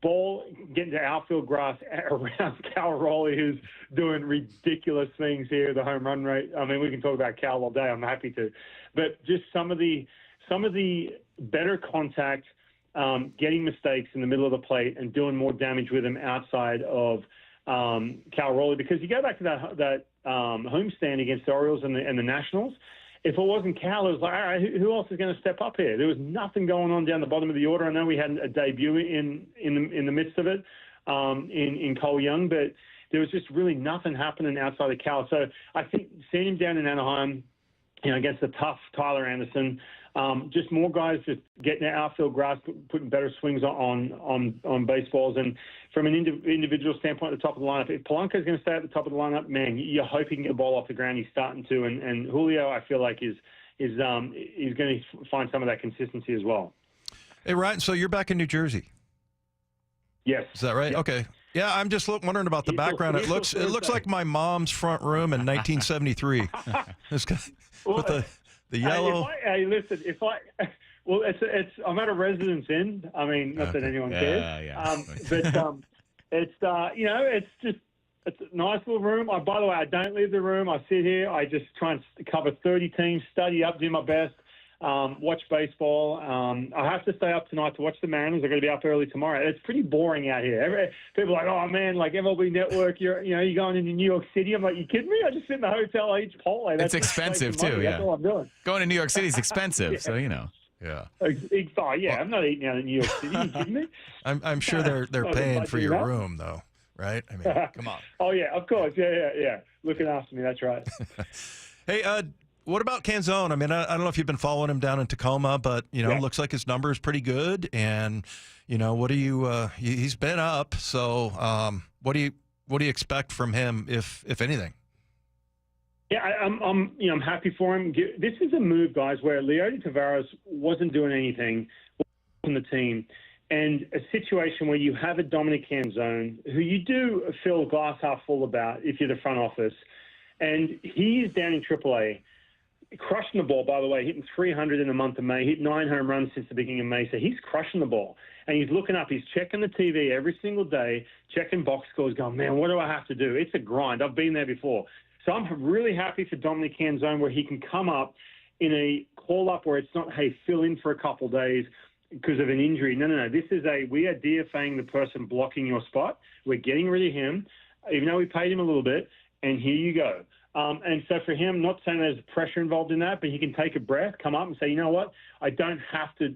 ball getting to outfield grass around Cal Raleigh, who's doing ridiculous things here, the home run rate. I mean, we can talk about Cal all day. I'm happy to. But just some of the better contact, getting mistakes in the middle of the plate and doing more damage with him outside of Cal Raleigh. Because you go back to that homestand against the Orioles and the Nationals, if it wasn't Cal, it was like, all right, who else is going to step up here? There was nothing going on down the bottom of the order. I know we had a debut in the midst of it in Cole Young, but there was just really nothing happening outside of Cal. So I think seeing him down in Anaheim, against the tough Tyler Anderson, just more guys just getting their outfield grass, putting better swings on baseballs. And from an individual standpoint at the top of the lineup, if Polanco's going to stay at the top of the lineup, man, you hope he can get the ball off the ground. He's starting to. And Julio, I feel like, is going to find some of that consistency as well. Hey, Ryan, so you're back in New Jersey? Yes. Is that right? Yep. Okay. Yeah, I'm just wondering about the background. It looks like my mom's front room in 1973. With the yellow. I'm at a Residence Inn. I mean, not that anyone cares. But it's a nice little room. By the way, I don't leave the room. I sit here. I just try and cover 30 teams, study up, do my best, watch baseball. I have to stay up tonight to watch the Mariners. They're going to be up early tomorrow. It's pretty boring out here. People are like, oh man, like MLB Network, you're going into New York City. I'm like, you kidding me? I just sit in the hotel, I eat Chipotle. It's expensive too. Yeah, that's all I'm doing. Going to New York City is expensive, Yeah. so Yeah. Oh, yeah, I'm not eating out in New York City. You kidding me? I'm sure they're paying for your room though, right? I mean, come on. Oh yeah, of course. Yeah. Looking after me. That's right. Hey, what about Canzone? I mean, I don't know if you've been following him down in Tacoma, but looks like his number is pretty good. And what do you? He's been up. So, what do you expect from him, if anything? Yeah, I'm happy for him. This is a move, guys, where Leody Taveras wasn't doing anything on the team, and a situation where you have a Dominic Canzone, who you do feel glass half full about if you're the front office, and he's down in AAA. Crushing the ball, by the way, hitting 300 in the month of May, hit 9 home runs since the beginning of May. So he's crushing the ball. And he's looking up, he's checking the TV every single day, checking box scores, going, man, what do I have to do? It's a grind. I've been there before. So I'm really happy for Dominic Canzone where he can come up in a call-up where it's not, hey, fill in for a couple of days because of an injury. No. This is we are DFAing the person blocking your spot. We're getting rid of him, even though we paid him a little bit, and here you go. And so for him, not saying there's pressure involved in that, but he can take a breath, come up and say, you know what, I don't have to,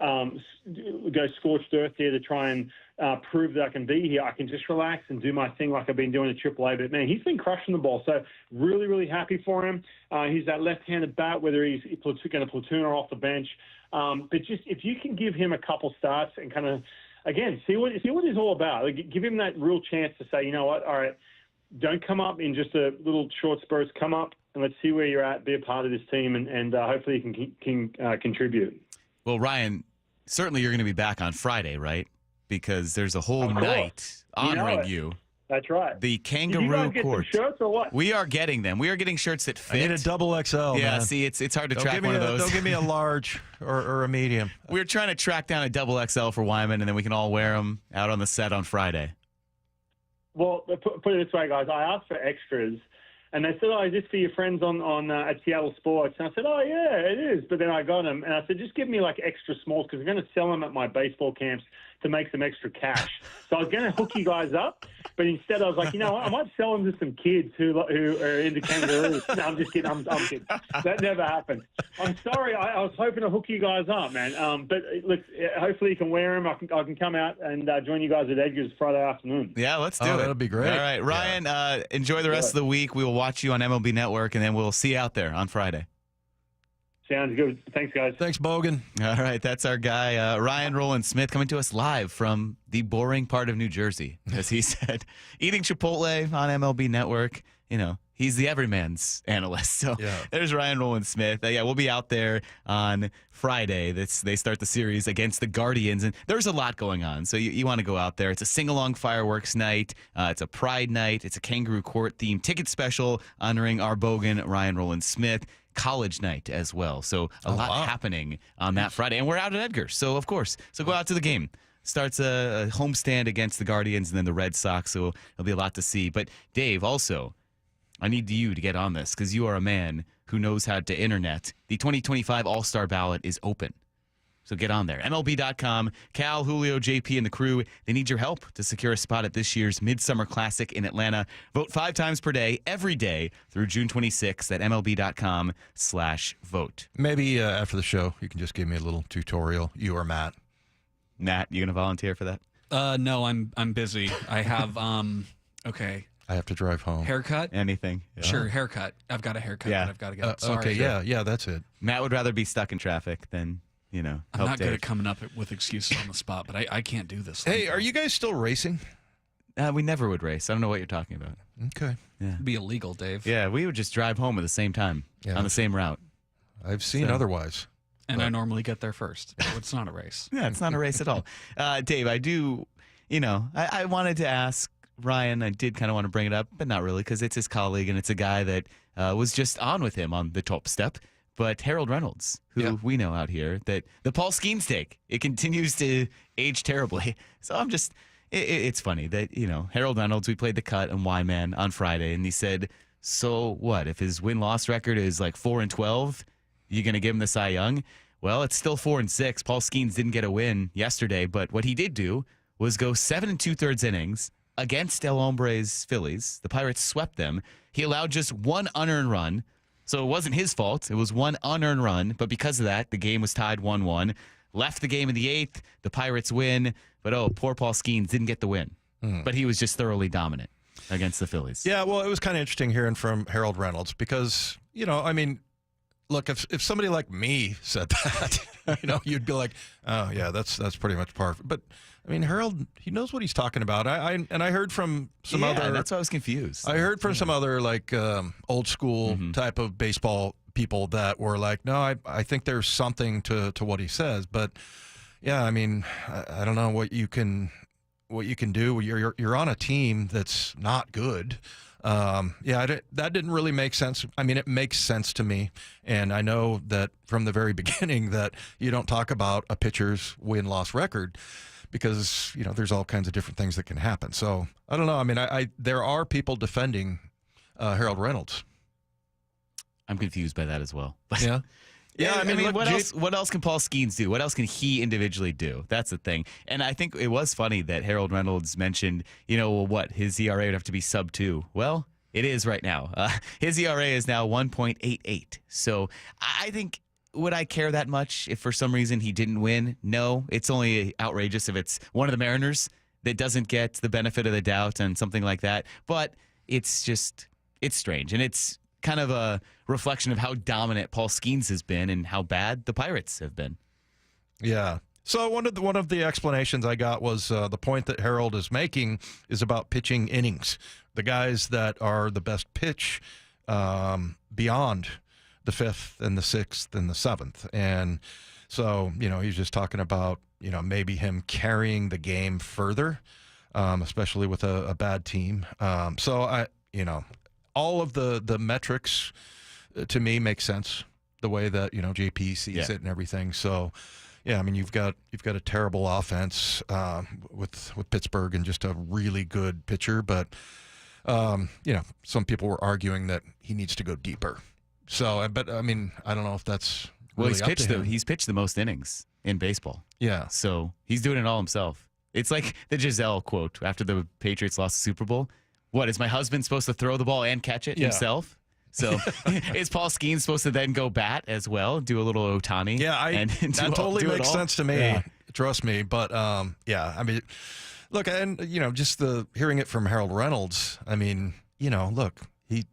go scorched earth here to try and prove that I can be here. I can just relax and do my thing like I've been doing at AAA. But, man, he's been crushing the ball. So really, really happy for him. He's that left-handed bat, whether he's going to platoon or off the bench. But just if you can give him a couple starts and kind of, again, see what he's all about. Like, give him that real chance to say, you know what, all right, don't come up in just a little short spurts. Come up and let's see where you're at. Be a part of this team, and hopefully you can contribute. Well, Ryan, certainly you're going to be back on Friday, right? Because there's a whole night honoring you. That's right. The Kangaroo Did you guys get Court. some shirts or what? We are getting them. We are getting shirts that fit. I need a double XL. Yeah, man. see, it's hard to Don't track give me one of those. Don't give me a large or a medium. We're trying to track down a double XL for Wyman, and then we can all wear them out on the set on Friday. Well, put it this way, guys. I asked for extras, and they said, "Oh, is this for your friends on at Seattle Sports?" And I said, "Oh, yeah, it is." But then I got them, and I said, "Just give me like extra smalls because I'm going to sell them at my baseball camps to make some extra cash." So I was going to hook you guys up, but instead I was like, you know what? I might sell them to some kids who are into kangaroos. No, I'm just kidding. I'm kidding. That never happened. I'm sorry. I was hoping to hook you guys up, man. But look, hopefully you can wear them. I can come out and join you guys at Edgar's Friday afternoon. Yeah, let's do it. That'll be great. All right, Ryan, enjoy the rest of the week. We will watch you on MLB Network, and then we'll see you out there on Friday. Sounds good. Thanks, guys. Thanks, Bogan. All right, that's our guy, Ryan Rowland-Smith, coming to us live from the boring part of New Jersey, as he said. Eating Chipotle on MLB Network. You know, he's the everyman's analyst. So there's Ryan Rowland-Smith. We'll be out there on Friday. They start the series against the Guardians, and there's a lot going on. So you want to go out there. It's a sing-along fireworks night. It's a pride night. It's a kangaroo court themed ticket special honoring our Bogan, Ryan Rowland-Smith. College night as well. So a lot happening on that Friday. And we're out at Edgar's. So, of course. So go out to the game. Starts a homestand against the Guardians and then the Red Sox. So there'll be a lot to see. But, Dave, also, I need you to get on this because you are a man who knows how to internet. The 2025 All-Star ballot is open. So get on there. MLB.com, Cal, Julio, JP, and the crew, they need your help to secure a spot at this year's Midsummer Classic in Atlanta. Vote 5 times per day, every day, through June 26th at MLB.com/vote. Maybe after the show, you can just give me a little tutorial, you or Matt. Matt, you going to volunteer for that? No, I'm busy. I have, okay. I have to drive home. Haircut? Anything. Yeah. Sure, haircut. I've got a haircut that I've got to get. Sorry. Okay, yeah, that's it. Matt would rather be stuck in traffic than... I'm not good at coming up with excuses on the spot, but I can't do this. Hey, are you guys still racing? We never would race. I don't know what you're talking about. Okay. Yeah. It'd be illegal, Dave. Yeah, we would just drive home at the same time on the same route. I've seen otherwise. And I normally get there first. So it's not a race. Yeah, it's not a race at all. Dave, I do, I wanted to ask Ryan, I did kind of want to bring it up, but not really because it's his colleague and it's a guy that was just on with him on the top step. But Harold Reynolds, who we know out here, that the Paul Skeens take, it continues to age terribly. So I'm just, it's funny that, Harold Reynolds, we played the cut on Wyman on Friday, and he said, so what, if his win-loss record is like 4-12, you going to give him the Cy Young? Well, it's still 4-6. Paul Skeens didn't get a win yesterday, but what he did do was go 7 2/3 innings against El Hombre's Phillies. The Pirates swept them. He allowed just one unearned run. So it wasn't his fault. It was one unearned run, but because of that, the game was tied 1-1. Left the game in the 8th. The Pirates win, but poor Paul Skeens didn't get the win. But he was just thoroughly dominant against the Phillies. Yeah, well, it was kind of interesting hearing from Harold Reynolds because, look, if somebody like me said that, you'd be like, oh, yeah, that's pretty much perfect. But, Harold, he knows what he's talking about. I heard from some other... that's why I was confused. I heard from some other, old school type of baseball people that were like, no, I think there's something to what he says. But, yeah, I don't know what you can do. You're on a team that's not good. That didn't really make sense. It makes sense to me. And I know that from the very beginning that you don't talk about a pitcher's win-loss record because, there's all kinds of different things that can happen. So, I don't know. There are people defending Harold Reynolds. I'm confused by that as well. Yeah. Yeah, look, what else can Paul Skeens do? What else can he individually do? That's the thing. And I think it was funny that Harold Reynolds mentioned, his ERA would have to be sub 2. Well, it is right now. His ERA is now 1.88. So I think, would I care that much if for some reason he didn't win? No. It's only outrageous if it's one of the Mariners that doesn't get the benefit of the doubt and something like that. But it's strange. And it's kind of a reflection of how dominant Paul Skeens has been and how bad the Pirates have been. Yeah. So one of the explanations I got was the point that Harold is making is about pitching innings. The guys that are the best pitch beyond the 5th and the 6th and the 7th. And so, he's just talking about, maybe him carrying the game further, especially with a bad team. So all of the metrics to me make sense the way that JP sees it and everything. So yeah, you've got a terrible offense with Pittsburgh and just a really good pitcher, but some people were arguing that he needs to go deeper. So, but I don't know if that's really he's pitched the most innings in baseball. Yeah, so he's doing it all himself. It's like the Giselle quote after the Patriots lost the Super Bowl. What, is my husband supposed to throw the ball and catch it himself? So is Paul Skeens supposed to then go bat as well, do a little Ohtani? Yeah, that totally makes sense to me. Yeah. Trust me. But look, and just the hearing it from Harold Reynolds. Look, he's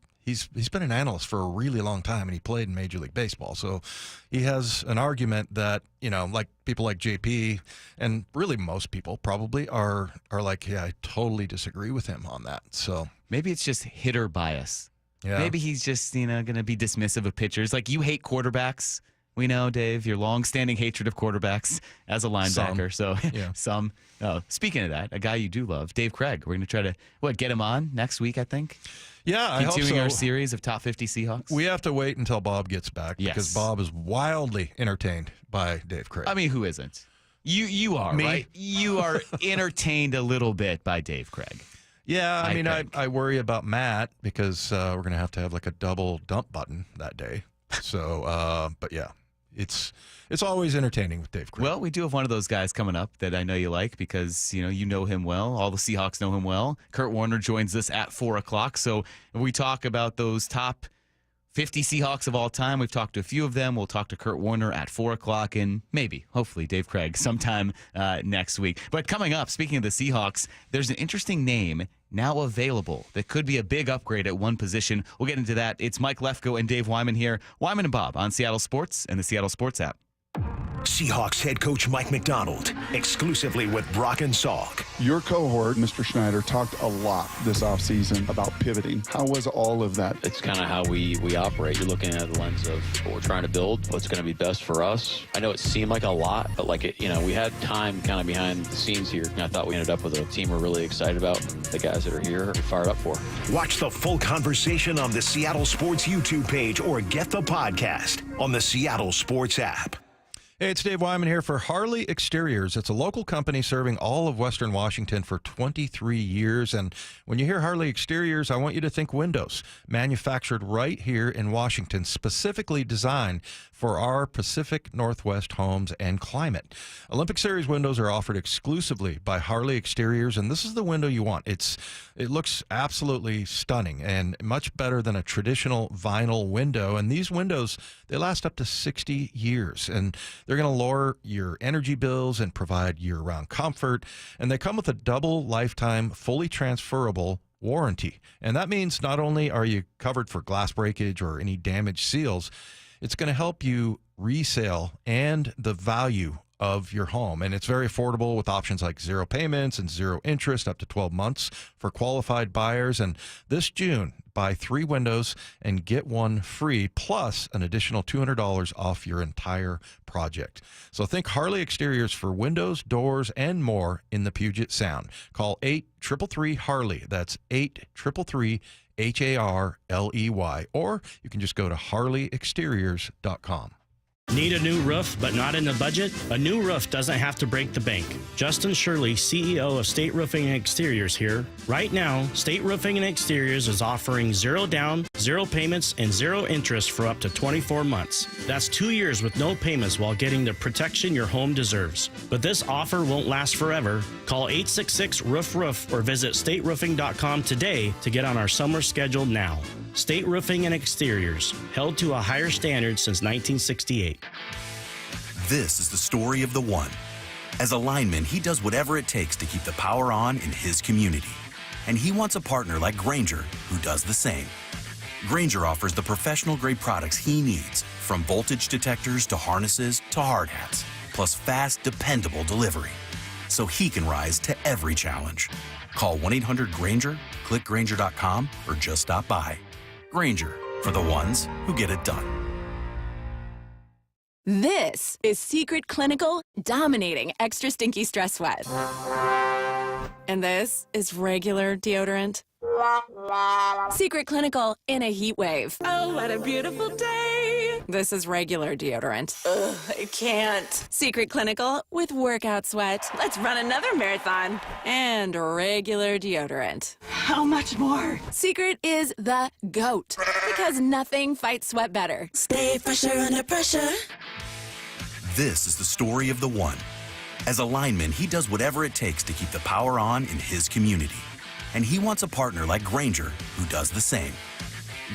he's been an analyst for a really long time, and he played in Major League Baseball. So he has an argument that, like people like JP and really most people probably are like, yeah, I totally disagree with him on that. So maybe it's just hitter bias. Yeah. Maybe he's just, going to be dismissive of pitchers. Like, you hate quarterbacks. We know, Dave, your long-standing hatred of quarterbacks as a linebacker. Some. Speaking of that, a guy you do love, Dave Craig. We're going to try to, get him on next week, I think? Yeah, I hope so. Continuing our series of top 50 Seahawks. We have to wait until Bob gets back because Bob is wildly entertained by Dave Craig. I mean, who isn't? You are, Me? right? You are entertained a little bit by Dave Craig. Yeah, I mean, I worry about Matt because we're going to have like a double dump button that day. So, but yeah, it's always entertaining with Dave Craig. Well, we do have one of those guys coming up that I know you like because, you know him well. All the Seahawks know him well. Curt Warner joins us at 4 o'clock. So we talk about those top 50 Seahawks of all time. We've talked to a few of them. We'll talk to Curt Warner at 4 o'clock and maybe, hopefully, Dave Craig sometime next week. But coming up, speaking of the Seahawks, there's an interesting name now available that could be a big upgrade at one position. We'll get into that. It's Mike Lefko and Dave Wyman here. Wyman and Bob on Seattle Sports and the Seattle Sports app. Seahawks head coach Mike McDonald, exclusively with Brock and Salk. Your cohort, Mr. Schneider, talked a lot this offseason about pivoting. How was all of that? It's kind of how we operate. You're looking at the lens of what we're trying to build, what's going to be best for us. I know it seemed like a lot, but we had time kind of behind the scenes here. And I thought we ended up with a team we're really excited about. The guys that are here are fired up for. Watch the full conversation on the Seattle Sports YouTube page or get the podcast on the Seattle Sports app. Hey, it's Dave Wyman here for Harley Exteriors. It's a local company serving all of Western Washington for 23 years. And when you hear Harley Exteriors, I want you to think windows. Manufactured right here in Washington, specifically designed for our Pacific Northwest homes and climate. Olympic Series windows are offered exclusively by Harley Exteriors, and this is the window you want. It looks absolutely stunning and much better than a traditional vinyl window. And these windows, they last up to 60 years. And they're going to lower your energy bills and provide year-round comfort. And they come with a double lifetime, fully transferable warranty. And that means not only are you covered for glass breakage or any damaged seals, it's going to help you resale and the value of your home. And it's very affordable with options like zero payments and zero interest up to 12 months for qualified buyers. And this June, buy 3 windows and get one free, plus an additional $200 off your entire project. So think Harley Exteriors for windows, doors, and more in the Puget Sound. Call 833-HARLEY. That's 833-HARLEY. Or you can just go to harleyexteriors.com. Need a new roof but not in the budget? A new roof doesn't have to break the bank. Justin Shirley, CEO of State Roofing and Exteriors here. Right now, State Roofing and Exteriors is offering 0 down, 0 payments, and 0 interest for up to 24 months. That's 2 years with no payments while getting the protection your home deserves. But this offer won't last forever. Call 866-ROOF-ROOF or visit stateroofing.com today to get on our summer schedule now. State Roofing and Exteriors, held to a higher standard since 1968. This is the story of the one. As a lineman, he does whatever it takes to keep the power on in his community. And he wants a partner like Grainger who does the same. Grainger offers the professional-grade products he needs, from voltage detectors to harnesses to hard hats, plus fast, dependable delivery, so he can rise to every challenge. Call 1-800-GRAINGER, click Grainger.com, or just stop by. Grainger, for the ones who get it done. This is Secret Clinical Dominating Extra Stinky Stress Sweat. And this is regular deodorant. Secret Clinical in a heat wave. Oh, what a beautiful day. This is regular deodorant. Ugh, I can't. Secret Clinical with workout sweat. Let's run another marathon. And regular deodorant. How much more? Secret is the GOAT because nothing fights sweat better. Stay fresher under pressure. This is the story of the one. As a lineman, he does whatever it takes to keep the power on in his community. And he wants a partner like Grainger who does the same.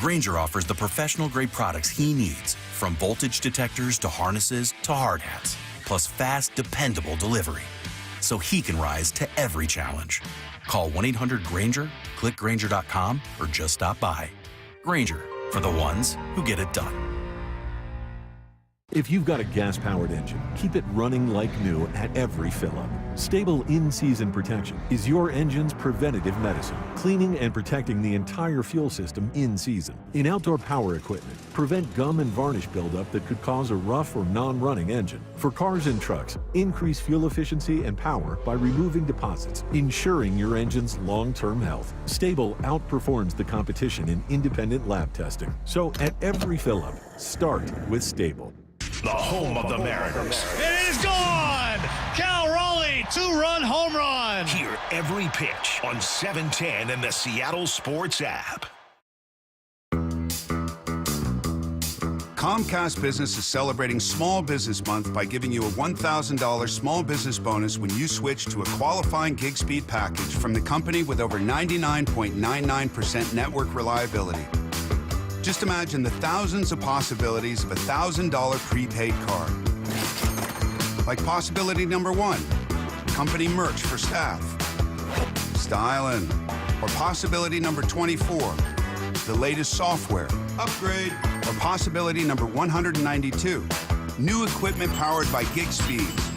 Grainger offers the professional-grade products he needs, from voltage detectors to harnesses to hard hats, plus fast, dependable delivery, so he can rise to every challenge. Call 1-800-GRAINGER, click Grainger.com, or just stop by. Grainger, for the ones who get it done. If you've got a gas-powered engine, keep it running like new at every fill-up. Stable in-season protection is your engine's preventative medicine, cleaning and protecting the entire fuel system in season. In outdoor power equipment, prevent gum and varnish buildup that could cause a rough or non-running engine. For cars and trucks, increase fuel efficiency and power by removing deposits, ensuring your engine's long-term health. Stable outperforms the competition in independent lab testing. So at every fill-up, start with Stable. The home of the Mariners. It is gone! Cal Raleigh, 2-run home run! Hear every pitch on 710 and the Seattle Sports app. Comcast Business is celebrating Small Business Month by giving you a $1,000 small business bonus when you switch to a qualifying gig speed package from the company with over 99.99% network reliability. Just imagine the thousands of possibilities of a $1,000 prepaid card. Like possibility number 1, company merch for staff. Styling. Or possibility number 24, the latest software. Upgrade. Or possibility number 192, new equipment powered by gig speeds.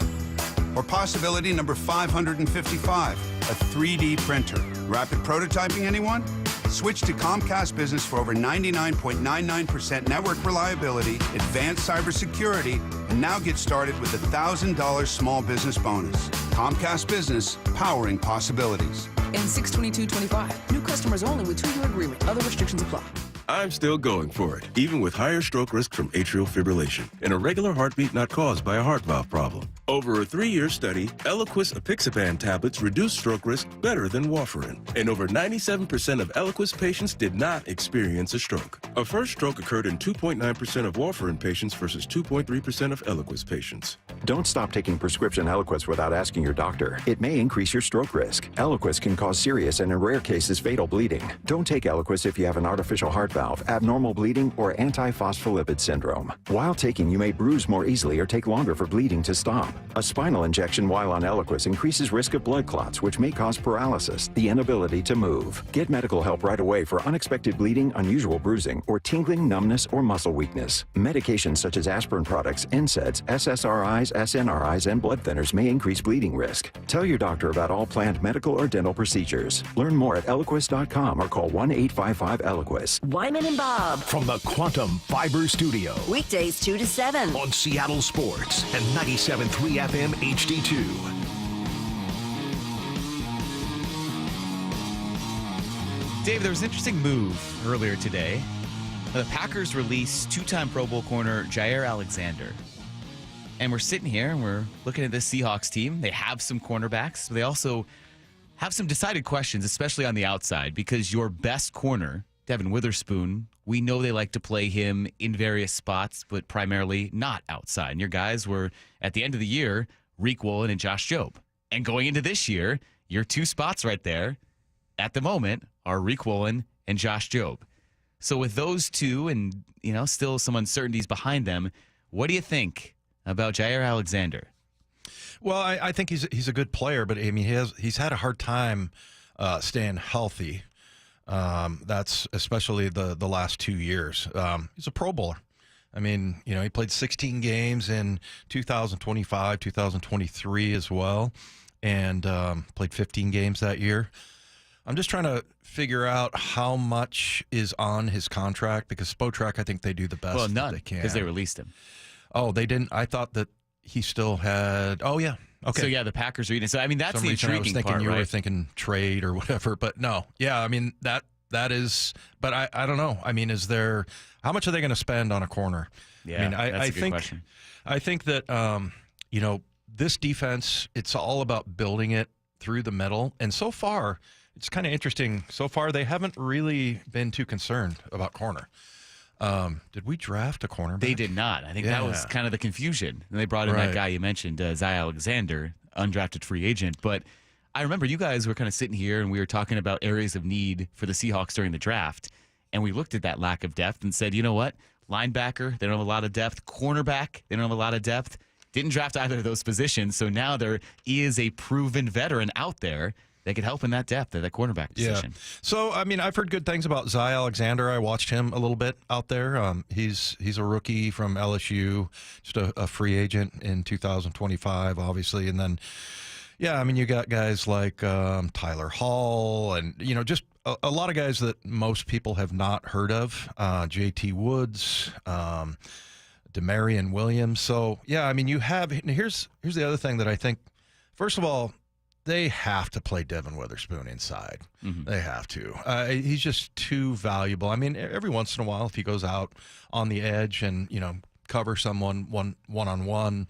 Or possibility number 555, a 3D printer. Rapid prototyping, anyone? Switch to Comcast Business for over 99.99% network reliability, advanced cybersecurity, and now get started with a $1,000 small business bonus. Comcast Business, powering possibilities. And 6/22/25. New customers only with 2-year agreement. Other restrictions apply. I'm still going for it, even with higher stroke risk from atrial fibrillation, an irregular heartbeat not caused by a heart valve problem. Over a 3-year study, Eliquis apixaban tablets reduced stroke risk better than warfarin, and over 97% of Eliquis patients did not experience a stroke. A first stroke occurred in 2.9% of warfarin patients versus 2.3% of Eliquis patients. Don't stop taking prescription Eliquis without asking your doctor. It may increase your stroke risk. Eliquis can cause serious and in rare cases fatal bleeding. Don't take Eliquis if you have an artificial heart valve, abnormal bleeding, or antiphospholipid syndrome. While taking, you may bruise more easily or take longer for bleeding to stop. A spinal injection while on Eliquis increases risk of blood clots, which may cause paralysis, the inability to move. Get medical help right away for unexpected bleeding, unusual bruising, or tingling, numbness, or muscle weakness. Medications such as aspirin products, NSAIDs, SSRIs, SNRIs, and blood thinners may increase bleeding risk. Tell your doctor about all planned medical or dental procedures. Learn more at Eliquis.com or call 1-855-ELIQUIS. Wyman and Bob. From the Quantum Fiber Studio. Weekdays 2 to 7. On Seattle Sports and 97.3 FM HD2. Dave, there was an interesting move earlier today. The Packers released 2-time Pro Bowl corner Jaire Alexander. And we're sitting here and we're looking at this Seahawks team. They have some cornerbacks, but they also have some decided questions, especially on the outside, because your best corner, Devin Witherspoon, we know they like to play him in various spots, but primarily not outside. And your guys were, at the end of the year, Reek Woolen and Josh Jobe. And going into this year, your 2 spots right there, at the moment, are Reek Woolen and Josh Jobe. So with those 2 and, still some uncertainties behind them, what do you think about Jaire Alexander? Well, I think he's a good player, but I mean he's had a hard time staying healthy. That's especially the last 2 years. He's a Pro Bowler. I mean, he played 16 games in 2025, 2023 as well, and played 15 games that year. I'm just trying to figure out how much is on his contract, because Spotrac, I think they do the best well, none, that they can. Because they released him. Oh, they didn't? I thought that he still had... Oh, yeah. Okay. So, yeah, the Packers are eating. So, I mean, that's the intriguing I was thinking part, you right? were thinking trade or whatever, but no. Yeah, I mean, that is... But I don't know. I mean, is there... How much are they going to spend on a corner? Yeah, I mean, that's a good question. I think that, this defense, it's all about building it through the middle. And so far, it's kind of interesting. So far, they haven't really been too concerned about corner. Did we draft a cornerback? They did not. I think that was kind of the confusion. And they brought in that guy you mentioned, Jaire Alexander, undrafted free agent. But I remember you guys were kind of sitting here and we were talking about areas of need for the Seahawks during the draft. And we looked at that lack of depth and said, you know what? Linebacker, they don't have a lot of depth. Cornerback, they don't have a lot of depth. Didn't draft either of those positions. So now there is a proven veteran out there they could help in that depth at that cornerback position. Yeah. So, I mean, I've heard good things about Jaire Alexander. I watched him a little bit out there. He's a rookie from LSU, just a free agent in 2025, obviously. And then, yeah, I mean, you got guys like Tyler Hall and, just a lot of guys that most people have not heard of. JT Woods, Demarion Williams. So, yeah, I mean, here's the other thing that I think, first of all, they have to play Devin Witherspoon inside. Mm-hmm. They have to. He's just too valuable. I mean, every once in a while, if he goes out on the edge and, cover someone one-on-one,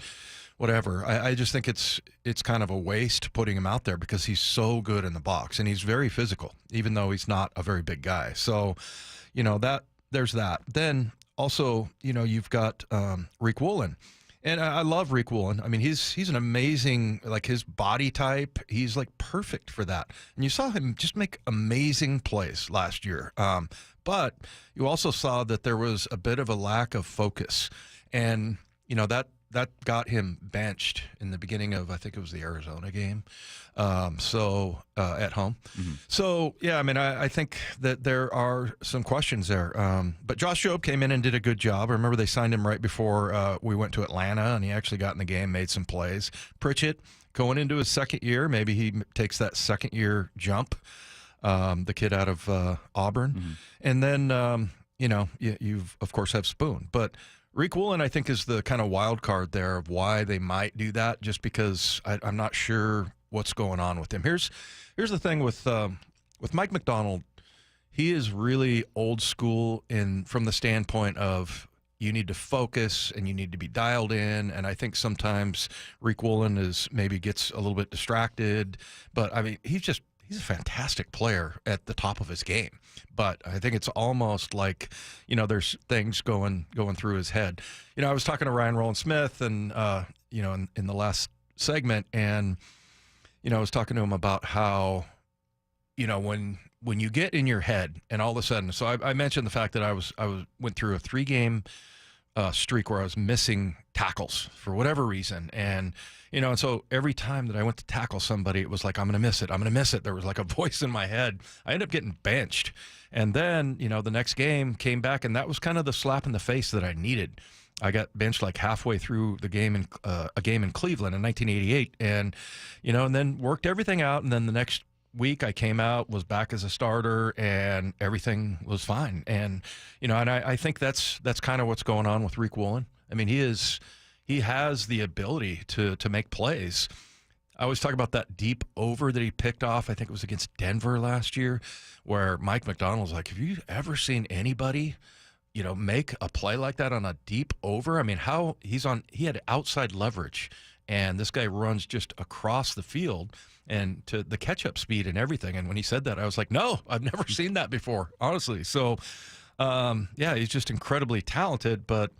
whatever, I just think it's kind of a waste putting him out there because he's so good in the box and he's very physical, even though he's not a very big guy. So, there's that. Then also, you've got Rick Woolen. And I love Rick Woolen. I mean, he's an amazing, like his body type, he's like perfect for that. And you saw him just make amazing plays last year. But you also saw that there was a bit of a lack of focus. And, that got him benched in the beginning of, I think it was the Arizona game. At home. Mm-hmm. So, yeah, I mean, I think that there are some questions there. But Josh Jobe came in and did a good job. I remember they signed him right before we went to Atlanta, and he actually got in the game, made some plays. Pritchett, going into his second year, maybe he takes that second-year jump, the kid out of Auburn. Mm-hmm. And then, you've, of course, have Spoon. But Rick Woolen, I think, is the kind of wild card there of why they might do that, just because I'm not sure what's going on with him. Here's the thing with Mike Macdonald. He is really old school from the standpoint of you need to focus and you need to be dialed in. And I think sometimes Rick Woolen gets a little bit distracted, but I mean he's a fantastic player at the top of his game. But I think it's almost like, there's things going through his head. I was talking to Ryan Rowland-Smith and in the last segment, and I was talking to him about how, when you get in your head and all of a sudden, so I mentioned the fact that I went through a 3-game streak where I was missing tackles for whatever reason. And, and so every time that I went to tackle somebody, it was like, I'm going to miss it. I'm going to miss it. There was like a voice in my head. I ended up getting benched. And then, the next game came back, and that was kind of the slap in the face that I needed. I got benched like halfway through the game a game in Cleveland in 1988, and and then worked everything out. And then the next week I came out, was back as a starter, and everything was fine. And and I think that's kind of what's going on with Rick Woolen. I mean, he has the ability to make plays. I always talk about that deep over that he picked off. I think it was against Denver last year, where Mike Macdonald was like, "Have you ever seen anybody?" make a play like that on a deep over? I mean, he had outside leverage, and this guy runs just across the field and to the catch-up speed and everything. And when he said that, I was like, no, I've never seen that before, honestly. So, he's just incredibly talented, but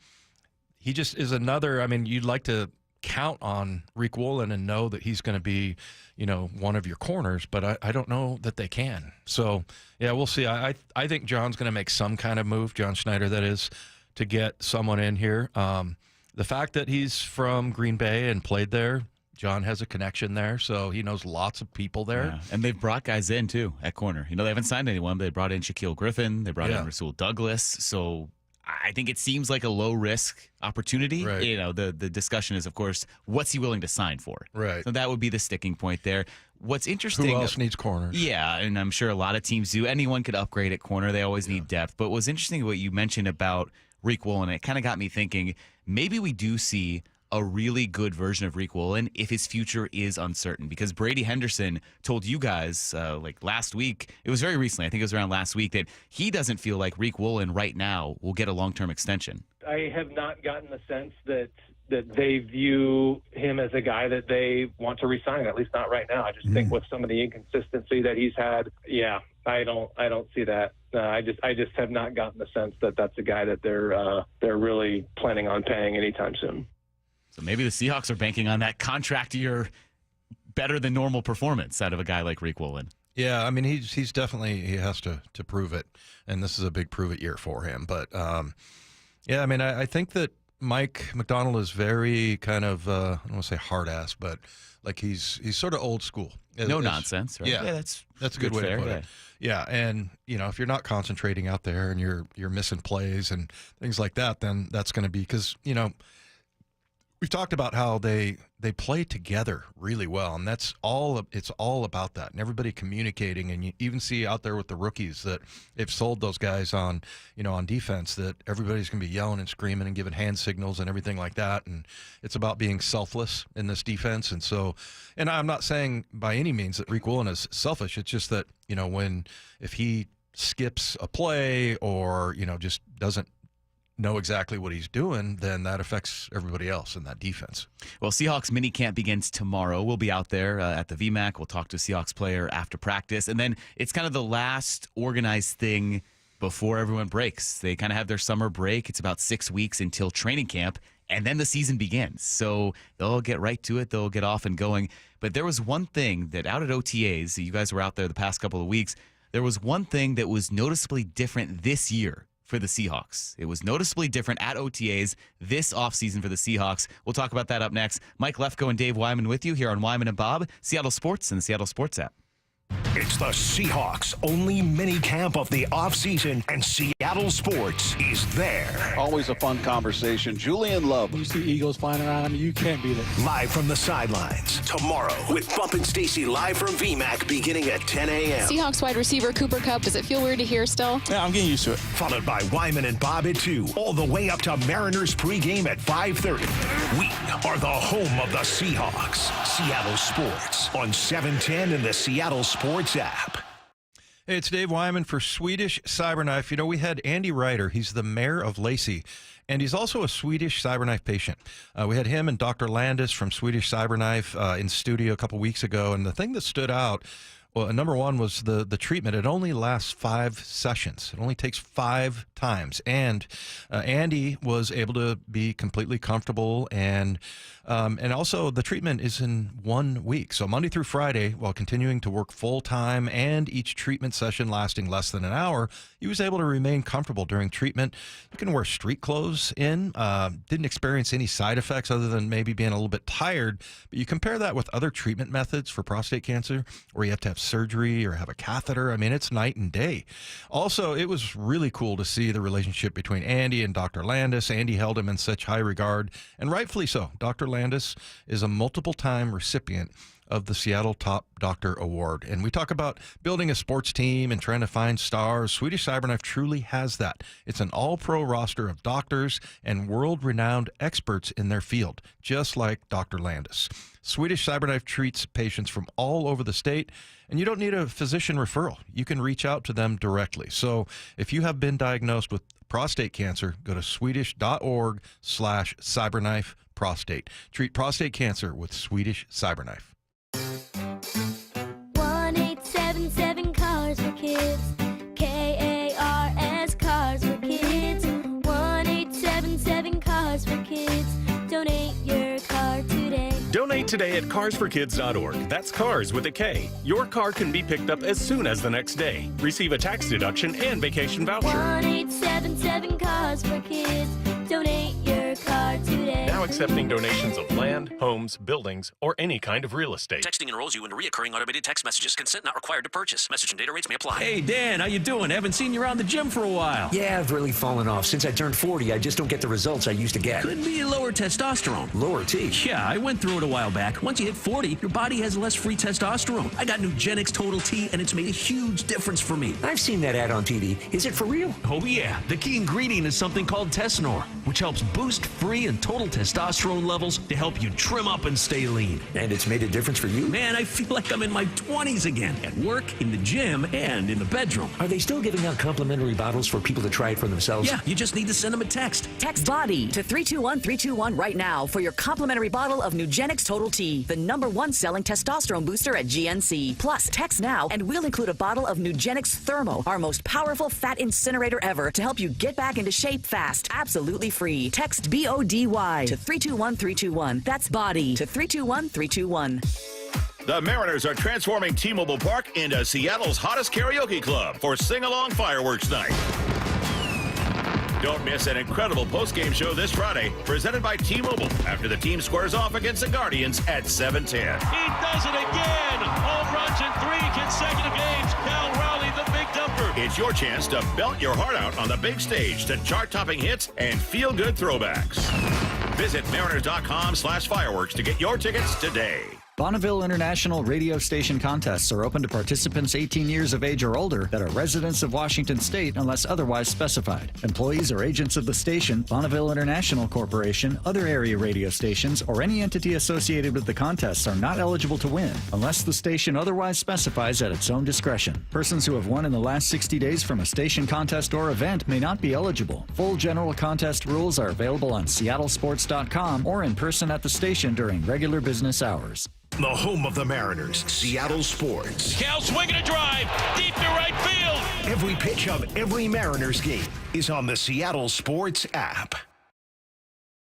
he just is another, I mean, you'd like to count on Rick Woolen and know that he's going to be, one of your corners, but I don't know that they can. So, yeah, we'll see. I think John's going to make some kind of move, John Schneider, that is, to get someone in here. The fact that he's from Green Bay and played there, John has a connection there, so he knows lots of people there. Yeah. And they've brought guys in, too, at corner. They haven't signed anyone, but they brought in Shaquille Griffin. They brought in Rasul Douglas. So I think it seems like a low-risk opportunity. Right. The discussion is, of course, what's he willing to sign for? Right. So that would be the sticking point there. What's interesting... Who else needs corners? Yeah, and I'm sure a lot of teams do. Anyone could upgrade at corner. They always need depth. But what's interesting what you mentioned about Rick Woolen, it kind of got me thinking, maybe we do see a really good version of Rick Woolen if his future is uncertain. Because Brady Henderson told you guys last week, it was very recently, I think it was around last week, that he doesn't feel like Rick Woolen right now will get a long-term extension. I have not gotten the sense that they view him as a guy that they want to re-sign, at least not right now. I just think with some of the inconsistency that he's had, I don't see that. I just have not gotten the sense that that's a guy that they're really planning on paying anytime soon. So maybe the Seahawks are banking on that contract year better than normal performance out of a guy like Rick Woolen. Yeah, I mean, he's definitely, he has to prove it, and this is a big prove it year for him. But, I mean, I think that Mike McDonald is very kind of, I don't want to say hard-ass, but like he's sort of old school. No nonsense, right? Yeah, that's a good way to put it. Yeah, and if you're not concentrating out there and you're missing plays and things like that, then that's going to be because we've talked about how they play together really well, and it's all about that, and everybody communicating. And you even see out there with the rookies that they've sold those guys on defense that everybody's going to be yelling and screaming and giving hand signals and everything like that. And it's about being selfless in this defense. And so, and I'm not saying by any means that Rick Woolen is selfish. It's just that if he skips a play or just doesn't know exactly what he's doing, then that affects everybody else in that defense. Well, Seahawks minicamp begins tomorrow. We'll be out there at the VMAC. We'll talk to a Seahawks player after practice. And then it's kind of the last organized thing before everyone breaks. They kind of have their summer break. It's about 6 weeks until training camp, and then the season begins. So they'll get right to it. They'll get off and going. But there was one thing that out at OTAs, you guys were out there the past couple of weeks, there was one thing that was noticeably different this year for the Seahawks. It was noticeably different at OTAs this offseason for the Seahawks. We'll talk about that up next. Mike Lefko and Dave Wyman with you here on Wyman and Bob, Seattle Sports and the Seattle Sports app. It's the Seahawks' only mini-camp of the offseason, and Seattle Sports is there. Always a fun conversation. Julian Love. You see Eagles flying around, you can't beat it. Live from the sidelines tomorrow with Bump and Stacy live from VMAC beginning at 10 a.m. Seahawks wide receiver Cooper Kupp. Does it feel weird to hear still? Yeah, I'm getting used to it. Followed by Wyman and Bob at 2, all the way up to Mariners pregame at 5:30. We are the home of the Seahawks. Seattle Sports on 710 and the Seattle Sports app. Hey, it's Dave Wyman for Swedish Cyberknife. We had Andy Ryder. He's the mayor of Lacey, and he's also a Swedish Cyberknife patient. We had him and Dr. Landis from Swedish Cyberknife in studio a couple weeks ago, and the thing that stood out, well, number one was the treatment. It only lasts 5 sessions. It only takes 5 times. And Andy was able to be completely comfortable, and also the treatment is in 1 week. So Monday through Friday, while continuing to work full time and each treatment session lasting less than an hour, he was able to remain comfortable during treatment. You can wear street clothes in. Didn't experience any side effects other than maybe being a little bit tired. But you compare that with other treatment methods for prostate cancer where you have to have surgery or have a catheter. I mean, it's night and day. Also, it was really cool to see the relationship between Andy and Dr. Landis. Andy held him in such high regard, and rightfully so. Dr. Landis is a multiple-time recipient of the Seattle Top Doctor Award. And we talk about building a sports team and trying to find stars. Swedish Cyberknife truly has that. It's an all-pro roster of doctors and world-renowned experts in their field, just like Dr. Landis. Swedish Cyberknife treats patients from all over the state, and you don't need a physician referral. You can reach out to them directly. So if you have been diagnosed with prostate cancer, go to swedish.org/cyberknife prostate. Treat prostate cancer with Swedish Cyberknife. 1877 Cars for Kids. KARS Cars for Kids. 1877 Cars for Kids. Donate your car today. Donate today at carsforkids.org. That's cars with a K. Your car can be picked up as soon as the next day. Receive a tax deduction and vacation voucher. 1877 Cars for Kids. Donate your car today. Now accepting donations of land, homes, buildings, or any kind of real estate. Texting enrolls you into recurring automated text messages. Consent not required to purchase. Message and data rates may apply. Hey, Dan, how you doing? Haven't seen you around the gym for a while. Yeah, I've really fallen off. Since I turned 40, I just don't get the results I used to get. Could be lower testosterone. Lower T? Yeah, I went through it a while back. Once you hit 40, your body has less free testosterone. I got Nugenix Total T, and it's made a huge difference for me. I've seen that ad on TV. Is it for real? Oh, yeah. The key ingredient is something called Tesnor, which helps boost free and total testosterone levels to help you trim up and stay lean. And it's made a difference for you? Man, I feel like I'm in my 20s again. At work, in the gym, and in the bedroom. Are they still giving out complimentary bottles for people to try it for themselves? Yeah, you just need to send them a text. Text BODY to 321-321 right now for your complimentary bottle of Nugenix Total T, the #1 selling testosterone booster at GNC. Plus, text now and we'll include a bottle of Nugenix Thermo, our most powerful fat incinerator ever, to help you get back into shape fast. Absolutely free. Text BODY to 321-321. That's BODY to 321-321. The Mariners are transforming T-Mobile Park into Seattle's hottest karaoke club for Sing-Along Fireworks Night. Don't miss an incredible post-game show this Friday, presented by T-Mobile, after the team squares off against the Guardians at 7:10. He does it again. Home runs in 3 consecutive games. Cal Raleigh, the big dumper. It's your chance to belt your heart out on the big stage to chart-topping hits and feel-good throwbacks. Visit Mariners.com/fireworks to get your tickets today. Bonneville International radio station contests are open to participants 18 years of age or older that are residents of Washington State unless otherwise specified. Employees or agents of the station, Bonneville International Corporation, other area radio stations, or any entity associated with the contests are not eligible to win unless the station otherwise specifies at its own discretion. Persons who have won in the last 60 days from a station contest or event may not be eligible. Full general contest rules are available on seattlesports.com or in person at the station during regular business hours. The home of the Mariners, Seattle Sports. Cal swinging a drive deep to right field. Every pitch of every Mariners game is on the Seattle Sports app.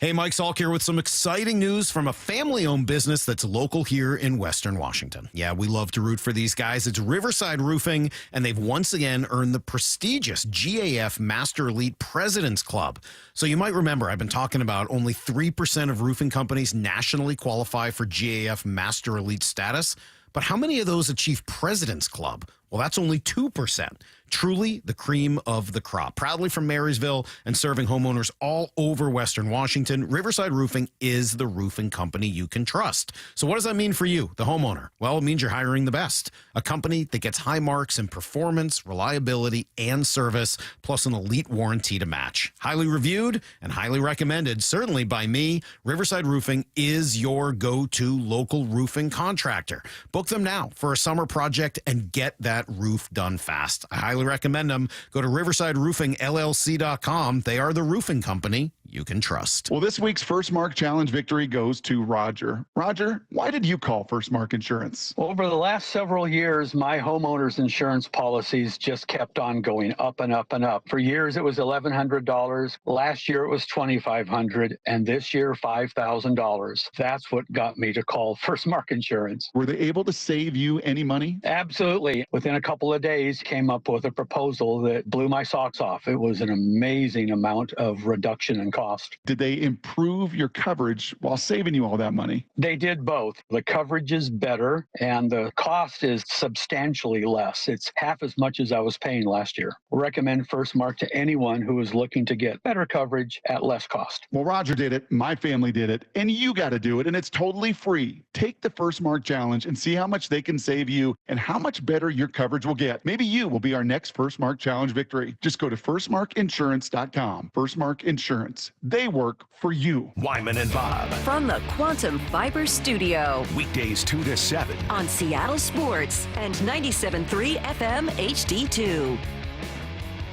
Hey, Mike Salk here with some exciting news from a family-owned business that's local here in Western Washington. Yeah, we love to root for these guys. It's Riverside Roofing, and they've once again earned the prestigious GAF Master Elite President's Club. So you might remember I've been talking about only 3% of roofing companies nationally qualify for GAF Master Elite status. But how many of those achieve President's Club? Well, that's only 2%. Truly the cream of the crop. Proudly from Marysville and serving homeowners all over Western Washington, Riverside Roofing is the roofing company you can trust. So what does that mean for you, the homeowner? Well, it means you're hiring the best. A company that gets high marks in performance, reliability, and service, plus an elite warranty to match. Highly reviewed and highly recommended, certainly by me. Riverside Roofing is your go-to local roofing contractor. Book them now for a summer project and get that roof done fast. I highly recommend them. Go to riversideroofingllc.com. They are the roofing company you can trust. Well, this week's First Mark Challenge victory goes to Roger. Roger, why did you call First Mark Insurance? Over the last several years, my homeowner's insurance policies just kept on going up and up and up. For years, it was $1,100. Last year, it was $2,500. And this year, $5,000. That's what got me to call First Mark Insurance. Were they able to save you any money? Absolutely. Within a couple of days, came up with a proposal that blew my socks off. It was an amazing amount of reduction in cost. Did they improve your coverage while saving you all that money? They did both. The coverage is better and the cost is substantially less. It's half as much as I was paying last year. Recommend First Mark to anyone who is looking to get better coverage at less cost. Well, Roger did it, my family did it, and you got to do it, and it's totally free. Take the First Mark Challenge and see how much they can save you and how much better your coverage will get. Maybe you will be our next First Mark Challenge victory. Just go to firstmarkinsurance.com. First Mark Insurance. They work for you. Wyman and Bob. From the Quantum Fiber Studio. Weekdays 2 to 7. On Seattle Sports and 97.3 FM HD2.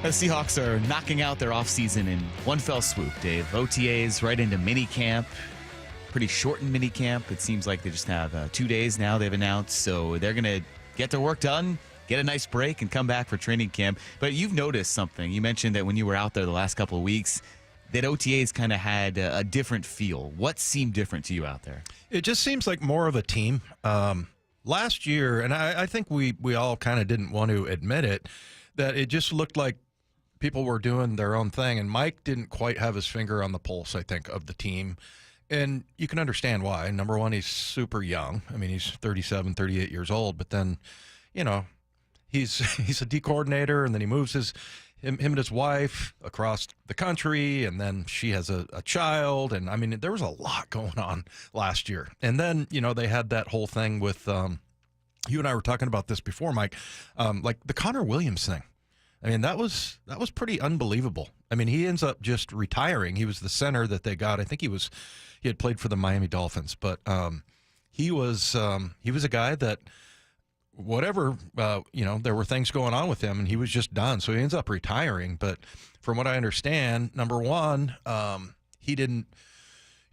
The Seahawks are knocking out their offseason in one fell swoop, Dave. OTAs right into minicamp. Pretty shortened minicamp. It seems like they just have 2 days now they've announced. So they're going to get their work done, get a nice break, and come back for training camp. But you've noticed something. You mentioned that when you were out there the last couple of weeks, that OTAs kind of had a different feel. What seemed different to you out there? It just seems like more of a team. Last year, and I think we all kind of didn't want to admit it, that it just looked like people were doing their own thing, and Mike didn't quite have his finger on the pulse, I think, of the team. And you can understand why. Number one, he's super young. I mean, he's 37, 38 years old, but then, you know, he's a D coordinator, and then he moves him and his wife across the country, and then she has a child. And I mean, there was a lot going on last year. And then, you know, they had that whole thing with, you and I were talking about this before, Mike, like the Connor Williams thing. I mean, that was pretty unbelievable. I mean, he ends up just retiring. He was the center that they got. I think he had played for the Miami Dolphins, but he was a guy that, whatever, you know, there were things going on with him, and he was just done. So he ends up retiring. But from what I understand, number one, he didn't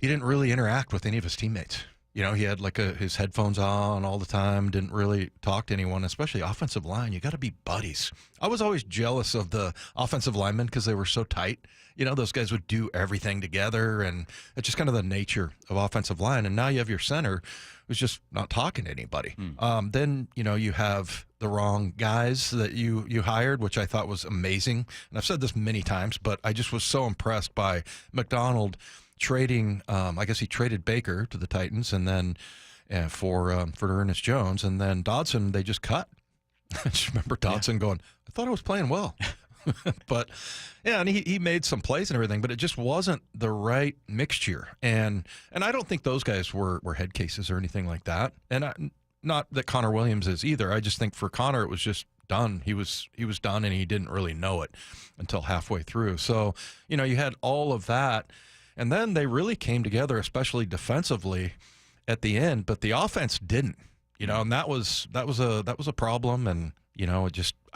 really interact with any of his teammates. He had like his headphones on all the time, didn't really talk to anyone, especially offensive line. You got to be buddies. I was always jealous of the offensive linemen because they were so tight. Those guys would do everything together, and it's just kind of the nature of offensive line. And now you have your center who's just not talking to anybody. Then, you have the wrong guys that you hired, which I thought was amazing. And I've said this many times, but I just was so impressed by McDonald trading. I guess he traded Baker to the Titans, and then for Ernest Jones, and then Dodson they just cut. I just remember Dodson going, "I thought I was playing well," but yeah, and he made some plays and everything, but it just wasn't the right mixture. And I don't think those guys were head cases or anything like that. And not that Connor Williams is either. I just think for Connor it was just done. He was done, and he didn't really know it until halfway through. So you had all of that. And then they really came together, especially defensively at the end, but the offense didn't, and that was a problem. And,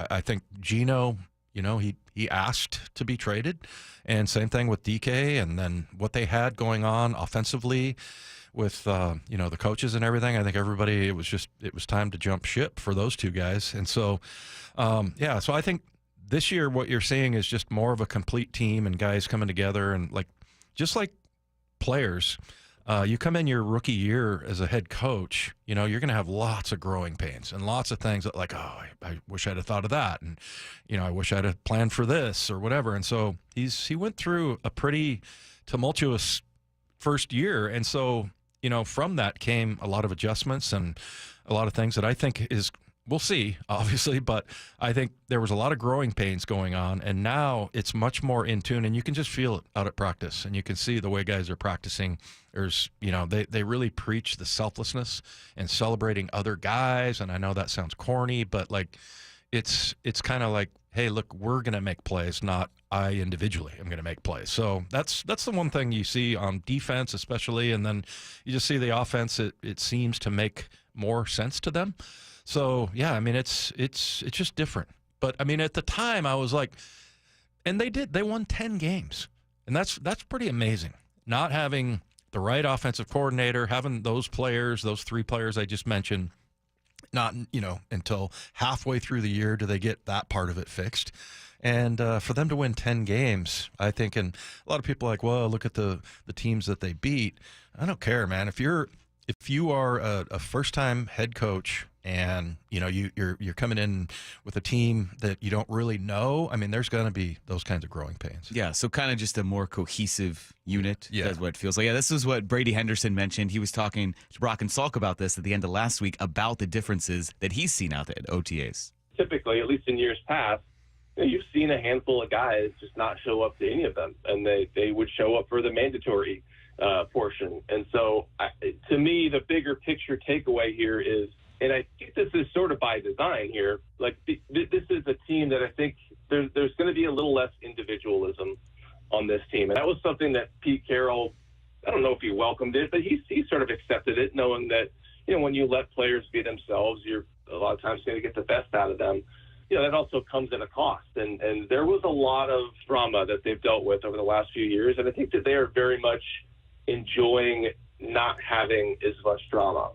I think Gino, he asked to be traded, and same thing with DK, and then what they had going on offensively with, the coaches and everything. I think everybody, it was time to jump ship for those two guys. And so, so I think this year what you're seeing is just more of a complete team and guys coming together, and just like players, you come in your rookie year as a head coach, you're going to have lots of growing pains and lots of things that I wish I'd have thought of that. And, I wish I'd have planned for this or whatever. And so he went through a pretty tumultuous first year. And so, from that came a lot of adjustments and a lot of things that I think we'll see, obviously, but I think there was a lot of growing pains going on, and now it's much more in tune, and you can just feel it out at practice, and you can see the way guys are practicing. There's, they really preach the selflessness and celebrating other guys, and I know that sounds corny, but it's kind of like, hey, look, we're going to make plays, not I individually am going to make plays. So that's the one thing you see on defense, especially, and then you just see the offense. It seems to make more sense to them. So yeah, I mean it's just different. But I mean at the time I was like, and they won 10 games, and that's pretty amazing. Not having the right offensive coordinator, having those players, those three players I just mentioned, not until halfway through the year do they get that part of it fixed. And for them to win 10 games, I think, and a lot of people are like, well, look at the teams that they beat. I don't care, man. If you are a first-time head coach and you're coming in with a team that you don't really know, I mean, there's going to be those kinds of growing pains. Yeah, so kind of just a more cohesive unit. Yeah, that's what it feels like. Yeah, this is what Brady Henderson mentioned. He was talking to Brock and Salk about this at the end of last week about the differences that he's seen out at OTAs. Typically, at least in years past, you've seen a handful of guys just not show up to any of them, and they would show up for the mandatory portion. And so, to me, the bigger picture takeaway here is, and I think this is sort of by design here, this is a team that I think there's going to be a little less individualism on this team. And that was something that Pete Carroll, I don't know if he welcomed it, but he sort of accepted it, knowing that, when you let players be themselves, you're a lot of times going to get the best out of them. That also comes at a cost. And there was a lot of drama that they've dealt with over the last few years. And I think that they are very much enjoying not having as much drama.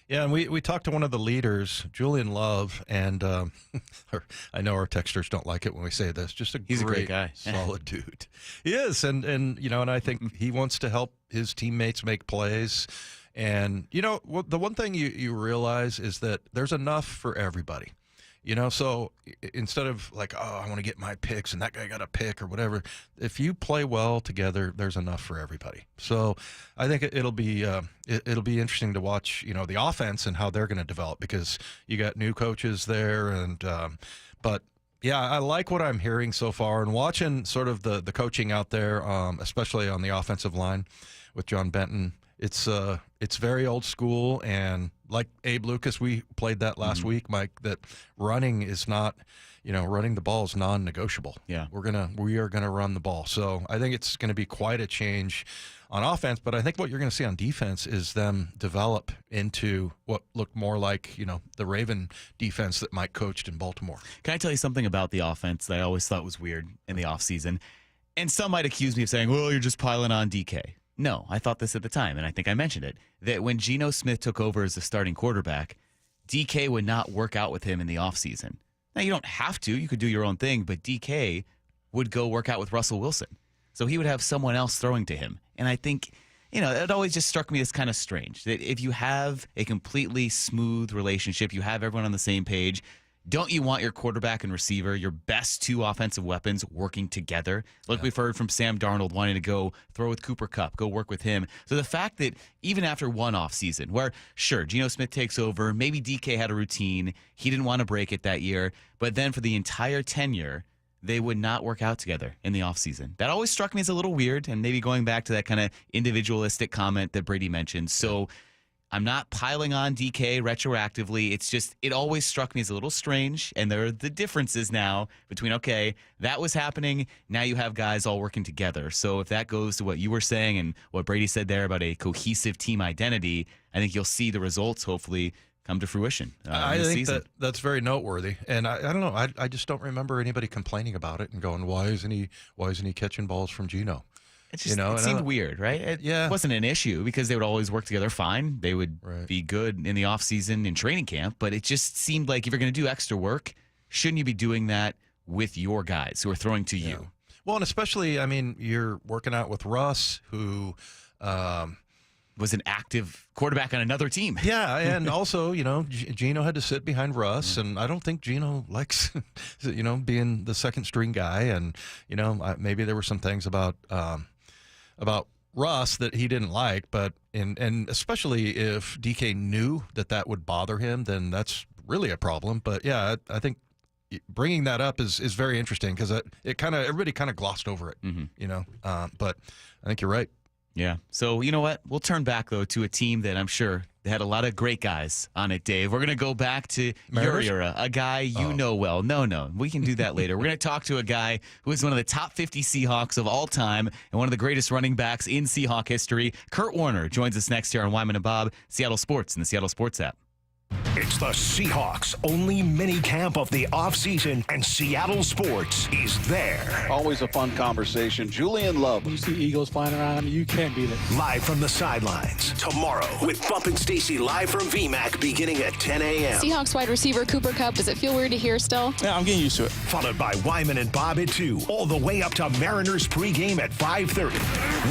Yeah, and we talked to one of the leaders, Julian Love, and I know our texters don't like it when we say this. He's a great guy, solid dude. He is, and and I think he wants to help his teammates make plays. And the one thing you realize is that there's enough for everybody. So instead of I want to get my picks and that guy got a pick or whatever, if you play well together, there's enough for everybody. So I think it'll be interesting to watch, the offense and how they're going to develop, because you got new coaches there. And but yeah, I like what I'm hearing so far and watching sort of the coaching out there, especially on the offensive line with John Benton. It's very old school, and like Abe Lucas, we played that last week, Mike, that running is not, running the ball is non-negotiable. Yeah. We are gonna run the ball. So I think it's gonna be quite a change on offense, but I think what you're gonna see on defense is them develop into what looked more like, the Raven defense that Mike coached in Baltimore. Can I tell you something about the offense that I always thought was weird in the offseason? And some might accuse me of saying, well, you're just piling on DK. No, I thought this at the time, and I think I mentioned it, that when Geno Smith took over as the starting quarterback, DK would not work out with him in the offseason. Now, you don't have to. You could do your own thing, but DK would go work out with Russell Wilson. So he would have someone else throwing to him. And I think, it always just struck me as kind of strange that if you have a completely smooth relationship, you have everyone on the same page, don't you want your quarterback and receiver, your best two offensive weapons, working together? Like we've heard from Sam Darnold wanting to go throw with Cooper Kupp, go work with him. So the fact that even after one offseason, where, sure, Geno Smith takes over, maybe DK had a routine, he didn't want to break it that year, but then for the entire tenure, they would not work out together in the offseason. That always struck me as a little weird, and maybe going back to that kind of individualistic comment that Brady mentioned. So I'm not piling on DK retroactively. It's just, it always struck me as a little strange, and there are the differences now between, okay, that was happening, now you have guys all working together. So if that goes to what you were saying and what Brady said there about a cohesive team identity, I think you'll see the results hopefully come to fruition. I think that's very noteworthy, and I don't know. I just don't remember anybody complaining about it and going, "Why isn't he catching balls from Geno?" It just it seemed weird, right? It wasn't an issue because they would always work together fine. They would be good in the offseason in training camp, but it just seemed like if you're going to do extra work, shouldn't you be doing that with your guys who are throwing to you? Well, and especially, you're working out with Russ, who was an active quarterback on another team. Yeah, and also, Geno had to sit behind Russ, and I don't think Geno likes, being the second string guy. And maybe there were some things about Russ that he didn't like, but and especially if DK knew that would bother him, then that's really a problem. But yeah, I think bringing that up is very interesting because everybody kind of glossed over it, but I think you're right. Yeah. So, you know what? We'll turn back, though, to a team that I'm sure they had a lot of great guys on it, Dave. We're going to go back to your era, a guy you know well. No, we can do that later. We're going to talk to a guy who is one of the top 50 Seahawks of all time and one of the greatest running backs in Seahawk history. Curt Warner joins us next here on Wyman and Bob, Seattle Sports and the Seattle Sports app. It's the Seahawks' only minicamp of the offseason, and Seattle Sports is there. Always a fun conversation. Julian Love. When you see Eagles flying around, you can't beat it. Live from the sidelines tomorrow with Bump and Stacy live from VMAC beginning at 10 a.m. Seahawks wide receiver Cooper Kupp. Does it feel weird to hear still? Yeah, I'm getting used to it. Followed by Wyman and Bob at 2, all the way up to Mariners pregame at 5:30.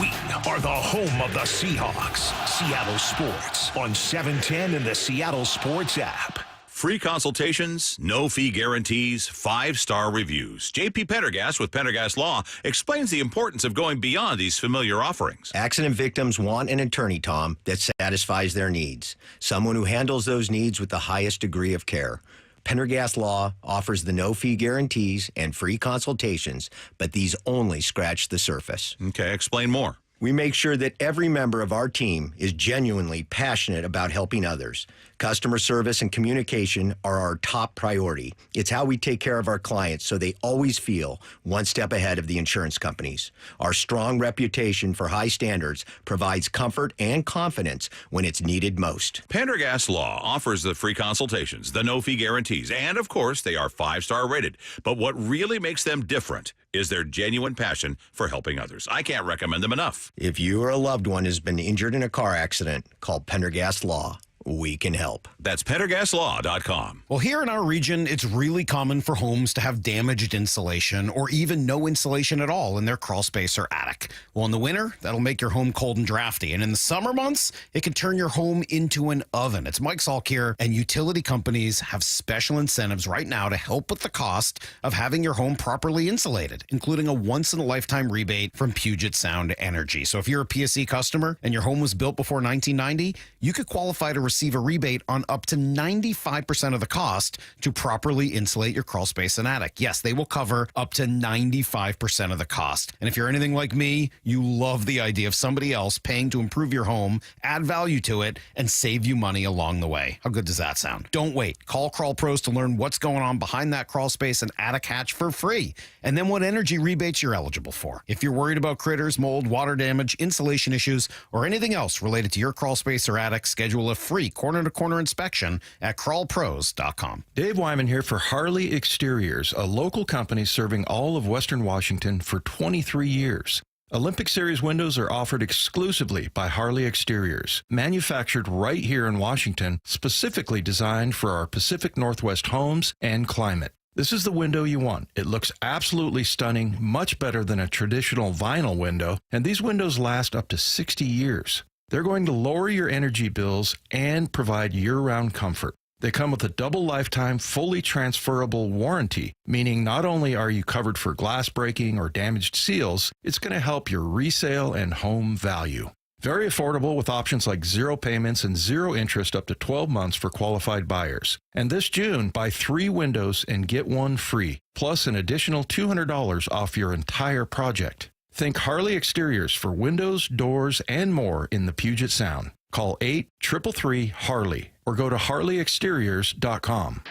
We are the home of the Seahawks. Seattle Sports on 710 and the Seattle Sports app. Free consultations, no fee guarantees, 5-star reviews. JP Pendergast with Pendergast Law explains the importance of going beyond these familiar offerings. Accident victims want an attorney, Tom, that satisfies their needs. Someone who handles those needs with the highest degree of care. Pendergast Law offers the no-fee guarantees and free consultations, but these only scratch the surface. Okay, explain more. We make sure that every member of our team is genuinely passionate about helping others. Customer service and communication are our top priority. It's how we take care of our clients so they always feel one step ahead of the insurance companies. Our strong reputation for high standards provides comfort and confidence when it's needed most. Pendergast Law offers the free consultations, the no-fee guarantees, and, of course, they are 5-star rated. But what really makes them different is their genuine passion for helping others. I can't recommend them enough. If you or a loved one has been injured in a car accident, call Pendergast Law. We can help. That's PendergastLaw.com. Well, here in our region, it's really common for homes to have damaged insulation or even no insulation at all in their crawl space or attic. Well, in the winter, that'll make your home cold and drafty. And in the summer months, it can turn your home into an oven. It's Mike Salk here, and utility companies have special incentives right now to help with the cost of having your home properly insulated, including a once-in-a-lifetime rebate from Puget Sound Energy. So if you're a PSE customer and your home was built before 1990, you could qualify to receive a rebate on up to 95% of the cost to properly insulate your crawl space and attic. Yes, they will cover up to 95% of the cost. And if you're anything like me, you love the idea of somebody else paying to improve your home, add value to it, and save you money along the way. How good does that sound? Don't wait. Call Crawl Pros to learn what's going on behind that crawl space and attic hatch for free, and then what energy rebates you're eligible for. If you're worried about critters, mold, water damage, insulation issues, or anything else related to your crawl space or attic, schedule a free corner-to-corner inspection at crawlpros.com. Dave Wyman here for Harley Exteriors, a local company serving all of Western Washington for 23 years. Olympic Series windows are offered exclusively by Harley Exteriors, manufactured right here in Washington, specifically designed for our Pacific Northwest homes and climate. This is the window you want. It looks absolutely stunning, much better than a traditional vinyl window, and these windows last up to 60 years. They're going to lower your energy bills and provide year-round comfort. They come with a double lifetime, fully transferable warranty, meaning not only are you covered for glass breaking or damaged seals, it's going to help your resale and home value. Very affordable with options like 0 payments and 0 interest up to 12 months for qualified buyers. And this June, buy 3 windows and get 1 free, plus an additional $200 off your entire project. Think Harley Exteriors for windows, doors, and more in the Puget Sound. Call 8-333-HARLEY or go to harleyexteriors.com.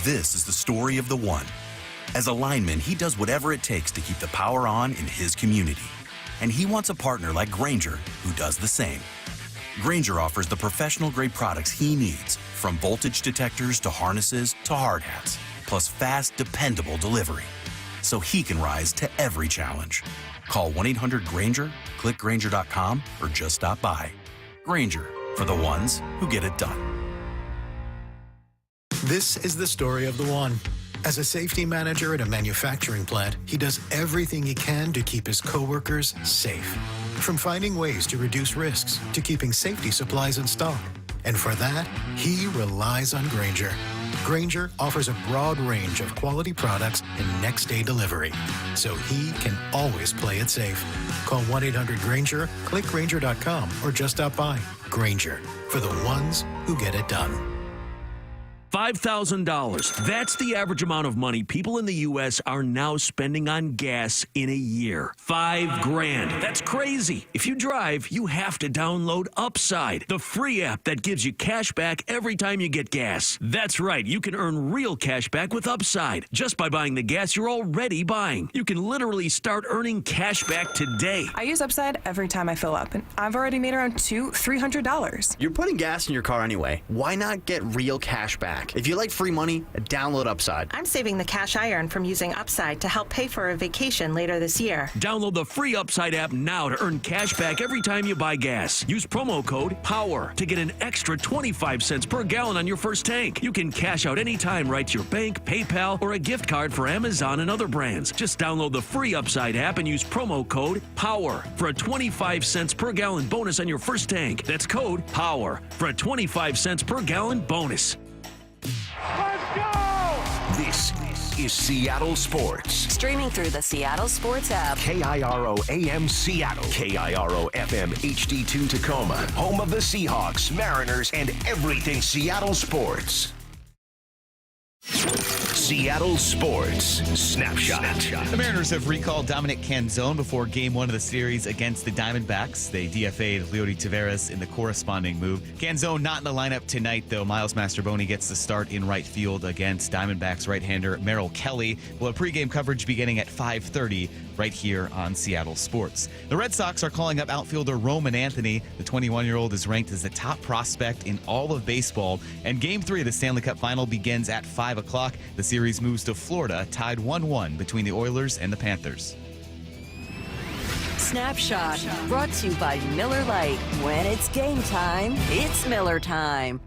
This is the story of the one. As a lineman, he does whatever it takes to keep the power on in his community. And he wants a partner like Grainger who does the same. Grainger offers the professional-grade products he needs, from voltage detectors to harnesses to hard hats, plus fast, dependable delivery, so he can rise to every challenge. Call 1-800-GRAINGER, click Grainger.com, or just stop by. Grainger, for the ones who get it done. This is the story of the one. As a safety manager at a manufacturing plant, he does everything he can to keep his coworkers safe. From finding ways to reduce risks to keeping safety supplies in stock. And for that, he relies on Grainger. Grainger offers a broad range of quality products and next-day delivery, so he can always play it safe. Call 1-800-GRAINGER, click Grainger.com, or just stop by. Grainger, for the ones who get it done. $5,000. That's the average amount of money people in the U.S. are now spending on gas in a year. $5,000. That's crazy. If you drive, you have to download Upside, the free app that gives you cash back every time you get gas. That's right. You can earn real cash back with Upside just by buying the gas you're already buying. You can literally start earning cash back today. I use Upside every time I fill up, and I've already made around $200-$300. You're putting gas in your car anyway. Why not get real cash back? If you like free money, download Upside. I'm saving the cash I earn from using Upside to help pay for a vacation later this year. Download the free Upside app now to earn cash back every time you buy gas. Use promo code POWER to get an extra 25 cents per gallon on your first tank. You can cash out anytime right to your bank, PayPal, or a gift card for Amazon and other brands. Just download the free Upside app and use promo code POWER for a 25 cents per gallon bonus on your first tank. That's code POWER for a 25 cents per gallon bonus. Let's go! This is Seattle Sports. Streaming through the Seattle Sports app. KIRO AM Seattle. KIRO FM HD2 Tacoma. Home of the Seahawks, Mariners, and everything Seattle sports. Seattle Sports Snapshot. The Mariners have recalled Dominic Canzone before Game 1 of the series against the Diamondbacks. They DFA'd Leody Taveras in the corresponding move. Canzone not in the lineup tonight, though. Miles Mastroboni gets the start in right field against Diamondbacks right-hander Merrill Kelly. We'll have pregame coverage beginning at 5:30 right here on Seattle Sports. The Red Sox are calling up outfielder Roman Anthony. The 21-year-old is ranked as the top prospect in all of baseball. And Game 3 of the Stanley Cup Final begins at 5 o'clock. The series moves to Florida, tied 1-1 between the Oilers and the Panthers. Snapshot, brought to you by Miller Lite. When it's game time, it's Miller time.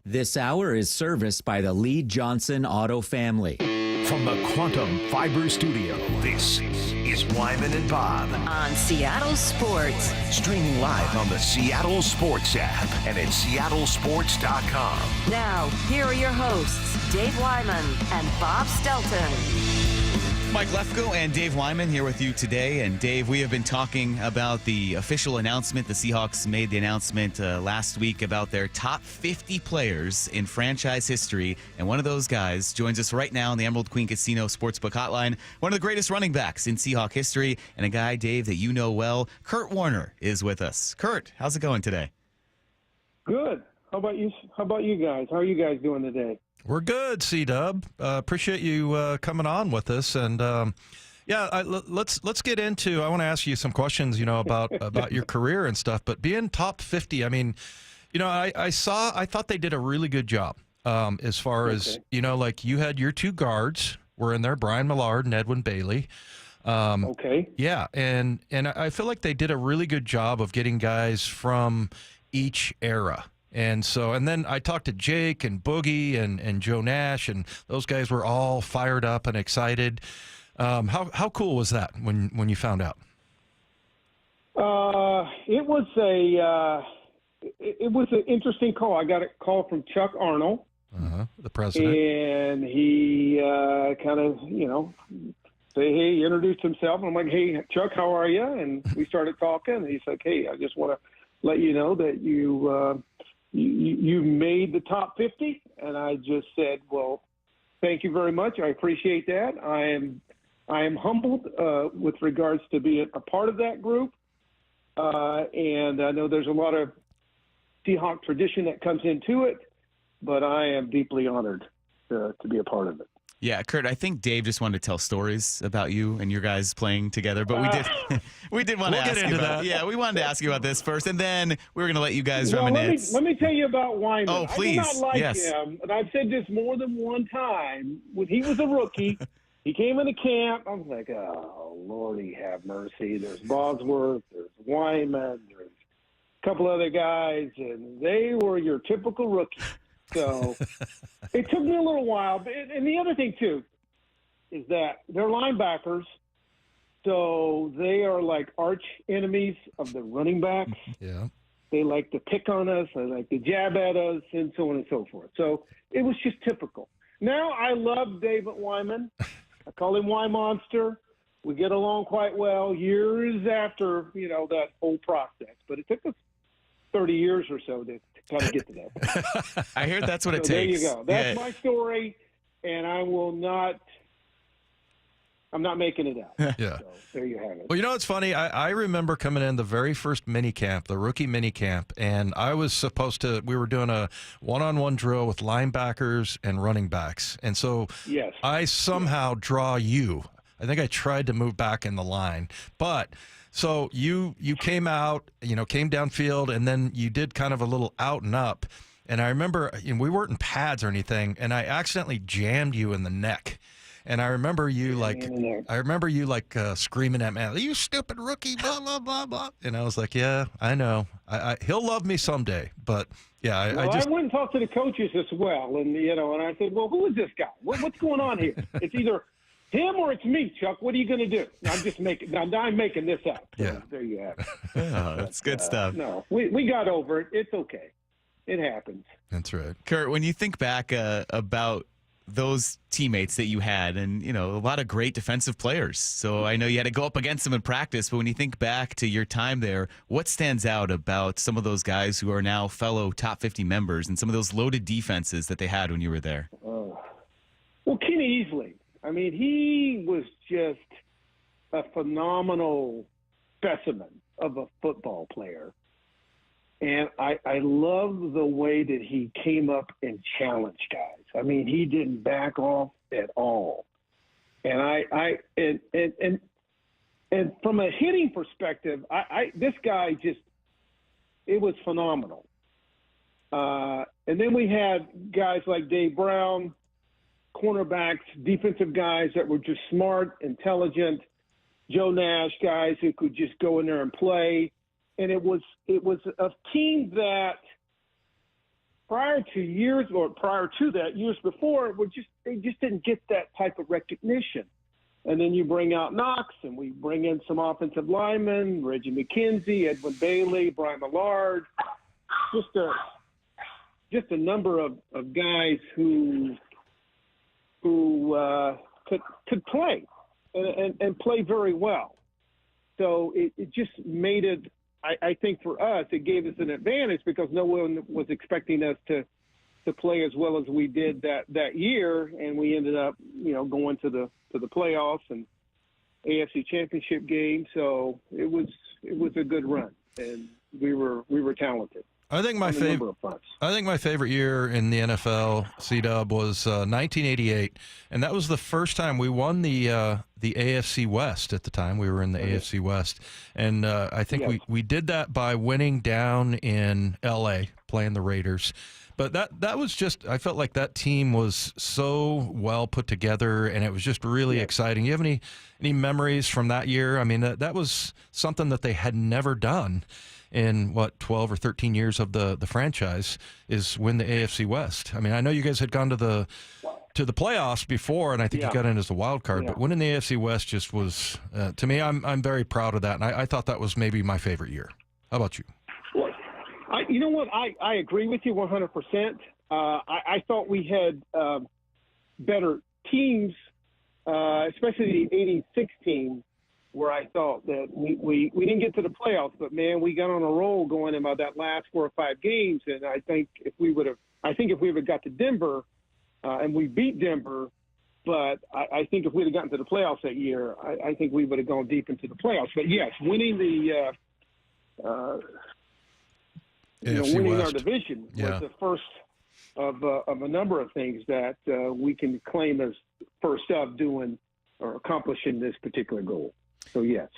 This hour is serviced by the Lee Johnson Auto family. From the Quantum Fiber Studio, this is Wyman and Bob. On Seattle Sports. Streaming live on the Seattle Sports app and at seattlesports.com. Now, here are your hosts, Dave Wyman and Bob Stelton. Mike Lefko and Dave Wyman here with you today. And Dave, we have been talking about the official announcement. The Seahawks made the announcement last week about their top 50 players in franchise history. And one of those guys joins us right now on the Emerald Queen Casino Sportsbook Hotline. One of the greatest running backs in Seahawk history, and a guy, Dave, that you know well. Curt Warner is with us. Curt, how's it going today? Good. How about you? How about you guys? How are you guys doing today? We're good, C-Dub. Appreciate you coming on with us. And, let's get into, I want to ask you some questions, about your career and stuff. But being top 50, I mean, I thought they did a really good job as far as, like you had your two guards were in there, Brian Millard and Edwin Bailey. Okay. Yeah, and I feel like they did a really good job of getting guys from each era. And then I talked to Jake and Boogie and Joe Nash, and those guys were all fired up and excited. How cool was that when you found out? It was an interesting call. I got a call from Chuck Arnold, the president, and he kind of, he introduced himself. And I'm like, "Hey, Chuck, how are you?" And we started talking. And he's like, "Hey, I just want to let you know that you made the top 50." And I just said, "Well, thank you very much. I appreciate that. I am humbled with regards to being a part of that group. And I know there's a lot of Seahawk tradition that comes into it, but I am deeply honored to be a part of it." Yeah, Curt, I think Dave just wanted to tell stories about you and your guys playing together, but we did want to ask you about. Yeah, we wanted to ask you about this first, and then we were going to let you guys reminisce. Let me tell you about Wyman. Oh, please. I do not like Yes. him, and I've said this more than one time. When he was a rookie, he came into camp. I was like, "Oh, Lordy, have mercy." There's Bosworth, there's Wyman, there's a couple other guys, and they were your typical rookie. So it took me a little while. And the other thing, too, is that they're linebackers, so they are like arch enemies of the running backs. Yeah. They like to pick on us. They like to jab at us, and so on and so forth. So it was just typical. Now I love David Wyman. I call him Y Monster. We get along quite well years after, that whole process. But it took us 30 years or so to kind of get to that. I heard that's what it There takes. you go. That's my story, and I'm not making it out. Yeah. So there you have it. Well, it's funny. I remember coming in the very first minicamp, the rookie minicamp, and I was we were doing a one-on-one drill with linebackers and running backs. And so yes. I somehow draw you. I think I tried to move back in the line. But so you came out, came downfield, and then you did kind of a little out and up. And I remember we weren't in pads or anything, and I accidentally jammed you in the neck. And I remember you screaming at me, "You stupid rookie, blah, blah, blah, blah." And I was like, "Yeah, I know. He'll love me someday." But yeah, I went and talked to the coaches as well. And, and I said, "Well, who is this guy? What's going on here? It's either him or it's me, Chuck. What are you going to do?" I'm making this up. So yeah. There you have it. Oh, that's good stuff. No, we got over it. It's okay. It happens. That's right. Curt, when you think back about those teammates that you had and, a lot of great defensive players. So I know you had to go up against them in practice, but when you think back to your time there, what stands out about some of those guys who are now fellow top 50 members and some of those loaded defenses that they had when you were there? Well, Kenny Easley. I mean, he was just a phenomenal specimen of a football player. And I love the way that he came up and challenged guys. I mean, he didn't back off at all. And and from a hitting perspective, this guy it was phenomenal. And then we had guys like Dave Brown, cornerbacks, defensive guys that were just smart, intelligent, Joe Nash guys who could just go in there and play. And it was a team that prior to that, years before, they just didn't get that type of recognition. And then you bring out Knox, and we bring in some offensive linemen, Reggie McKenzie, Edwin Bailey, Brian Millard, just a number of guys who could play and play very well. So it just made it. I think for us, it gave us an advantage because no one was expecting us to play as well as we did that year, and we ended up, going to the playoffs and AFC Championship game. So it was a good run, and we were talented. I think my favorite year in the NFL, C-Dub, was 1988, and that was the first time we won the AFC West. At the time, we were in the AFC West, and I think we did that by winning down in L.A. playing the Raiders. But that was just, I felt like that team was so well put together, and it was just really exciting. You have any memories from that year? I mean, that was something that they had never done in, 12 or 13 years of the franchise, is win the AFC West. I mean, I know you guys had gone to the playoffs before, and I think you got in as the wild card, but winning the AFC West just was, to me, I'm very proud of that, and I thought that was maybe my favorite year. How about you? You know what? I agree with you 100%. I thought we had better teams, especially the '86 team, where I thought that we didn't get to the playoffs, but man, we got on a roll going about that last 4 or 5 games. And I think if we would have got to Denver, and we beat Denver, but I think if we'd have gotten to the playoffs that year, I think we would have gone deep into the playoffs. But yes, winning winning our division was the first of a number of things that we can claim as first up doing or accomplishing this particular goal. So, yes.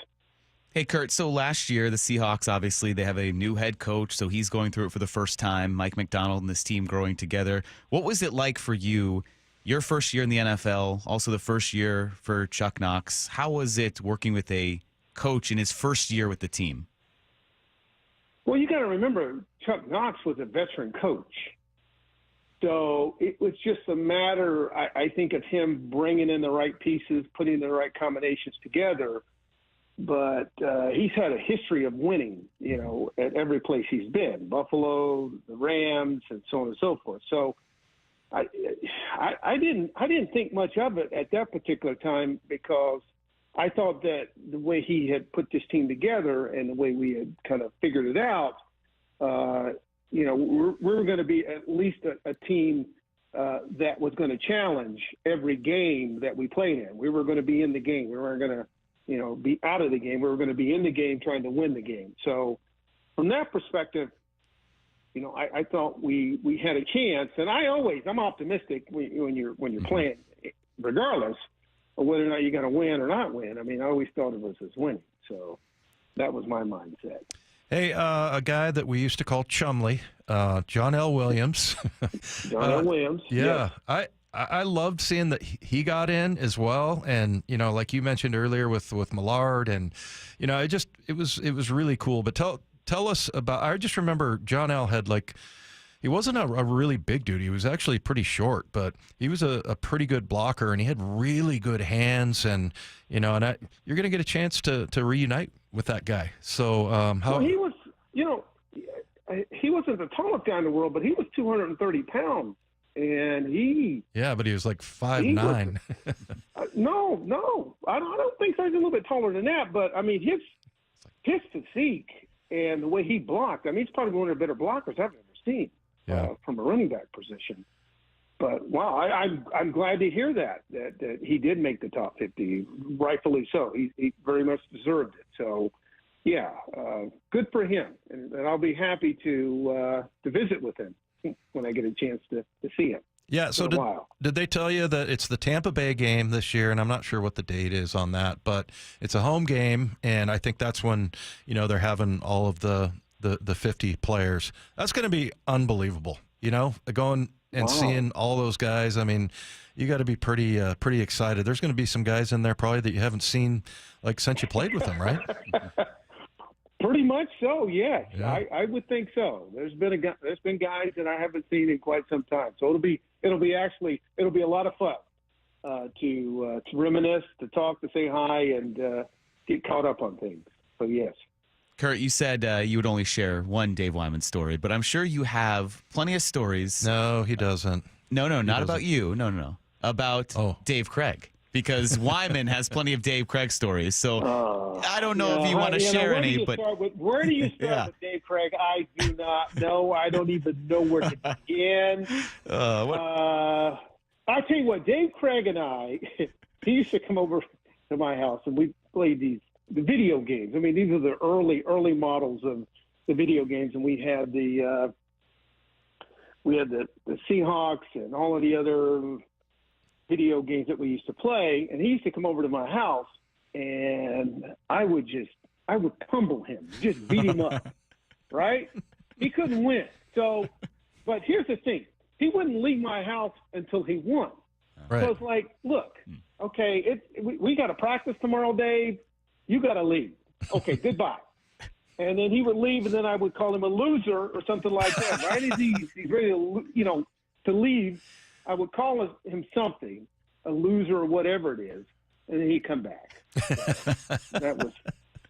Hey, Curt, so last year, the Seahawks, obviously, they have a new head coach, so he's going through it for the first time, Mike McDonald and this team growing together. What was it like for you, your first year in the NFL, also the first year for Chuck Knox? How was it working with a coach in his first year with the team? Well, you got to remember, Chuck Knox was a veteran coach. So it was just a matter, I think, of him bringing in the right pieces, putting the right combinations together. But he's had a history of winning, at every place he's been, Buffalo, the Rams, and so on and so forth. So I didn't think much of it at that particular time, because I thought that the way he had put this team together and the way we had kind of figured it out, we're going to be at least a team that was going to challenge every game that we played in. We were going to be in the game. We weren't going to, be out of the game. We were going to be in the game trying to win the game. So from that perspective, I thought we had a chance. And I'm optimistic when you're playing, regardless of whether or not you're going to win or not win. I mean, I always thought of us as winning. So that was my mindset. Hey, a guy that we used to call Chumley, John L. Williams. John L. Williams. Yeah. I loved seeing that he got in as well. And, like you mentioned earlier with Millard, and, it was really cool. But tell us about, I just remember John L. had he wasn't a really big dude. He was actually pretty short, but he was a pretty good blocker, and he had really good hands. And, you're going to get a chance to reunite with that guy. So how? Well, he was, he wasn't the tallest guy in the world, but he was 230 pounds. And but he was like 5'9". No, I don't think so. He's a little bit taller than that. But I mean, his physique and the way he blocked. I mean, he's probably one of the better blockers I've ever seen from a running back position. But wow, I'm glad to hear that he did make the top 50. Rightfully so. He very much deserved it. So yeah, good for him, and I'll be happy to visit with him when I get a chance to see him. Yeah, so did they tell you that it's the Tampa Bay game this year, and I'm not sure what the date is on that, but it's a home game, and I think that's when, they're having all of the 50 players. That's going to be unbelievable, going and seeing all those guys. I mean, you got to be pretty excited. There's going to be some guys in there probably that you haven't seen since you played with them, right? Pretty much so, yes. Yeah. I would think so. There's been guys that I haven't seen in quite some time, so it'll be a lot of fun to reminisce, to talk, to say hi, and get caught up on things. So yes. Curt, you said you would only share one Dave Wyman story, but I'm sure you have plenty of stories. No, he doesn't. No, not about you. No. About Dave Craig. Because Wyman has plenty of Dave Craig stories. So I don't know if you want to share any. But where do you start with Dave Craig? I do not know. I don't even know where to begin. I tell you what, Dave Craig and I, he used to come over to my house, and we played the video games. I mean, these are the early models of the video games, and we had the Seahawks and all of the other video games that we used to play, and he used to come over to my house, and I would pummel him, just beat him up, right? He couldn't win. So But here's the thing: he wouldn't leave my house until he won. Right. So it's like, look, okay, we got to practice tomorrow, Dave. You got to leave. Okay, goodbye. And then he would leave, and then I would call him a loser or something like that. Right as he's ready to, to leave, I would call him something, a loser or whatever it is, and then he'd come back. So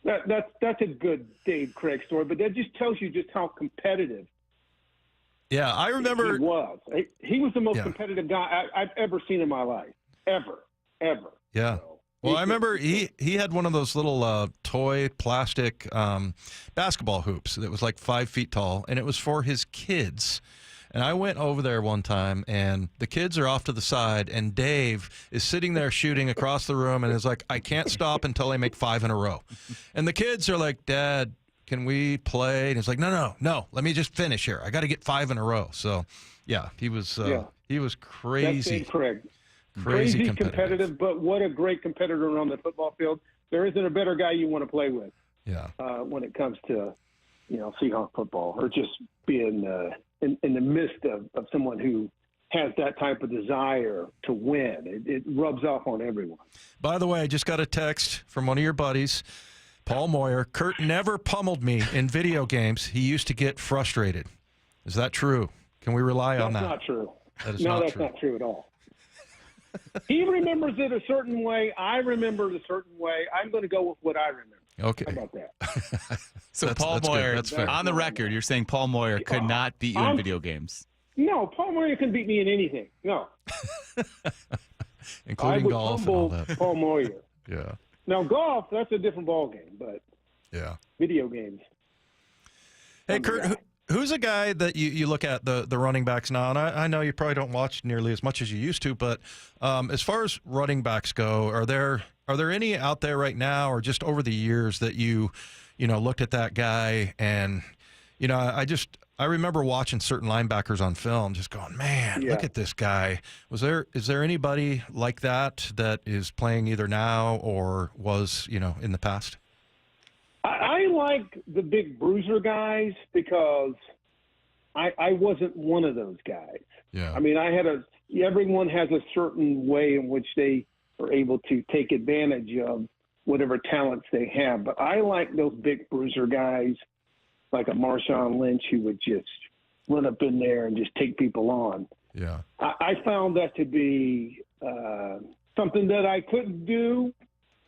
that's a good Dave Craig story, but that just tells you just how competitive. Yeah, I remember. He was the most competitive guy I've ever seen in my life, ever. Yeah. Well, I remember he had one of those little toy plastic basketball hoops that was like 5 feet tall, and it was for his kids. And I went over there one time, and the kids are off to the side, and Dave is sitting there shooting across the room and is like, I can't stop until I make 5 in a row. And the kids are like, Dad, can we play? And he's like, no, let me just finish here. I got to get 5 in a row. So, yeah, he was crazy. That's Dave Craig. Crazy competitive, but what a great competitor on the football field. There isn't a better guy you want to play with. Yeah. When it comes to, Seahawks football, or just being in the midst of someone who has that type of desire to win. It rubs off on everyone. By the way, I just got a text from one of your buddies, Paul Moyer. Curt never pummeled me in video games. He used to get frustrated. Is that true? Can we rely on that? That's not true. That is that's not true at all. He remembers it a certain way. I remember it a certain way. I'm going to go with what I remember. Okay. How about that? So Paul Moyer, on the record, you're saying Paul Moyer could not beat you in video games. No, Paul Moyer couldn't beat me in anything. No. Including golf and all that. Paul Moyer. Yeah. Now, golf, that's a different ballgame, but video games. Hey, Curt, who's a guy that you look at the running backs now? And I know you probably don't watch nearly as much as you used to, but as far as running backs go, are there any out there right now, or just over the years that you looked at that guy and I remember watching certain linebackers on film, just going, man, look at this guy. Is there anybody like that is playing either now or was in the past? I like the big bruiser guys because I wasn't one of those guys. Yeah. I mean, everyone has a certain way in which they are able to take advantage of whatever talents they have. But I like those big bruiser guys, like a Marshawn Lynch, who would just run up in there and just take people on. Yeah. I found that to be something that I couldn't do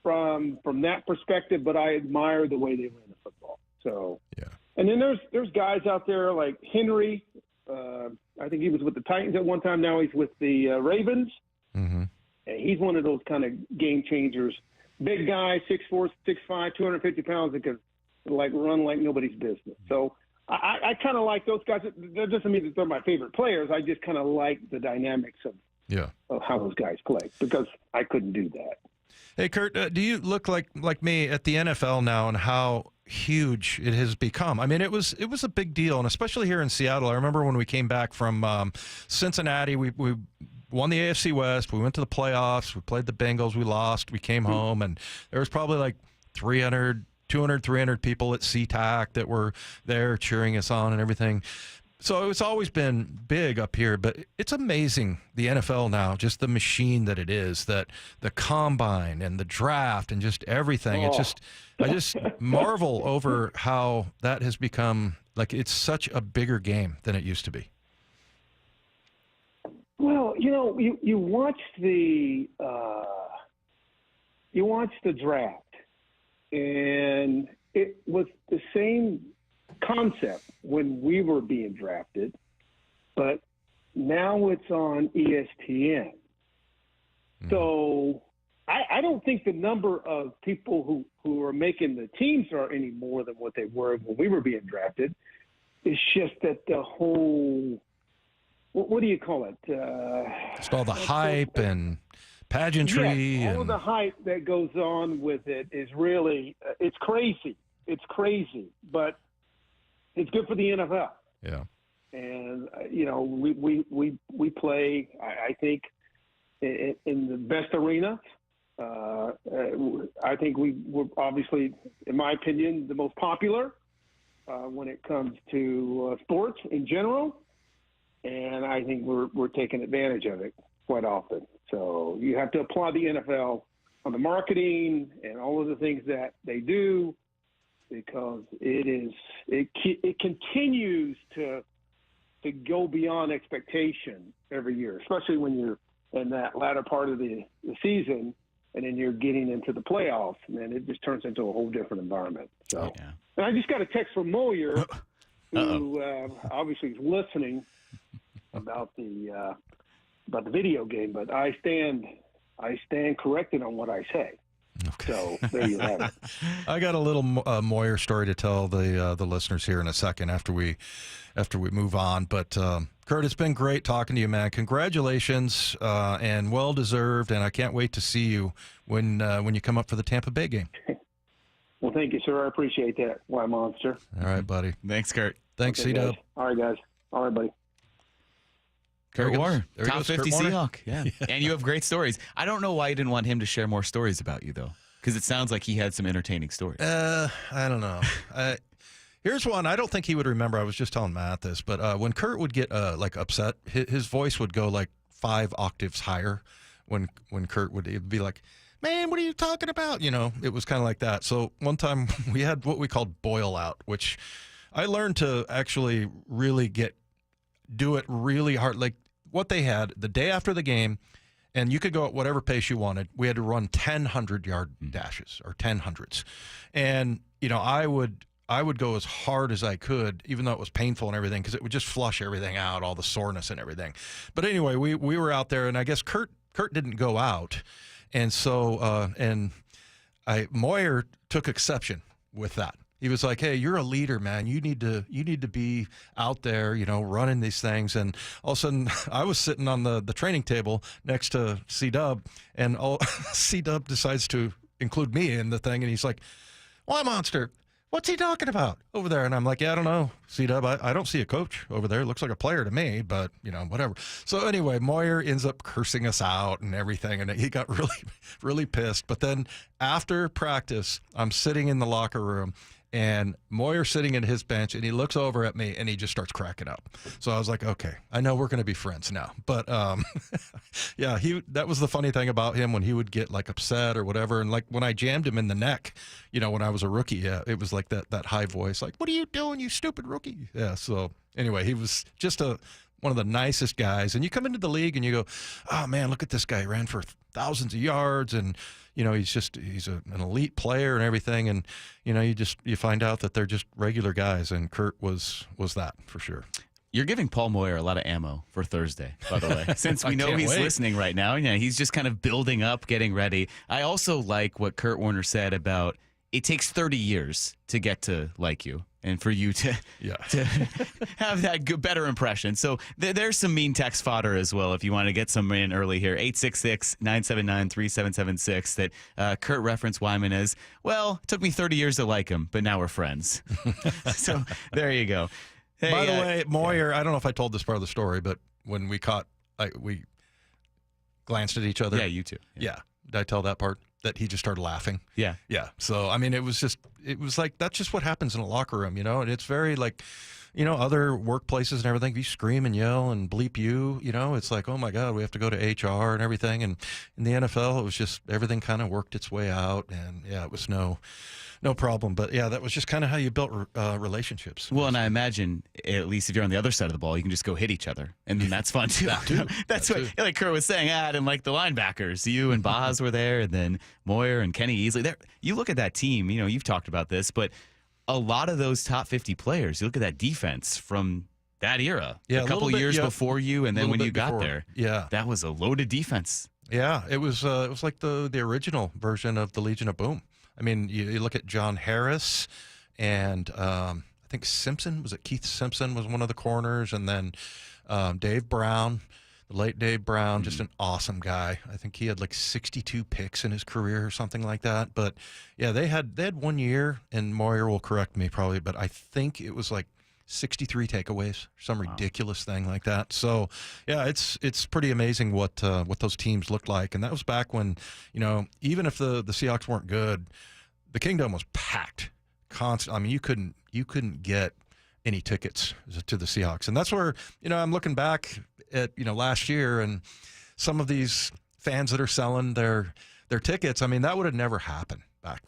from that perspective, but I admire the way they ran the football. So, and then there's guys out there like Henry. I think he was with the Titans at one time. Now he's with the Ravens. Mm-hmm. And he's one of those kind of game changers. Big guy, 6'4", 6'5", 250 pounds, that can run like nobody's business. So I kind of like those guys. That doesn't mean that they're my favorite players. I just kind of like the dynamics of how those guys play, because I couldn't do that. Hey, Curt, do you look like me at the NFL now and how huge it has become? I mean, it was a big deal, and especially here in Seattle. I remember when we came back from Cincinnati, we won the AFC West. We went to the playoffs. We played the Bengals. We lost. We came home, and there was probably like 300 people at SeaTac that were there cheering us on and everything. So it's always been big up here, but it's amazing, the NFL now, just the machine that it is, that the combine and the draft and just everything. It's just, I just marvel over how that has become, it's such a bigger game than it used to be. Well, you watch the draft, and it was the same concept when we were being drafted, but now it's on ESPN. So I don't think the number of people who are making the teams are any more than what they were when we were being drafted. It's just that the whole, what do you call it? Just all the hype and pageantry. Yes, all of the hype that goes on with it is really, it's crazy. It's crazy, but it's good for the NFL. Yeah. And, we play, I think, in the best arena. I think we're obviously, in my opinion, the most popular when it comes to sports in general. and I think we're taking advantage of it quite often. So you have to apply the NFL on the marketing and all of the things that they do, because it continues to go beyond expectation every year, especially when you're in that latter part of the season and then you're getting into the playoffs, and it just turns into a whole different environment. So, And I just got a text from Moyer, who obviously is listening about the video game, but I stand corrected on what I say. Okay. So there you have it. I got a little Moyer story to tell the listeners here in a second after we move on. But Curt, it's been great talking to you, man. Congratulations, and well deserved. And I can't wait to see you when you come up for the Tampa Bay game. Well, thank you, sir. I appreciate that, Y Monster. All right, buddy. Thanks, Curt. Thanks, C-Dub. All right, guys. All right, buddy. Curt Warner, top 50 Warner. Seahawk. Yeah. And you have great stories. I don't know why you didn't want him to share more stories about you, though, because it sounds like he had some entertaining stories. I don't know. Here's one. I don't think he would remember. I was just telling Matt this, but when Curt would get upset, his voice would go like 5 octaves higher. When Curt would be like, "Man, what are you talking about?" You know, it was kind of like that. So one time we had what we called boil out, which I learned to actually really do it really hard. Like what they had the day after the game, and you could go at whatever pace you wanted. We had to run 10 100-yard dashes or 10 hundreds. And, you know, I would go as hard as I could, even though it was painful and everything, because it would just flush everything out, all the soreness and everything. But anyway, we were out there, and I guess Curt didn't go out. And so Moyer took exception with that. He was like, "Hey, you're a leader, man. You need to be out there, you know, running these things." And all of a sudden, I was sitting on the training table next to C-Dub, and C-Dub decides to include me in the thing, and he's like, "Why, Monster? What's he talking about over there?" And I'm like, "Yeah, I don't know, C-Dub. I don't see a coach over there. It looks like a player to me, but, you know, whatever." So anyway, Moyer ends up cursing us out and everything, and he got really, really pissed. But then after practice, I'm sitting in the locker room, and Moyer's sitting at his bench, and he looks over at me, and he just starts cracking up. So I was like, okay, I know we're going to be friends now. But, yeah, that was the funny thing about him when he would get, like, upset or whatever. And, like, when I jammed him in the neck, you know, when I was a rookie, yeah, it was like that high voice, like, "What are you doing, you stupid rookie?" Yeah, so anyway, he was just one of the nicest guys. And you come into the league and you go, "Oh, man, look at this guy. He ran for thousands of yards, and you know, he's an elite player and everything." And, you know, you find out that they're just regular guys. And Curt was that for sure. You're giving Paul Moyer a lot of ammo for Thursday, by the way, since we know he's listening right now. Yeah, he's just kind of building up, getting ready. I also like what Curt Warner said about it takes 30 years to get to like you. And for you to have that better impression. So there's some mean text fodder as well if you want to get some in early here. 866-979-3776 that Curt referenced Wyman as, "Well, it took me 30 years to like him, but now we're friends." So there you go. Hey, by the way, Moyer, I don't know if I told this part of the story, but when we we glanced at each other. Yeah, you too. Yeah. Did I tell that part? That he just started laughing. Yeah. Yeah. So, I mean, it was like, that's just what happens in a locker room, you know? And it's very like, you know, other workplaces and everything, if you scream and yell and bleep you know, it's like, oh my God, we have to go to HR and everything. And in the NFL, it was just, everything kind of worked its way out. And yeah, it was no problem. But yeah, that was just kind of how you built relationships. Well, and I imagine, at least if you're on the other side of the ball, you can just go hit each other. And then that's fun too. That's what, like Curt was saying, I didn't like the linebackers. You and Boz were there, and then Moyer and Kenny Easley. There, you look at that team, you know, you've talked about this, but a lot of those top 50 players, you look at that defense from that era, a couple years before you, and then when you got there, that was a loaded defense. Yeah, it was like the original version of the Legion of Boom. I mean, you look at John Harris, and I think Simpson, was it Keith Simpson was one of the corners, and then Dave Brown, the late Dave Brown, just an awesome guy. I think he had like 62 picks in his career or something like that. But yeah, they had 1 year, and Moyer will correct me probably, but I think it was like 63 takeaways, some ridiculous thing like that. So yeah, it's pretty amazing what those teams looked like. And that was back when, you know, even if the Seahawks weren't good, the Kingdom was packed. Constant. I mean, you couldn't get any tickets to the Seahawks. And that's where, I'm looking back at, last year and some of these fans that are selling their tickets. I mean, that would have never happened back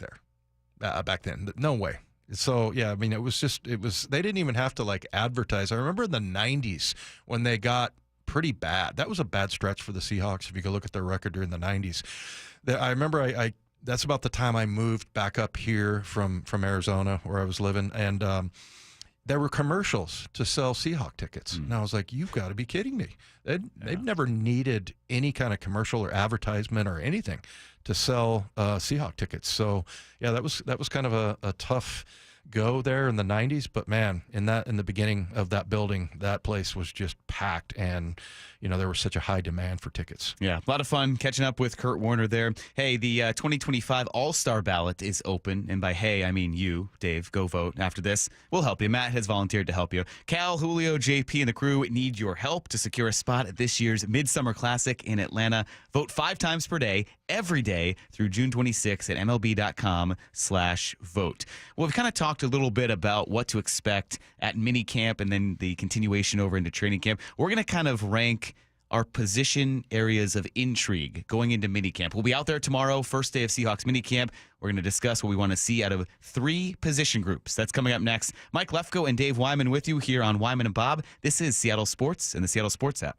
then. No way. So, yeah, I mean, it was they didn't even have to like advertise. I remember in the 90s when they got pretty bad. That was a bad stretch for the Seahawks. If you go look at their record during the 90s, I remember that's about the time I moved back up here from Arizona where I was living. And, there were commercials to sell Seahawk tickets. And I was like, you've got to be kidding me. They've never needed any kind of commercial or advertisement or anything to sell Seahawk tickets. So, yeah, that was kind of a tough go there in the 90s. But, man, in the beginning of that building, that place was just packed. And, there was such a high demand for tickets. Yeah, a lot of fun catching up with Curt Warner there. Hey, the 2025 All-Star ballot is open. And by hey, I mean you, Dave. Go vote after this. We'll help you. Matt has volunteered to help you. Cal, Julio, JP, and the crew need your help to secure a spot at this year's Midsummer Classic in Atlanta. Vote 5 times per day, every day through June 26 at MLB.com/vote. Well, we've kind of talked a little bit about what to expect at minicamp and then the continuation over into training camp. We're going to kind of rank our position areas of intrigue going into minicamp. We'll be out there tomorrow, first day of Seahawks minicamp. We're going to discuss what we want to see out of 3 position groups. That's coming up next. Mike Lefko and Dave Wyman with you here on Wyman and Bob. This is Seattle Sports and the Seattle Sports app.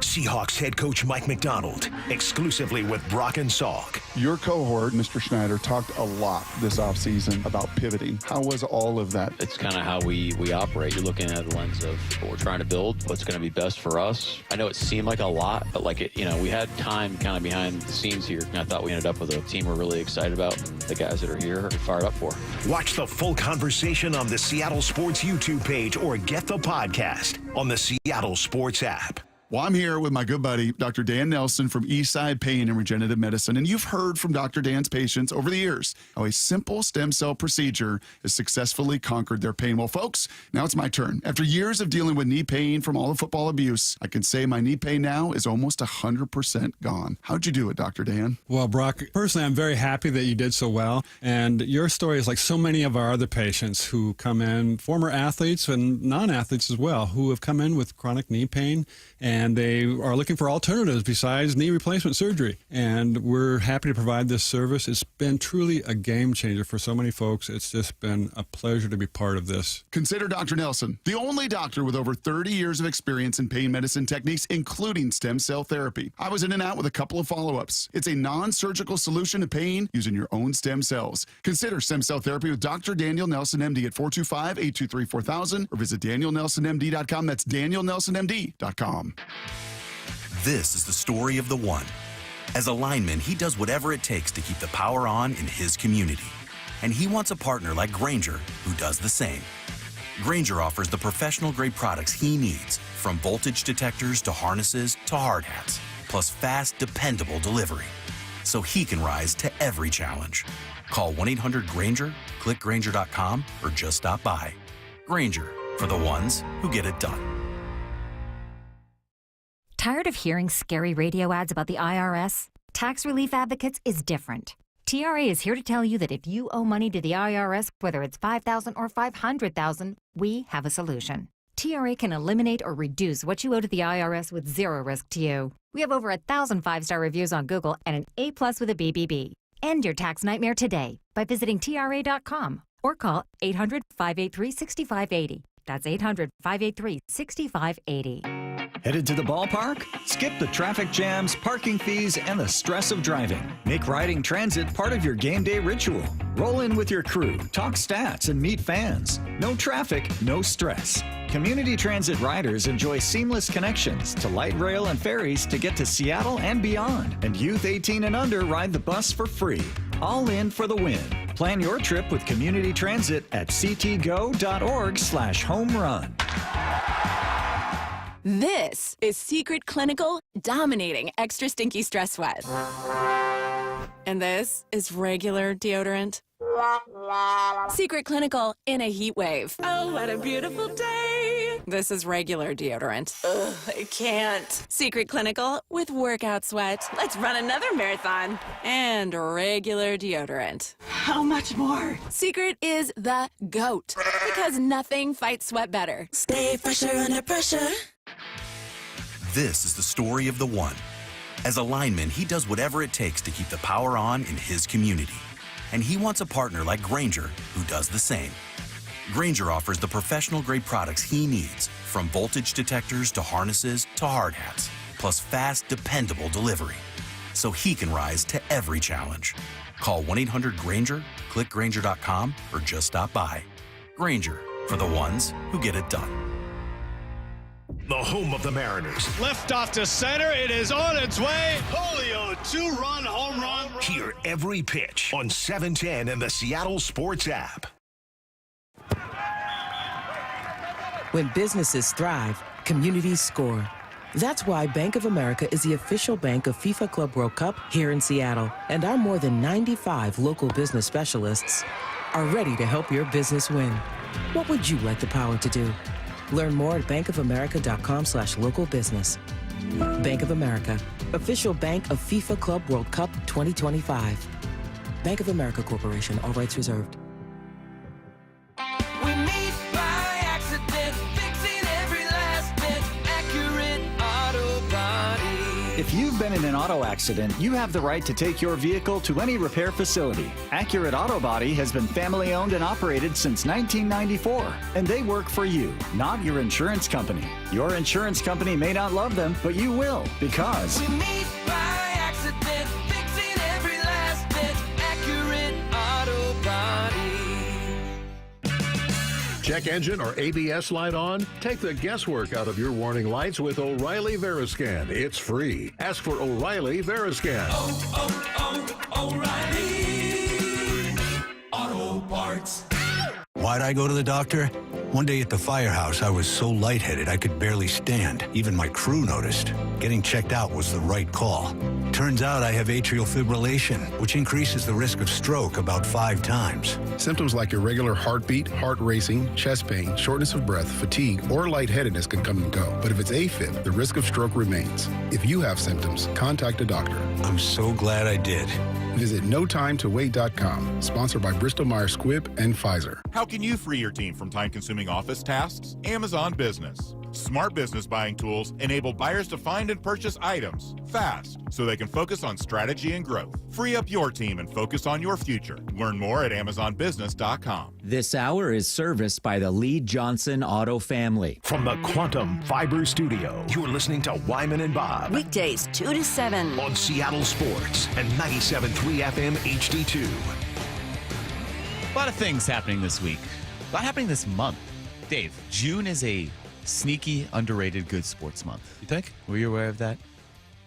Seahawks head coach Mike McDonald, exclusively with Brock and Salk. Your cohort, Mr. Schneider, talked a lot this offseason about pivoting. How was all of that? It's kind of how we operate. You're looking at the lens of what we're trying to build, what's going to be best for us. I know it seemed like a lot, but we had time kind of behind the scenes here. And I thought we ended up with a team we're really excited about. The guys that are here are fired up for. Watch the full conversation on the Seattle Sports YouTube page or get the podcast on the Seattle Sports app. Well, I'm here with my good buddy, Dr. Dan Nelson from Eastside Pain and Regenerative Medicine. And you've heard from Dr. Dan's patients over the years how a simple stem cell procedure has successfully conquered their pain. Well, folks, now it's my turn. After years of dealing with knee pain from all the football abuse, I can say my knee pain now is almost 100% gone. How'd you do it, Dr. Dan? Well, Brock, personally, I'm very happy that you did so well. And your story is like so many of our other patients who come in, former athletes and non-athletes as well, who have come in with chronic knee pain, and they are looking for alternatives besides knee replacement surgery. And we're happy to provide this service. It's been truly a game changer for so many folks. It's just been a pleasure to be part of this. Consider Dr. Nelson, the only doctor with over 30 years of experience in pain medicine techniques, including stem cell therapy. I was in and out with a couple of follow-ups. It's a non-surgical solution to pain using your own stem cells. Consider stem cell therapy with Dr. Daniel Nelson, MD at 425-823-4000 or visit danielnelsonmd.com. That's danielnelsonmd.com. This is the story of the one. As a lineman, he does whatever it takes to keep the power on in his community. And he wants a partner like Grainger who does the same. Grainger offers the professional-grade products he needs, from voltage detectors to harnesses to hard hats, plus fast, dependable delivery, so he can rise to every challenge. Call 1-800-GRAINGER, click Grainger.com, or just stop by. Grainger, for the ones who get it done. Tired of hearing scary radio ads about the IRS? Tax Relief Advocates is different. TRA is here to tell you that if you owe money to the IRS, whether it's $5,000 or $500,000, we have a solution. TRA can eliminate or reduce what you owe to the IRS with zero risk to you. We have over 1,000 5-star reviews on Google and an A+ with a BBB. End your tax nightmare today by visiting TRA.com or call 800-583-6580. That's 800-583-6580. Headed to the ballpark? Skip the traffic jams, parking fees, and the stress of driving. Make riding transit part of your game day ritual. Roll in with your crew, talk stats, and meet fans. No traffic, no stress. Community Transit riders enjoy seamless connections to light rail and ferries to get to Seattle and beyond. And youth 18 and under ride the bus for free. All in for the win. Plan your trip with Community Transit at ctgo.org/homerun. This is Secret Clinical dominating extra stinky stress sweat. And this is regular deodorant. Secret Clinical in a heat wave. Oh, what a beautiful day. This is regular deodorant. Ugh, I can't. Secret Clinical with workout sweat. Let's run another marathon. And regular deodorant. How much more? Secret is the GOAT. Because nothing fights sweat better. Stay fresher under pressure. This is the story of the one. As a lineman, he does whatever it takes to keep the power on in his community. And he wants a partner like Grainger who does the same. Grainger offers the professional-grade products he needs, from voltage detectors to harnesses to hard hats, plus fast, dependable delivery, so he can rise to every challenge. Call 1-800-GRAINGER, click Grainger.com, or just stop by. Grainger, for the ones who get it done. The home of the Mariners. Left off to center. It is on its way. Julio, 2-run home run. Hear every pitch on 710 and the Seattle Sports app. When businesses thrive, communities score. That's why Bank of America is the official bank of FIFA Club World Cup here in Seattle. And our more than 95 local business specialists are ready to help your business win. What would you like the power to do? Learn more at bankofamerica.com/local business. Bank of America, official bank of FIFA Club World Cup 2025. Bank of America Corporation, all rights reserved. We meet by accident, fixing every last bit, accurate auto body. If you've been in an auto accident, you have the right to take your vehicle to any repair facility. Accurate Auto Body has been family owned and operated since 1994, and they work for you, not your insurance company. Your insurance company may not love them, but you will, because We meet by accident, fixing every last bit, accurate auto body. Check engine or ABS light on? Take the guesswork out of your warning lights with O'Reilly Veriscan. It's free. Ask for O'Reilly Veriscan. O'Reilly Auto Parts. Why'd I go to the doctor? One day at the firehouse, I was so lightheaded I could barely stand. Even my crew noticed. Getting checked out was the right call. Turns out I have atrial fibrillation, which increases the risk of stroke about 5 times. Symptoms like irregular heartbeat, heart racing, chest pain, shortness of breath, fatigue, or lightheadedness can come and go. But if it's AFib, the risk of stroke remains. If you have symptoms, contact a doctor. I'm so glad I did. Visit NoTimeToWait.com, sponsored by Bristol-Myers Squibb and Pfizer. How can you free your team from time-consuming office tasks? Amazon Business. Smart business buying tools enable buyers to find and purchase items fast so they can focus on strategy and growth. Free up your team and focus on your future. Learn more at AmazonBusiness.com. This hour is serviced by the Lee Johnson Auto family. From the Quantum Fiber Studio, you're listening to Wyman and Bob. Weekdays 2 to 7. On Seattle Sports and 97.3 FM HD2. A lot of things happening this week. A lot happening this month. Dave, June is a sneaky, underrated good sports month. You think? Were you aware of that?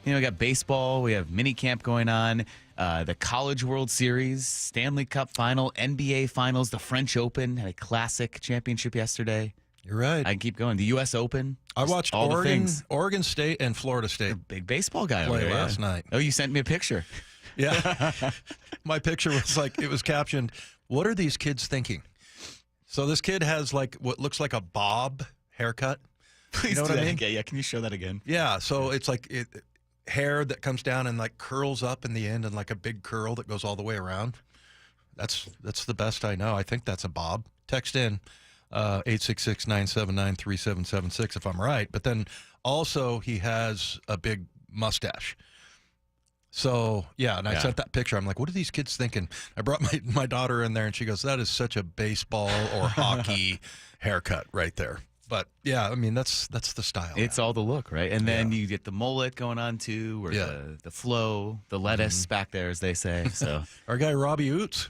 You know, we got baseball, we have minicamp going on, the College World Series, Stanley Cup Final, NBA Finals, the French Open, had a classic championship yesterday. You're right. I can keep going. The U.S. Open. I watched all the things. Oregon State and Florida State. You're a big baseball guy play over there, last night. Oh, you sent me a picture. Yeah. My picture was like, it was captioned, "What are these kids thinking?" So this kid has like what looks like a bob haircut. Please know do what I that mean? again. Yeah, can you show that again? Yeah, so it's like hair that comes down and like curls up in the end and like a big curl that goes all the way around. That's the best I know. I think that's a bob. Text in 866-979-3776 if I'm right. But then also he has a big mustache. So, yeah, and I sent that picture. I'm like, what are these kids thinking? I brought my daughter in there, and she goes, that is such a baseball or hockey haircut right there. But, yeah, I mean, that's the style. It's all the look, right? And then you get the mullet going on, too, or the flow, the lettuce back there, as they say. So our guy, Robbie Oots,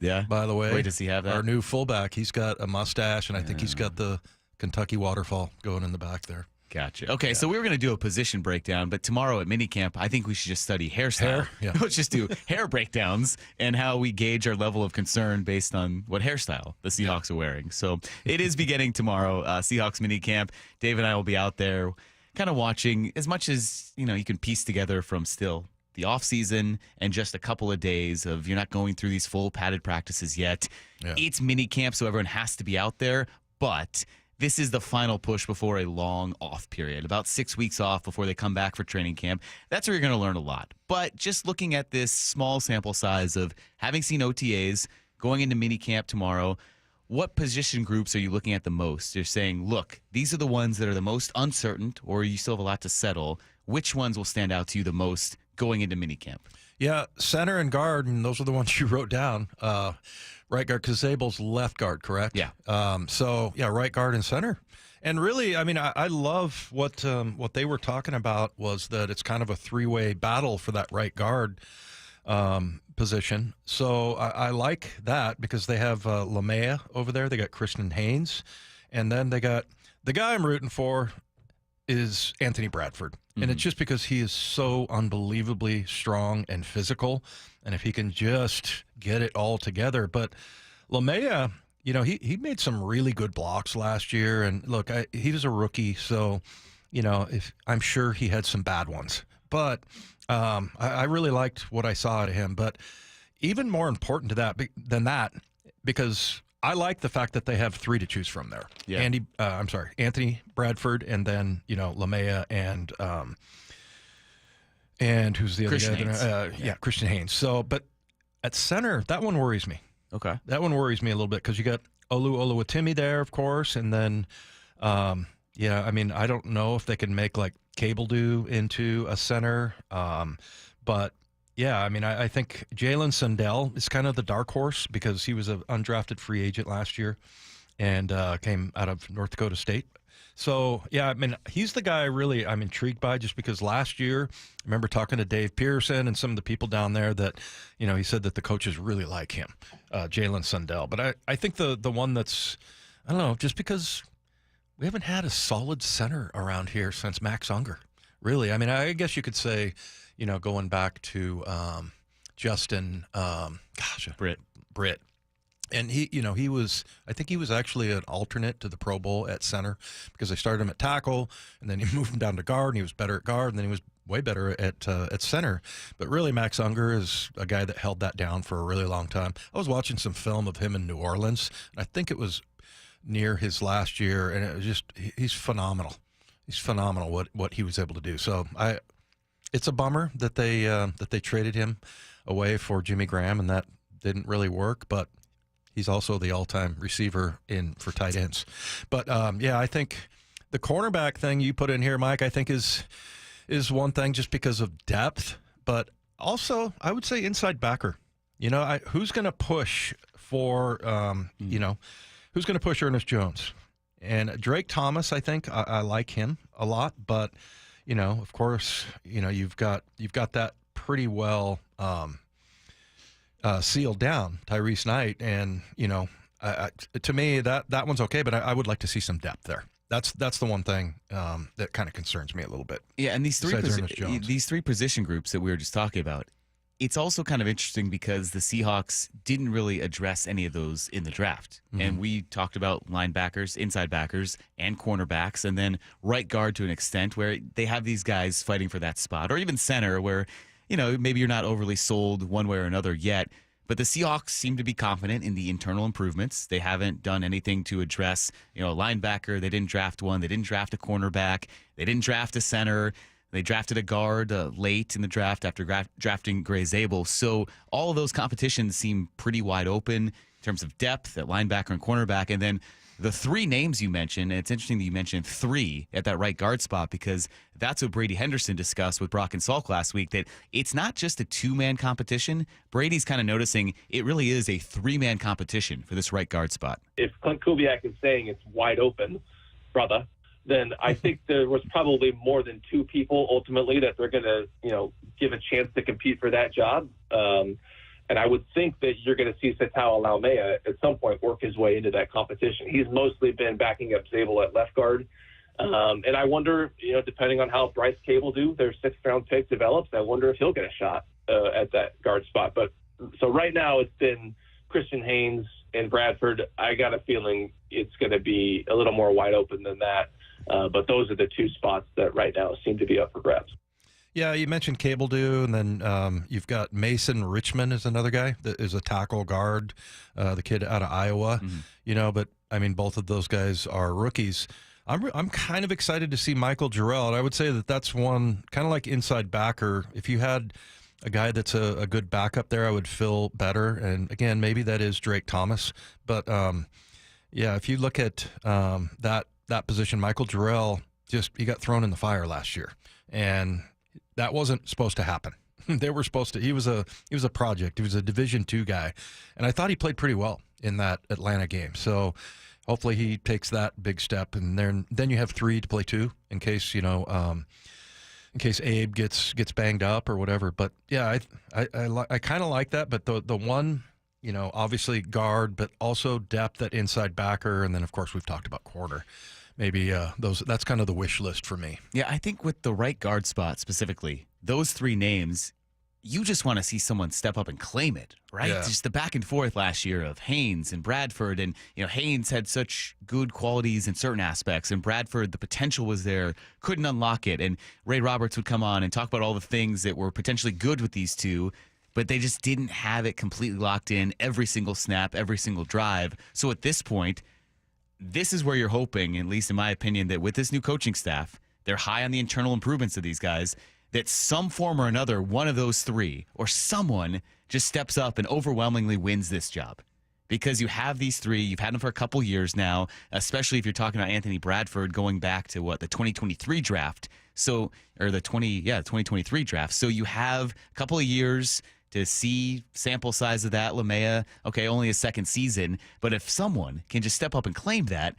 by the way. Wait, does he have that? Our new fullback, he's got a mustache, and I think he's got the Kentucky waterfall going in the back there. Gotcha. Okay, so we were going to do a position breakdown, but tomorrow at minicamp, I think we should just study hairstyle. Hair? Yeah. Let's just do hair breakdowns and how we gauge our level of concern based on what hairstyle the Seahawks are wearing. So it is beginning tomorrow, Seahawks minicamp. Dave and I will be out there kind of watching as much as, you can piece together from still the off season and just a couple of days of you're not going through these full padded practices yet. Yeah. It's minicamp, so everyone has to be out there, but this is the final push before a long off period, about 6 weeks off before they come back for training camp. That's where you're going to learn a lot. But just looking at this small sample size of having seen OTAs, going into minicamp tomorrow, what position groups are you looking at the most? You're saying, look, these are the ones that are the most uncertain, or you still have a lot to settle. Which ones will stand out to you the most going into minicamp? Yeah, center and guard, and those are the ones you wrote down. Right guard, because Zabel's left guard, correct? Yeah. So, yeah, right guard and center. And really, I mean, I love what they were talking about was that it's kind of a three-way battle for that right guard position. So I like that because they have LaMea over there. They got Christian Haynes. And then they got the guy I'm rooting for is Anthony Bradford. And it's just because he is so unbelievably strong and physical. And if he can just get it all together. But LaMea, you know, he made some really good blocks last year. And look, he was a rookie. So, you know, I'm sure he had some bad ones. But I really liked what I saw out of him. But even more important than that, because I like the fact that they have three to choose from there. Yeah. Anthony Bradford, and then, you know, LaMea and who's the Christian other guy? Haynes. Christian Haynes. So, but at center, that one worries me. Okay. That one worries me a little bit because you got Oluwatimi there, of course, and then, I mean, I don't know if they can make like Cable do into a center, but yeah, I mean, I think Jalen Sundell is kind of the dark horse because he was an undrafted free agent last year and came out of North Dakota State. So, yeah, I mean, he's the guy I'm intrigued by just because last year, I remember talking to Dave Pearson and some of the people down there that, you know, he said that the coaches really like him, Jalen Sundell. But I think the one that's, I don't know, just because we haven't had a solid center around here since Max Unger, really. I mean, I guess you could say, you know, going back to Justin, Britt. And I think he was actually an alternate to the Pro Bowl at center because they started him at tackle and then he moved him down to guard and he was better at guard and then he was way better at center. But really, Max Unger is a guy that held that down for a really long time. I was watching some film of him in New Orleans. And I think it was near his last year, and it was just he's phenomenal. He's phenomenal what he was able to do. So it's a bummer that they traded him away for Jimmy Graham, and that didn't really work. But he's also the all-time receiver for tight ends. But I think the cornerback thing you put in here, Mike, I think is one thing just because of depth, but also I would say inside backer. You know, who's going to push for who's going to push Ernest Jones? And Drake Thomas, I think I like him a lot, but you know, of course, you know, you've got that pretty well sealed down, Tyrese Knight, and you know, to me that one's okay, but I would like to see some depth there. That's the one thing that kind of concerns me a little bit. Yeah, and these three position groups that we were just talking about, it's also kind of interesting because the Seahawks didn't really address any of those in the draft. Mm-hmm. And we talked about linebackers, inside backers, and cornerbacks, and then right guard to an extent where they have these guys fighting for that spot, or even center where, you know, maybe you're not overly sold one way or another yet. But the Seahawks seem to be confident in the internal improvements. They haven't done anything to address, you know, a linebacker. They didn't draft one. They didn't draft a cornerback. They didn't draft a center. They drafted a guard late in the draft after drafting Gray Zabel. So all of those competitions seem pretty wide open in terms of depth at linebacker and cornerback. And then the three names you mentioned, and it's interesting that you mentioned three at that right guard spot because that's what Brady Henderson discussed with Brock and Salk last week, that it's not just a two-man competition. Brady's kind of noticing it really is a three-man competition for this right guard spot. If Clint Kubiak is saying it's wide open, brother, then I think there was probably more than two people ultimately that they're going to, you know, give a chance to compete for that job. And I would think that you're going to see Setau Laumea at some point work his way into that competition. He's mostly been backing up Zabel at left guard. And I wonder, you know, depending on how Bryce Cable their sixth-round pick develops, I wonder if he'll get a shot at that guard spot. But so right now it's been Christian Haynes and Bradford. I got a feeling it's going to be a little more wide open than that. But those are the two spots that right now seem to be up for grabs. Yeah, you mentioned Cable and then you've got Mason Richmond is another guy that is a tackle guard, the kid out of Iowa. Mm-hmm. You know, but I mean, both of those guys are rookies. I'm kind of excited to see Michael Jarrell, and I would say that that's one kind of like inside backer. If you had a guy that's a good backup there, I would feel better. And again, maybe that is Drake Thomas, but yeah, if you look at that position, Michael Jarrell he got thrown in the fire last year, and that wasn't supposed to happen. They were supposed to. He was a project. He was a Division II guy, and I thought he played pretty well in that Atlanta game. So hopefully he takes that big step, and then you have 3 to play 2 in case in case Abe gets banged up or whatever. But yeah, I kind of like that. But the one, obviously guard, but also depth at inside backer, and then of course we've talked about corner. Maybe that's kind of the wish list for me. Yeah, I think with the right guard spot specifically, those 3 names, you just want to see someone step up and claim it, right? Yeah. Just the back and forth last year of Haynes and Bradford, and Haynes had such good qualities in certain aspects, and Bradford, the potential was there, couldn't unlock it, and Ray Roberts would come on and talk about all the things that were potentially good with these two, but they just didn't have it completely locked in every single snap, every single drive. So at this point, this is where you're hoping, at least in my opinion, that with this new coaching staff, they're high on the internal improvements of these guys, that some form or another, one of those 3 or someone just steps up and overwhelmingly wins this job. Because you have these 3, you've had them for a couple years now, especially if you're talking about Anthony Bradford going back to the 2023 draft. So, or the 2023 draft. So you have a couple of years to see sample size of that. LeMaya, okay, only a second season, but if someone can just step up and claim that,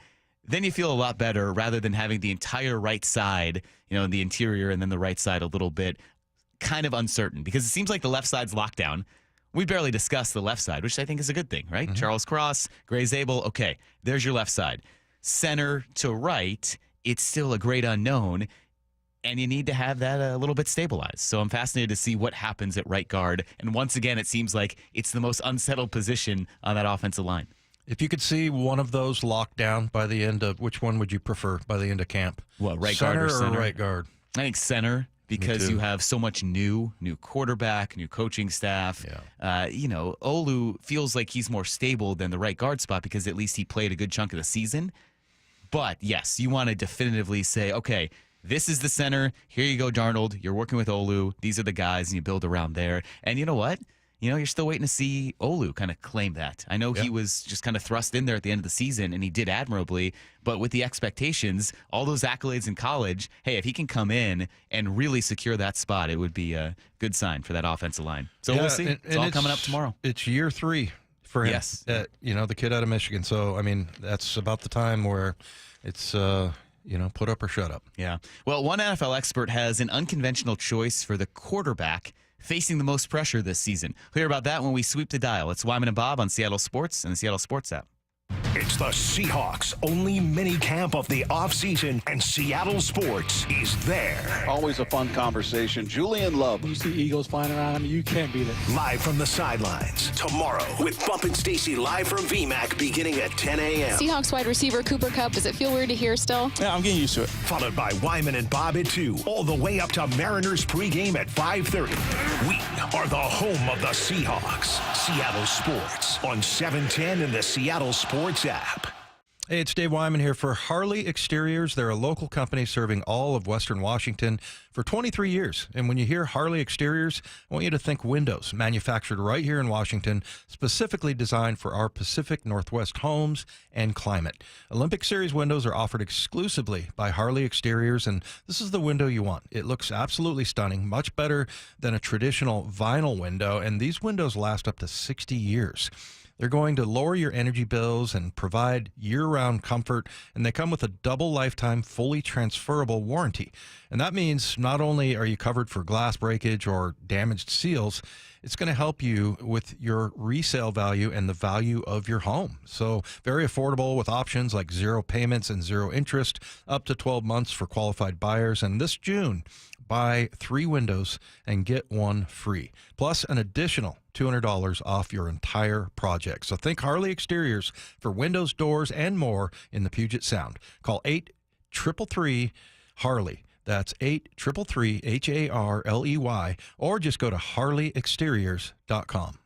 then you feel a lot better rather than having the entire right side, the interior and then the right side a little bit kind of uncertain, because it seems like the left side's locked down. We barely discussed the left side, which I think is a good thing, right? Mm-hmm. Charles Cross, Gray Zabel, okay, there's your left side. Center to right, it's still a great unknown, and you need to have that a little bit stabilized. So I'm fascinated to see what happens at right guard. And once again, it seems like it's the most unsettled position on that offensive line. If you could see one of those locked down by the end of, which one would you prefer by the end of camp? What, right guard or center? Right guard? I think center, because you have so much new quarterback, new coaching staff. Yeah. Olu feels like he's more stable than the right guard spot because at least he played a good chunk of the season. But yes, you want to definitively say, okay, this is the center. Here you go, Darnold. You're working with Olu. These are the guys, and you build around there. And you know what? You're still waiting to see Olu kind of claim that. I know he was just kind of thrust in there at the end of the season, and he did admirably. But with the expectations, all those accolades in college, hey, if he can come in and really secure that spot, it would be a good sign for that offensive line. So we'll see. It's all coming up tomorrow. It's year 3 for him. Yes. The kid out of Michigan. So, I mean, that's about the time where it's put up or shut up. Yeah. Well, one NFL expert has an unconventional choice for the quarterback facing the most pressure this season. We'll hear about that when we sweep the dial. It's Wyman and Bob on Seattle Sports and the Seattle Sports app. It's the Seahawks' only minicamp of the offseason, and Seattle Sports is there. Always a fun conversation. Julian Love. You see Eagles flying around, you can't beat it. Live from the sidelines tomorrow with Bump and Stacy live from VMAC beginning at 10 a.m. Seahawks wide receiver Cooper Kupp. Does it feel weird to hear still? Yeah, I'm getting used to it. Followed by Wyman and Bob at 2, all the way up to Mariners pregame at 5:30. We are the home of the Seahawks. Seattle Sports on 710 and the Seattle Sports app. Hey, it's Dave Wyman here for Harley Exteriors. They're a local company serving all of Western Washington for 23 years. And when you hear Harley Exteriors, I want you to think windows, manufactured right here in Washington, specifically designed for our Pacific Northwest homes and climate. Olympic Series windows are offered exclusively by Harley Exteriors, and this is the window you want. It looks absolutely stunning, much better than a traditional vinyl window, and these windows last up to 60 years. They're going to lower your energy bills and provide year-round comfort, and they come with a double lifetime fully transferable warranty. And that means not only are you covered for glass breakage or damaged seals, it's going to help you with your resale value and the value of your home. So very affordable with options like 0 payments and 0 interest, up to 12 months for qualified buyers. And this June, buy 3 windows and get 1 free, plus an additional $200 off your entire project. So think Harley Exteriors for windows, doors, and more in the Puget Sound. Call 833-HARLEY. That's 833-HARLEY, or just go to harleyexteriors.com.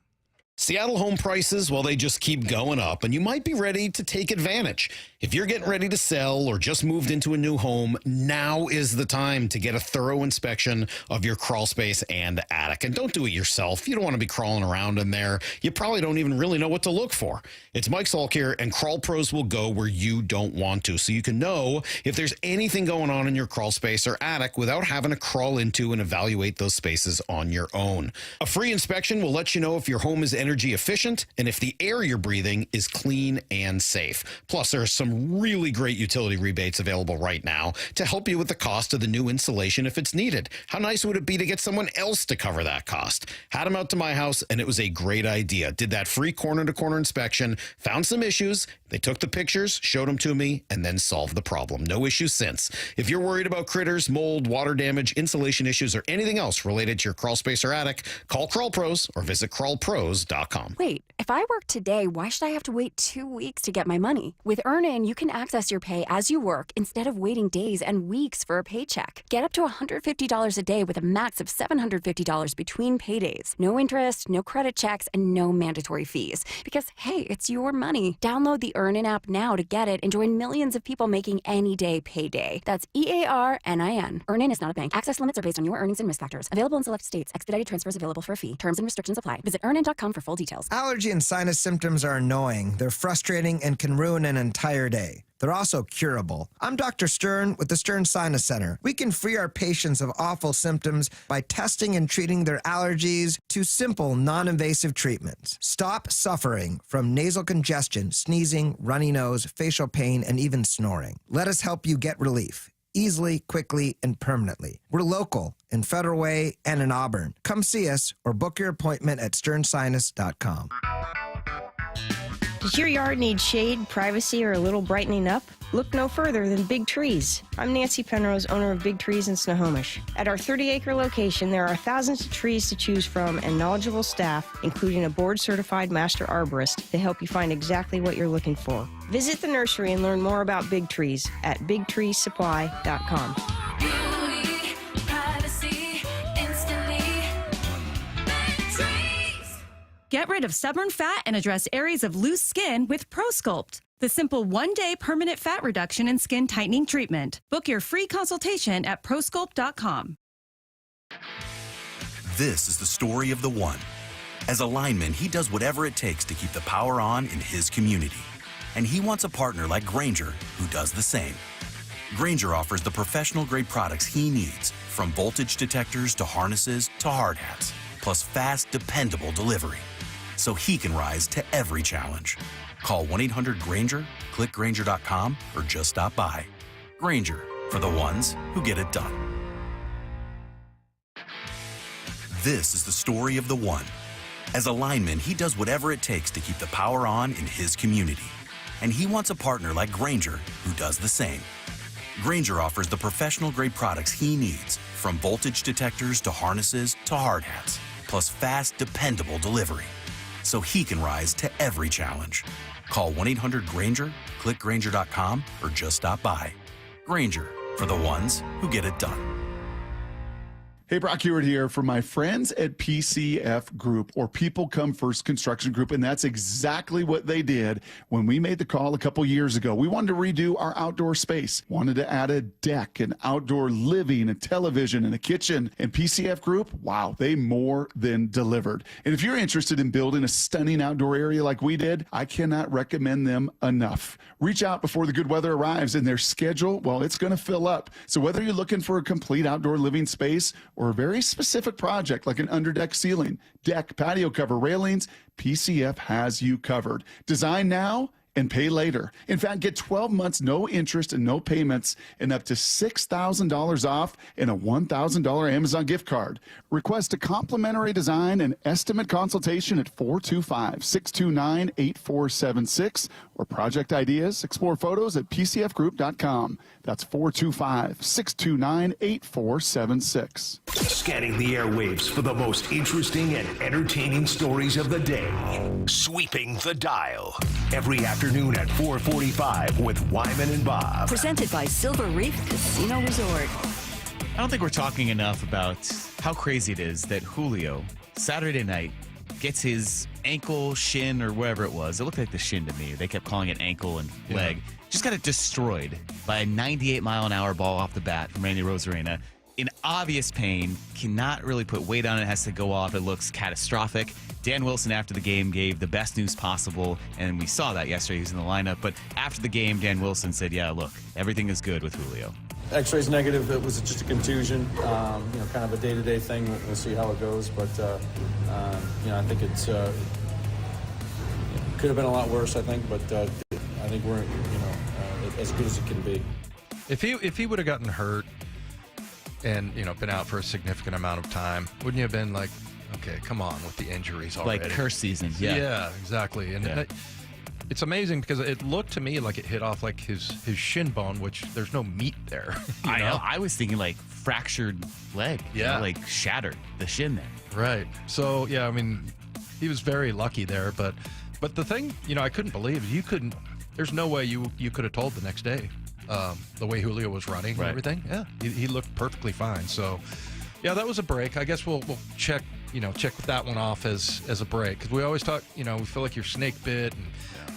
Seattle home prices, well, they just keep going up, and you might be ready to take advantage. If you're getting ready to sell or just moved into a new home, now is the time to get a thorough inspection of your crawl space and attic. And don't do it yourself. You don't want to be crawling around in there. You probably don't even really know what to look for. It's Mike Salk here, and Crawl Pros will go where you don't want to, so you can know if there's anything going on in your crawl space or attic without having to crawl into and evaluate those spaces on your own. A free inspection will let you know if your home is energy efficient and if the air you're breathing is clean and safe. Plus, there are some really great utility rebates available right now to help you with the cost of the new insulation if it's needed. How nice would it be to get someone else to cover that cost? Had them out to my house, and it was a great idea. Did that free corner-to-corner inspection, found some issues. They took the pictures, showed them to me, and then solved the problem. No issues since. If you're worried about critters, mold, water damage, insulation issues, or anything else related to your crawl space or attic, call Crawl Pros or visit crawlpros.com. Wait, if I work today, why should I have to wait 2 weeks to get my money? With Earnin, you can access your pay as you work instead of waiting days and weeks for a paycheck. Get up to $150 a day with a max of $750 between paydays. No interest, no credit checks, and no mandatory fees. Because, hey, it's your money. Download the Earnin app now to get it and join millions of people making any day payday. That's EARNIN. Earnin is not a bank. Access limits are based on your earnings and risk factors. Available in select states. Expedited transfers available for a fee. Terms and restrictions apply. Visit earnin.com for full details. Allergy and sinus symptoms are annoying. They're frustrating and can ruin an entire day. They're also curable. I'm Dr. Stern with the Stern Sinus Center. We can free our patients of awful symptoms by testing and treating their allergies to simple, non-invasive treatments. Stop suffering from nasal congestion, sneezing, runny nose, facial pain, and even snoring. Let us help you get relief. Easily, quickly, and permanently. We're local in Federal Way and in Auburn. Come see us or book your appointment at sternsinus.com. Does your yard need shade, privacy, or a little brightening up? Look no further than Big Trees. I'm Nancy Penrose, owner of Big Trees in Snohomish. At our 30-acre location, there are thousands of trees to choose from and knowledgeable staff, including a board-certified master arborist, to help you find exactly what you're looking for. Visit the nursery and learn more about Big Trees at bigtreesupply.com. Beauty, privacy, instantly. Big Trees. Get rid of stubborn fat and address areas of loose skin with ProSculpt, the simple one-day permanent fat reduction and skin tightening treatment. Book your free consultation at prosculpt.com. This is the story of the one. As a lineman, he does whatever it takes to keep the power on in his community. And he wants a partner like Grainger who does the same. Grainger offers the professional-grade products he needs, from voltage detectors to harnesses to hard hats, plus fast, dependable delivery, so he can rise to every challenge. Call 1-800-GRAINGER, click Grainger.com, or just stop by. Grainger, for the ones who get it done. This is the story of the one. As a lineman, he does whatever it takes to keep the power on in his community. And he wants a partner like Grainger who does the same. Grainger offers the professional-grade products he needs, from voltage detectors to harnesses to hard hats, plus fast, dependable delivery, so he can rise to every challenge. Call 1-800-GRAINGER, click Grainger.com, or just stop by. Grainger, for the ones who get it done. Hey, Brock Hewitt here for my friends at PCF Group, or People Come First Construction Group, and that's exactly what they did when we made the call a couple years ago. We wanted to redo our outdoor space, wanted to add a deck, an outdoor living, a television, and a kitchen, and PCF Group, wow, they more than delivered. And if you're interested in building a stunning outdoor area like we did, I cannot recommend them enough. Reach out before the good weather arrives, and their schedule, well, it's going to fill up. So whether you're looking for a complete outdoor living space or a very specific project like an underdeck ceiling, deck, patio cover, railings, PCF has you covered. Design now and pay later. In fact, get 12 months, no interest and no payments, and up to $6,000 off and a $1,000 Amazon gift card. Request a complimentary design and estimate consultation at 425-629-8476 or project ideas. Explore photos at pcfgroup.com. That's 425-629-8476. Scanning the airwaves for the most interesting and entertaining stories of the day. Sweeping the dial. Every afternoon at 4:45 with Wyman and Bob. Presented by Silver Reef Casino Resort. I don't think we're talking enough about how crazy it is that Julio, Saturday night, gets his ankle, shin, or wherever it was. It looked like the shin to me. They kept calling it ankle and leg. Just got it destroyed by a 98-mile-an-hour ball off the bat from Randy Rosarena. In obvious pain, cannot really put weight on it, has to go off. It looks catastrophic. Dan Wilson, after the game, gave the best news possible, and we saw that yesterday. He was in the lineup. But after the game, Dan Wilson said, yeah, look, everything is good with Julio. X-ray's negative. It was just a contusion, kind of a day-to-day thing. We'll see how it goes. But, I think it's could have been a lot worse, I think. But I think we're, as good as it can be. If he would have gotten hurt and, been out for a significant amount of time, wouldn't you have been like, okay, come on with the injuries already? Like curse season, yeah. Yeah, exactly. And it's amazing because it looked to me like it hit off like his shin bone, which there's no meat there. I know. I was thinking like fractured leg. Yeah. Like shattered the shin there. Right. So, yeah, I mean, he was very lucky there. But the thing, I couldn't believe there's no way you could have told the next day the way Julio was running and everything. Yeah, he looked perfectly fine. So, yeah, that was a break. I guess we'll check that one off as a break because we always talk. We feel like you're snake bit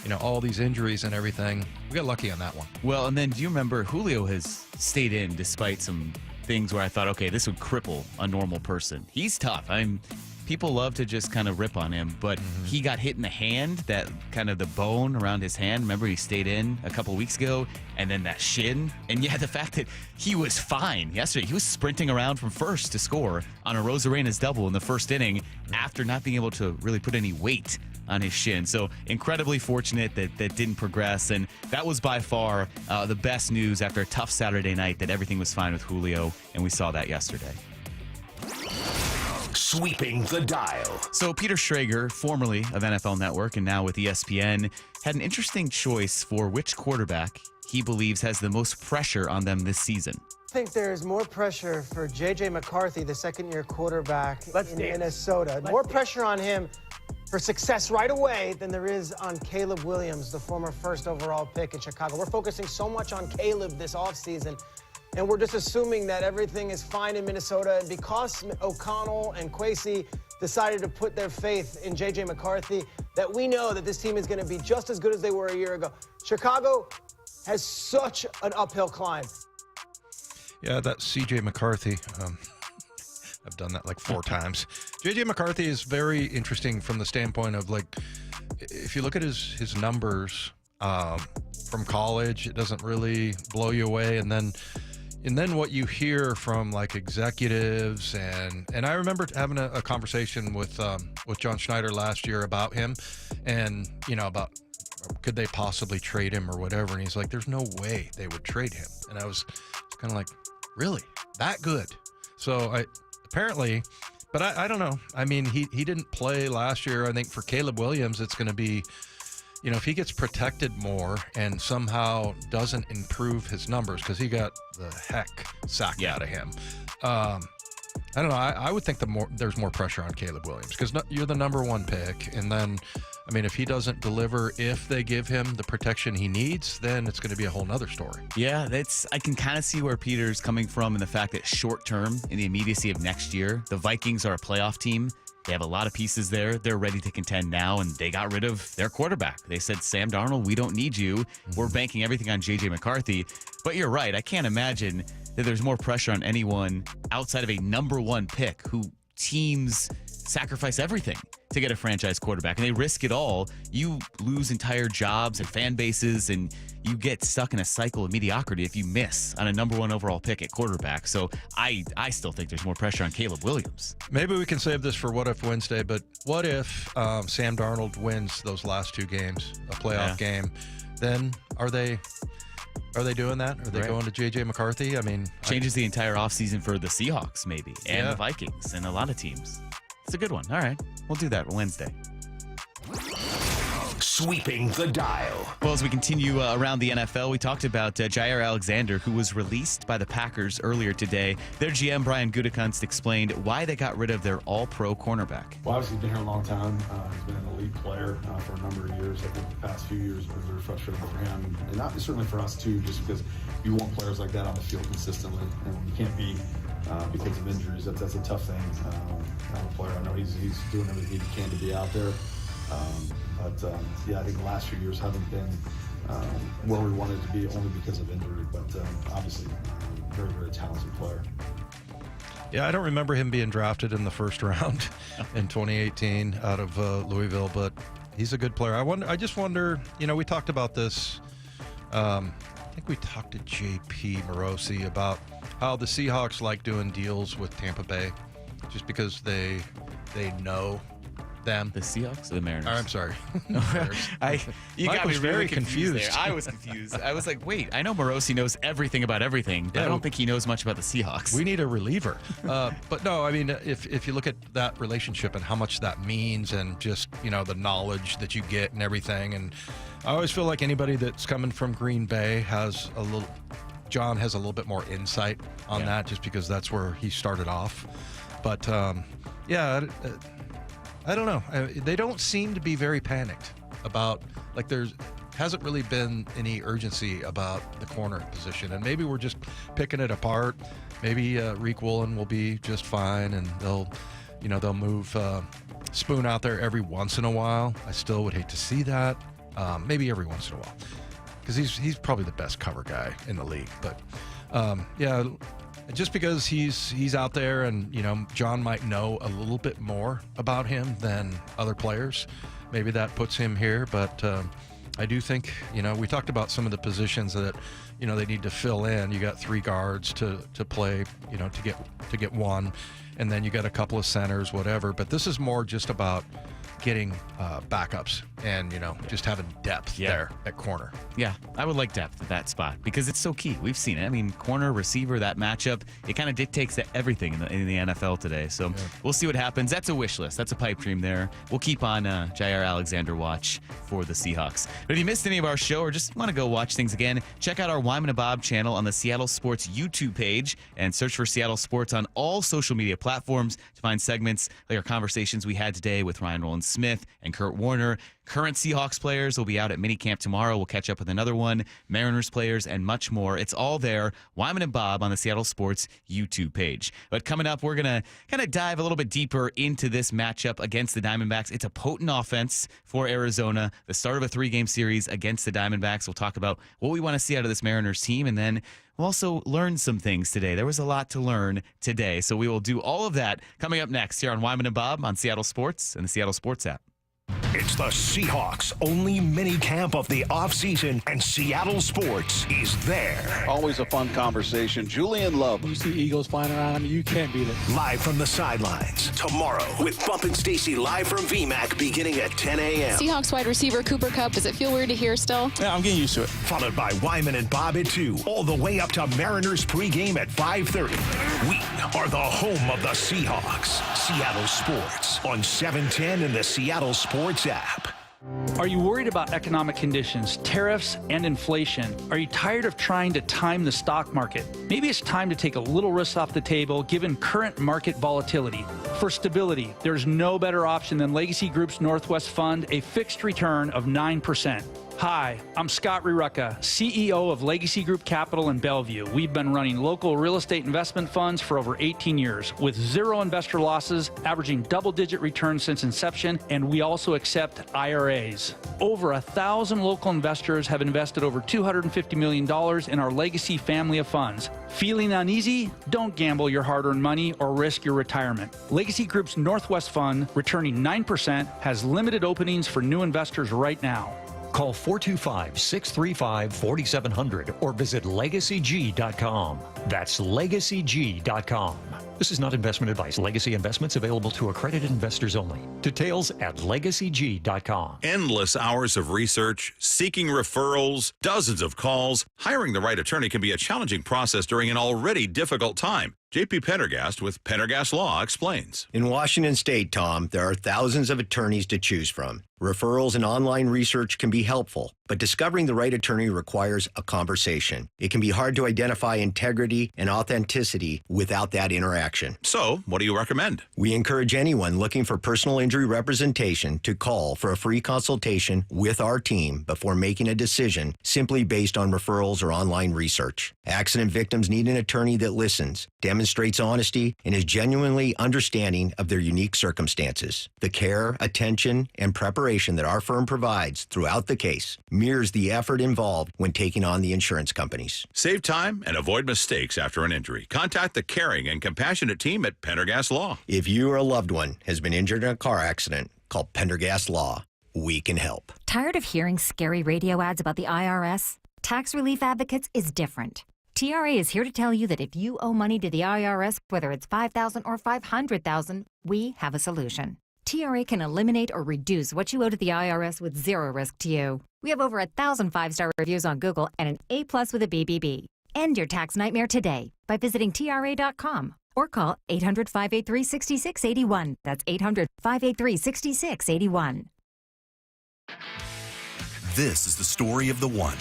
and all these injuries and everything. We got lucky on that one. Well, and then do you remember Julio has stayed in despite some things where I thought, okay, this would cripple a normal person. He's tough. People love to just kind of rip on him, but he got hit in the hand, that kind of the bone around his hand. Remember, he stayed in a couple weeks ago, and then that shin. And yeah, the fact that he was fine yesterday. He was sprinting around from first to score on a Rosarena's double in the first inning after not being able to really put any weight on his shin. So incredibly fortunate that didn't progress. And that was by far the best news after a tough Saturday night, that everything was fine with Julio, and we saw that yesterday. Sweeping the dial. So Peter Schrager, formerly of NFL Network and now with ESPN, had an interesting choice for which quarterback he believes has the most pressure on them this season. I think there's more pressure for J.J. McCarthy, the second-year quarterback in Minnesota. More pressure on him for success right away than there is on Caleb Williams, the former first overall pick in Chicago. We're focusing so much on Caleb this offseason, and we're just assuming that everything is fine in Minnesota. And because O'Connell and Kwesi decided to put their faith in J.J. McCarthy, that we know that this team is going to be just as good as they were a year ago. Chicago has such an uphill climb. Yeah, that's C.J. McCarthy. I've done that like 4 times. J.J. McCarthy is very interesting from the standpoint of, like, if you look at his numbers from college, it doesn't really blow you away. And then what you hear from like executives and I remember having a conversation with John Schneider last year about him and, about could they possibly trade him or whatever. And he's like, there's no way they would trade him. And I was kind of like, really? That good? So apparently, but I don't know. I mean, he didn't play last year. I think for Caleb Williams, it's going to be, if he gets protected more and somehow doesn't improve his numbers, because he got the heck sacked out of him. I don't know. I would think there's more pressure on Caleb Williams because you're the number 1 pick. And then, I mean, if he doesn't deliver, if they give him the protection he needs, then it's going to be a whole nother story. Yeah, I can kind of see where Peter's coming from in the fact that short term, in the immediacy of next year, the Vikings are a playoff team. They have a lot of pieces there. They're ready to contend now, and they got rid of their quarterback. They said, Sam Darnold, we don't need you. We're banking everything on J.J. McCarthy. But you're right. I can't imagine that there's more pressure on anyone outside of a number 1 pick who teams sacrifice everything to get a franchise quarterback, and they risk it all. You lose entire jobs and fan bases, and you get stuck in a cycle of mediocrity if you miss on a number 1 overall pick at quarterback. So I still think there's more pressure on Caleb Williams. Maybe we can save this for What If Wednesday, but what if Sam Darnold wins those last 2 games, a playoff game? Then are they doing that? Are they going to J.J. McCarthy? I mean, changes the entire offseason for the Seahawks maybe, and the Vikings, and a lot of teams. It's a good one. All right. We'll do that Wednesday. Sweeping the dial. Well, as we continue around the NFL, we talked about Jaire Alexander, who was released by the Packers earlier today. Their GM, Brian Gutekunst, explained why they got rid of their all-pro cornerback. Well, obviously, he's been here a long time. He's been an elite player for a number of years. I think the past few years have been very frustrating for him, and not certainly for us, too, just because you want players like that on the field consistently. And you can't be because of injuries. That's a tough thing. I'm a player. I know he's doing everything he can to be out there. Yeah, I think the last few years haven't been where we wanted to be only because of injury. But obviously, very, very talented player. Yeah, I don't remember him being drafted in the first round in 2018 out of Louisville, but he's a good player. I just wonder, we talked about this. I think we talked to JP Morosi about how the Seahawks like doing deals with Tampa Bay just because they know them. The Seahawks or the Mariners? I'm sorry. You Mike got was me really very confused. confused. There. I was confused. I was like, wait, I know Morosi knows everything about everything, but I don't think he knows much about the Seahawks. We need a reliever. But no, I mean, if you look at that relationship and how much that means and just, the knowledge that you get and everything. And I always feel like anybody that's coming from Green Bay John has a little bit more insight on that just because that's where he started off. But I don't know. They don't seem to be very panicked about, hasn't really been any urgency about the corner position. And maybe we're just picking it apart. Maybe Reek Woolen will be just fine and they'll move Spoon out there every once in a while. I still would hate to see that. Maybe every once in a while. Because he's probably the best cover guy in the league. But, just because he's out there and, John might know a little bit more about him than other players, maybe that puts him here. But I do think, we talked about some of the positions that, they need to fill in. You got 3 guards to play, to get one, and then you got a couple of centers, whatever. But this is more just about getting backups and, just having depth there at corner. Yeah, I would like depth at that spot because it's so key. We've seen it. I mean, corner, receiver, that matchup, it kind of dictates everything in the NFL today. So we'll see what happens. That's a wish list. That's a pipe dream there. We'll keep on Jaire Alexander watch for the Seahawks. But if you missed any of our show or just want to go watch things again, check out our Wyman Bob channel on the Seattle Sports YouTube page and search for Seattle Sports on all social media platforms to find segments like our conversations we had today with Rowland-Smith and Curt Warner. Current Seahawks players will be out at minicamp tomorrow. We'll catch up with another one, Mariners players, and much more. It's all there, Wyman and Bob on the Seattle Sports YouTube page. But coming up, we're going to kind of dive a little bit deeper into this matchup against the Diamondbacks. It's a potent offense for Arizona, the start of a 3-game series against the Diamondbacks. We'll talk about what we want to see out of this Mariners team, and then we'll also learn some things today. There was a lot to learn today, so we will do all of that coming up next here on Wyman and Bob on Seattle Sports and the Seattle Sports app. It's the Seahawks' only mini camp of the offseason, and Seattle Sports is there. Always a fun conversation. Julian Love. You see Eagles flying around, you can't beat it. Live from the sidelines tomorrow with Bump and Stacy live from VMAC beginning at 10 a.m. Seahawks wide receiver Cooper Kupp. Does it feel weird to hear still? Yeah, I'm getting used to it. Followed by Wyman and Bob at 2, all the way up to Mariners pregame at 5:30. We are the home of the Seahawks. Seattle Sports on 710 and the Seattle Sports app. Are you worried about economic conditions, tariffs, and inflation? Are you tired of trying to time the stock market? Maybe it's time to take a little risk off the table given current market volatility. For stability, there's no better option than Legacy Group's Northwest Fund, a fixed return of 9%. Hi, I'm Scott Rirucka, CEO of Legacy Group Capital in Bellevue. We've been running local real estate investment funds for over 18 years with 0 investor losses, averaging double-digit returns since inception, and we also accept IRAs. Over 1,000 local investors have invested over $250 million in our Legacy family of funds. Feeling uneasy? Don't gamble your hard-earned money or risk your retirement. Legacy Group's Northwest Fund, returning 9%, has limited openings for new investors right now. Call 425-635-4700 or visit LegacyG.com. That's LegacyG.com. This is not investment advice. Legacy investments available to accredited investors only. Details at LegacyG.com. Endless hours of research, seeking referrals, dozens of calls. Hiring the right attorney can be a challenging process during an already difficult time. J.P. Pendergast with Pendergast Law explains. In Washington State, Tom, there are thousands of attorneys to choose from. Referrals and online research can be helpful, but discovering the right attorney requires a conversation. It can be hard to identify integrity and authenticity without that interaction. So, what do you recommend? We encourage anyone looking for personal injury representation to call for a free consultation with our team before making a decision simply based on referrals or online research. Accident victims need an attorney that listens, demonstrates honesty, and is genuinely understanding of their unique circumstances. The care, attention, and preparation that our firm provides throughout the case mirrors the effort involved when taking on the insurance companies. Save time and avoid mistakes after an injury. Contact the caring and compassionate team at Pendergast Law. If you or a loved one has been injured in a car accident, call Pendergast Law. We can help. Tired of hearing scary radio ads about the IRS? Tax Relief Advocates is different. TRA is here to tell you that if you owe money to the IRS, whether it's $5,000 or $500,000, we have a solution. TRA can eliminate or reduce what you owe to the IRS with zero risk to you. We have over 1,000 5-star reviews on Google and an A+ with a BBB. End your tax nightmare today by visiting TRA.com or call 800-583-6681. That's 800-583-6681. This is the story of the one.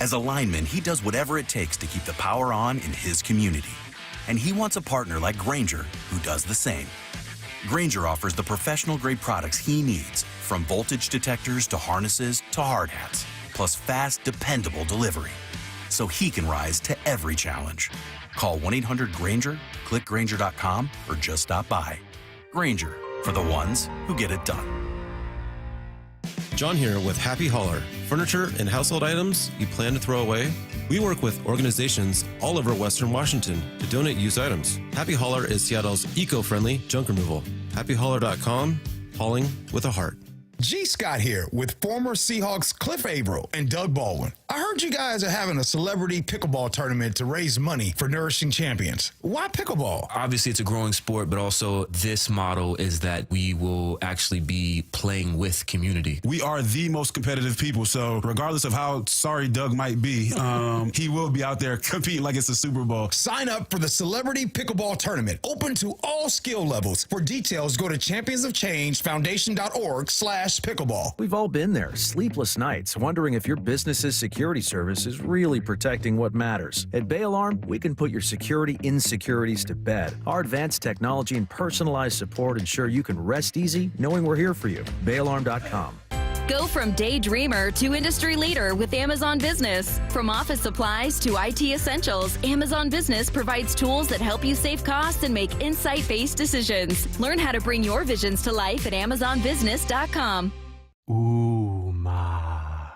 As a lineman, he does whatever it takes to keep the power on in his community. And he wants a partner like Grainger who does the same. Grainger offers the professional-grade products he needs, from voltage detectors to harnesses to hard hats, plus fast, dependable delivery, so he can rise to every challenge. Call 1-800-GRAINGER, click Grainger.com, or just stop by. Grainger, for the ones who get it done. John here with Happy Hauler. Furniture and household items you plan to throw away? We work with organizations all over Western Washington to donate used items. Happy Hauler is Seattle's eco-friendly junk removal. HappyHauler.com, hauling with a heart. G. Scott here with former Seahawks Cliff Averill and Doug Baldwin. I heard you guys are having a celebrity pickleball tournament to raise money for Nourishing Champions. Why pickleball? Obviously, it's a growing sport, but also this model is that we will actually be playing with community. We are the most competitive people, so regardless of how sorry Doug might be, he will be out there competing like it's a Super Bowl. Sign up for the Celebrity Pickleball Tournament, open to all skill levels. For details, go to championsofchangefoundation.org/pickleball. We've all been there, sleepless nights, wondering if your business's security service is really protecting what matters. At Bay Alarm, we can put your security insecurities to bed. Our advanced technology and personalized support ensure you can rest easy knowing we're here for you. BayAlarm.com. Go from daydreamer to industry leader with Amazon Business. From office supplies to IT essentials, Amazon Business provides tools that help you save costs and make insight-based decisions. Learn how to bring your visions to life at AmazonBusiness.com. Ooh, ma.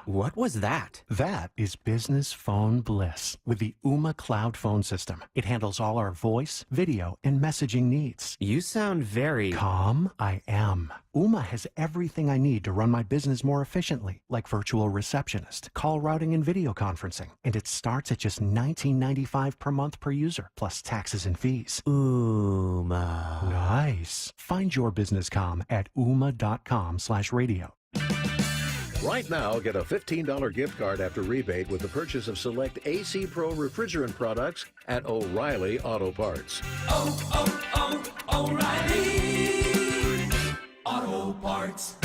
What was that? That is business phone bliss with the Ooma Cloud Phone System. It handles all our voice, video, and messaging needs. You sound very calm. I am. Ooma has everything I need to run my business more efficiently, like virtual receptionist, call routing, and video conferencing. And it starts at just $19.95 per month per user, plus taxes and fees. Ooma. Nice. Find your business comm at ooma.com/radio. Right now, get a $15 gift card after rebate with the purchase of select AC Pro refrigerant products at O'Reilly Auto Parts. O'Reilly Auto Parts.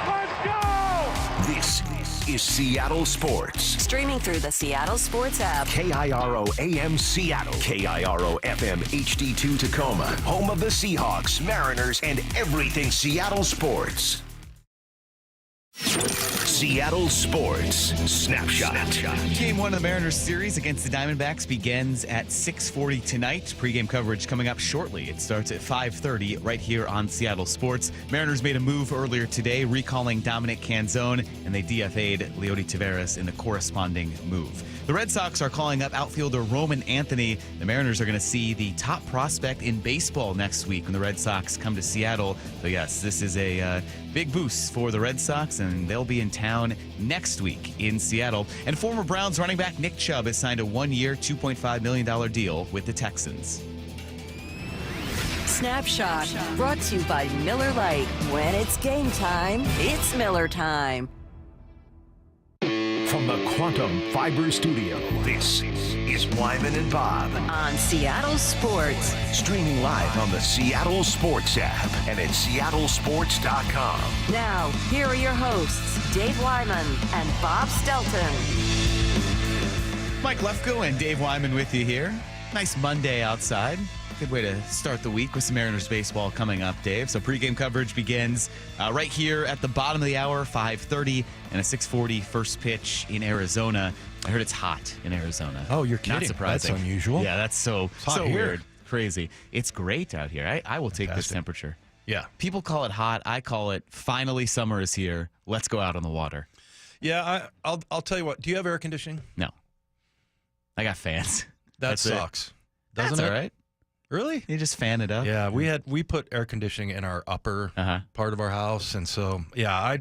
Let's go! This is Seattle Sports. Streaming through the Seattle Sports app. KIRO AM Seattle. KIRO FM HD2 Tacoma. Home of the Seahawks, Mariners, and everything Seattle sports. Seattle Sports Snapshot. Game 1 of the Mariners series against the Diamondbacks begins at 6:40 tonight. Pre-game coverage coming up shortly. It starts at 5:30 right here on Seattle Sports. Mariners made a move earlier today, recalling Dominic Canzone, and they DFA'd Leody Taveras in the corresponding move. The Red Sox are calling up outfielder Roman Anthony. The Mariners are going to see the top prospect in baseball next week when the Red Sox come to Seattle. So yes, this is a big boost for the Red Sox, and they'll be in town next week in Seattle. And former Browns running back Nick Chubb has signed a one-year, $2.5 million deal with the Texans. Snapshot, brought to you by Miller Lite. When it's game time, it's Miller time. From the Quantum Fiber Studio, this is Wyman and Bob. On Seattle Sports. Streaming live on the Seattle Sports app and at seattlesports.com. Now, here are your hosts, Dave Wyman and Bob Stelton. Mike Lefko and Dave Wyman with you here. Nice Monday outside. Good way to start the week with some Mariners baseball coming up, Dave. So pregame coverage begins right here at the bottom of the hour, 5:30, and a 6:40 first pitch in Arizona. I heard it's hot in Arizona. Oh, you're kidding. Not surprising. That's unusual. Yeah, that's so here. weird. Crazy. It's great out here. I will take this temperature. Yeah. People call it hot. I call it finally summer is here. Let's go out on the water. Yeah, I'll tell you what. Do you have air conditioning? No. I got fans. That sucks. Doesn't That's it? all right. Really? You just fan it up? Yeah, we put air conditioning in our upper part of our house, and so I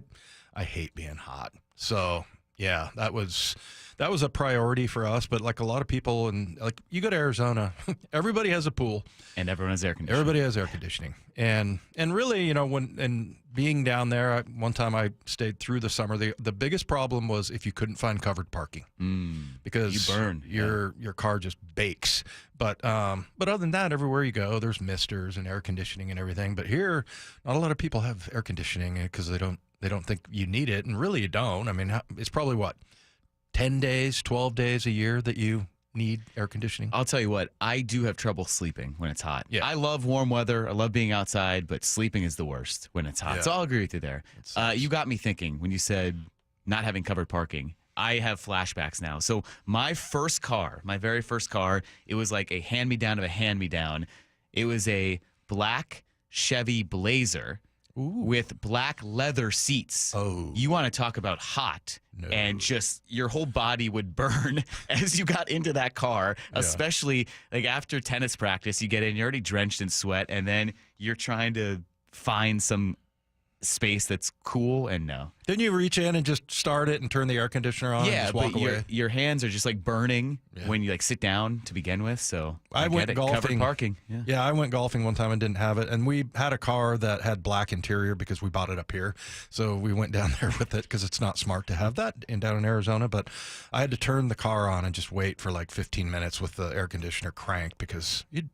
hate being hot. So yeah, that was a priority for us. But like a lot of people, and like you go to Arizona, everybody has a pool, and everyone has air conditioning. Everybody has air conditioning, and really, when being down there, one time I stayed through the summer. The biggest problem was if you couldn't find covered parking because you burn. Your car just bakes. But other than that, everywhere you go, there's misters and air conditioning and everything. But here, not a lot of people have air conditioning because they don't think you need it, and really you don't. I mean, it's probably 10 days, 12 days a year that you need air conditioning. I'll tell you what, I do have trouble sleeping when it's hot. Yeah. I love warm weather. I love being outside, but sleeping is the worst when it's hot. Yeah. So I'll agree with you there. You got me thinking when you said not having covered parking. I have flashbacks now. So my very first car, it was like a hand-me-down of a hand-me-down. It was a black Chevy Blazer with black leather seats. Oh. You want to talk about hot. No. And just your whole body would burn as you got into that car, especially like after tennis practice, you get in, you're already drenched in sweat, and then you're trying to find some space that's cool, and no. Didn't you reach in and just start it and turn the air conditioner on and just walk away? Your hands are just like burning when you like sit down to begin with. So I went golfing. Covered parking. Yeah, I went golfing one time and didn't have it. And we had a car that had black interior because we bought it up here. So we went down there with it because it's not smart to have that down in Arizona. But I had to turn the car on and just wait for like 15 minutes with the air conditioner cranked because you'd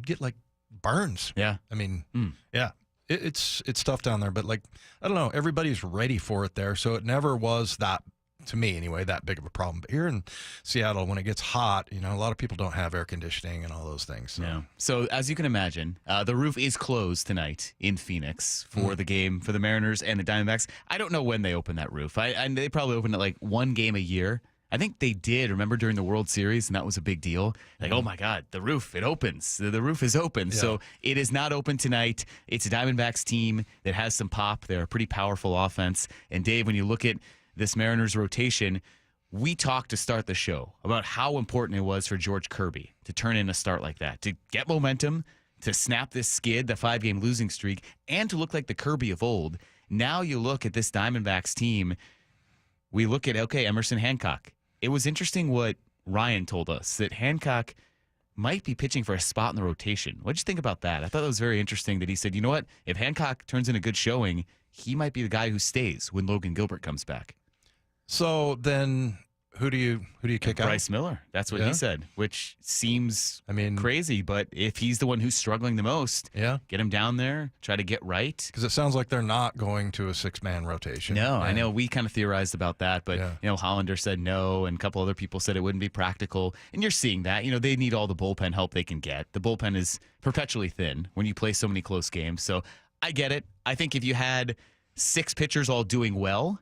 get like burns. Yeah. I mean, yeah. It's tough down there, but like, I don't know, everybody's ready for it there. So it never was that, to me anyway, that big of a problem. But here in Seattle, when it gets hot, a lot of people don't have air conditioning and all those things. So. Yeah. So as you can imagine, the roof is closed tonight in Phoenix for the game for the Mariners and the Diamondbacks. I don't know when they open that roof. And they probably open it like one game a year. I think they did, remember, during the World Series, and that was a big deal. Like, oh, my God, the roof, it opens. The roof is open. Yeah. So it is not open tonight. It's a Diamondbacks team that has some pop. They're a pretty powerful offense. And, Dave, when you look at this Mariners rotation, we talked to start the show about how important it was for George Kirby to turn in a start like that, to get momentum, to snap this skid, the 5-game losing streak, and to look like the Kirby of old. Now you look at this Diamondbacks team, we look at, Emerson Hancock. It was interesting what Ryan told us, that Hancock might be pitching for a spot in the rotation. What did you think about that? I thought that was very interesting that he said, you know what, if Hancock turns in a good showing, he might be the guy who stays when Logan Gilbert comes back. So then who do you kick out? Bryce Miller. That's what he said, which seems crazy. But if he's the one who's struggling the most, get him down there, try to get right. Because it sounds like they're not going to a 6-man rotation. No, I know we kind of theorized about that, but Hollander said no, and a couple other people said it wouldn't be practical. And you're seeing that. They need all the bullpen help they can get. The bullpen is perpetually thin when you play so many close games. So I get it. I think if you had 6 pitchers all doing well,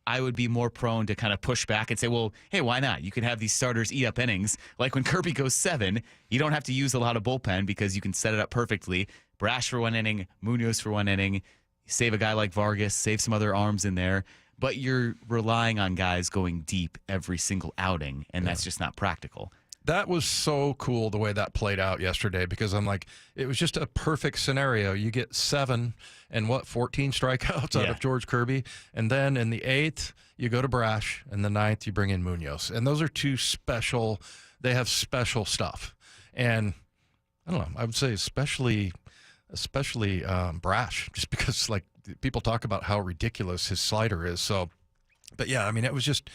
I would be more prone to kind of push back and say, well, hey, why not? You can have these starters eat up innings. Like when Kirby goes 7, you don't have to use a lot of bullpen because you can set it up perfectly. Brash for 1 inning, Munoz for 1 inning. Save a guy like Vargas, save some other arms in there. But you're relying on guys going deep every single outing, and that's just not practical. That was so cool the way that played out yesterday because I'm like, it was just a perfect scenario. You get 7 and 14 strikeouts out of George Kirby. And then in the 8th, you go to Brash. And the 9th, you bring in Munoz. And those are 2 special, they have special stuff. And I don't know, I would say especially Brash, just because like people talk about how ridiculous his slider is. So, but yeah, I mean, it was just,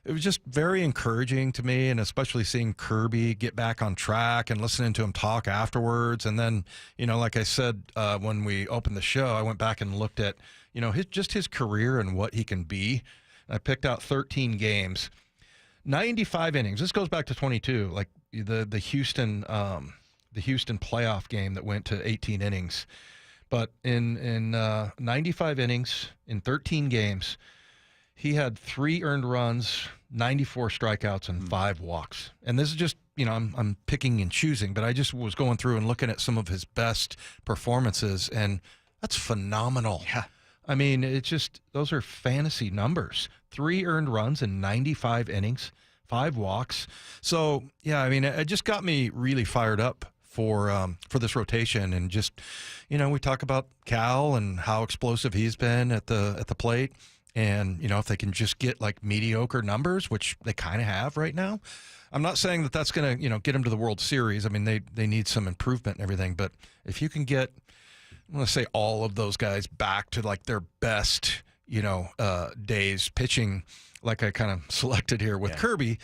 it was just very encouraging to me, and especially seeing Kirby get back on track and listening to him talk afterwards. And then, like I said, when we opened the show, I went back and looked at, his career and what he can be. I picked out 13 games, 95 innings. This goes back to 22, like the Houston playoff game that went to 18 innings. But in 95 innings, in 13 games, he had 3 earned runs, 94 strikeouts, and 5 walks. And this is just, I'm picking and choosing, but I just was going through and looking at some of his best performances, and that's phenomenal. Yeah. I mean, it's just, those are fantasy numbers. 3 earned runs in 95 innings, 5 walks. So, yeah, I mean, it just got me really fired up for this rotation. And just, we talk about Cal and how explosive he's been at the plate. And, if they can just get like mediocre numbers, which they kind of have right now, I'm not saying that that's going to, get them to the World Series. I mean, they need some improvement and everything. But if you can get, I'm going to say all of those guys back to like their best, days pitching, like I kind of selected here with Kirby.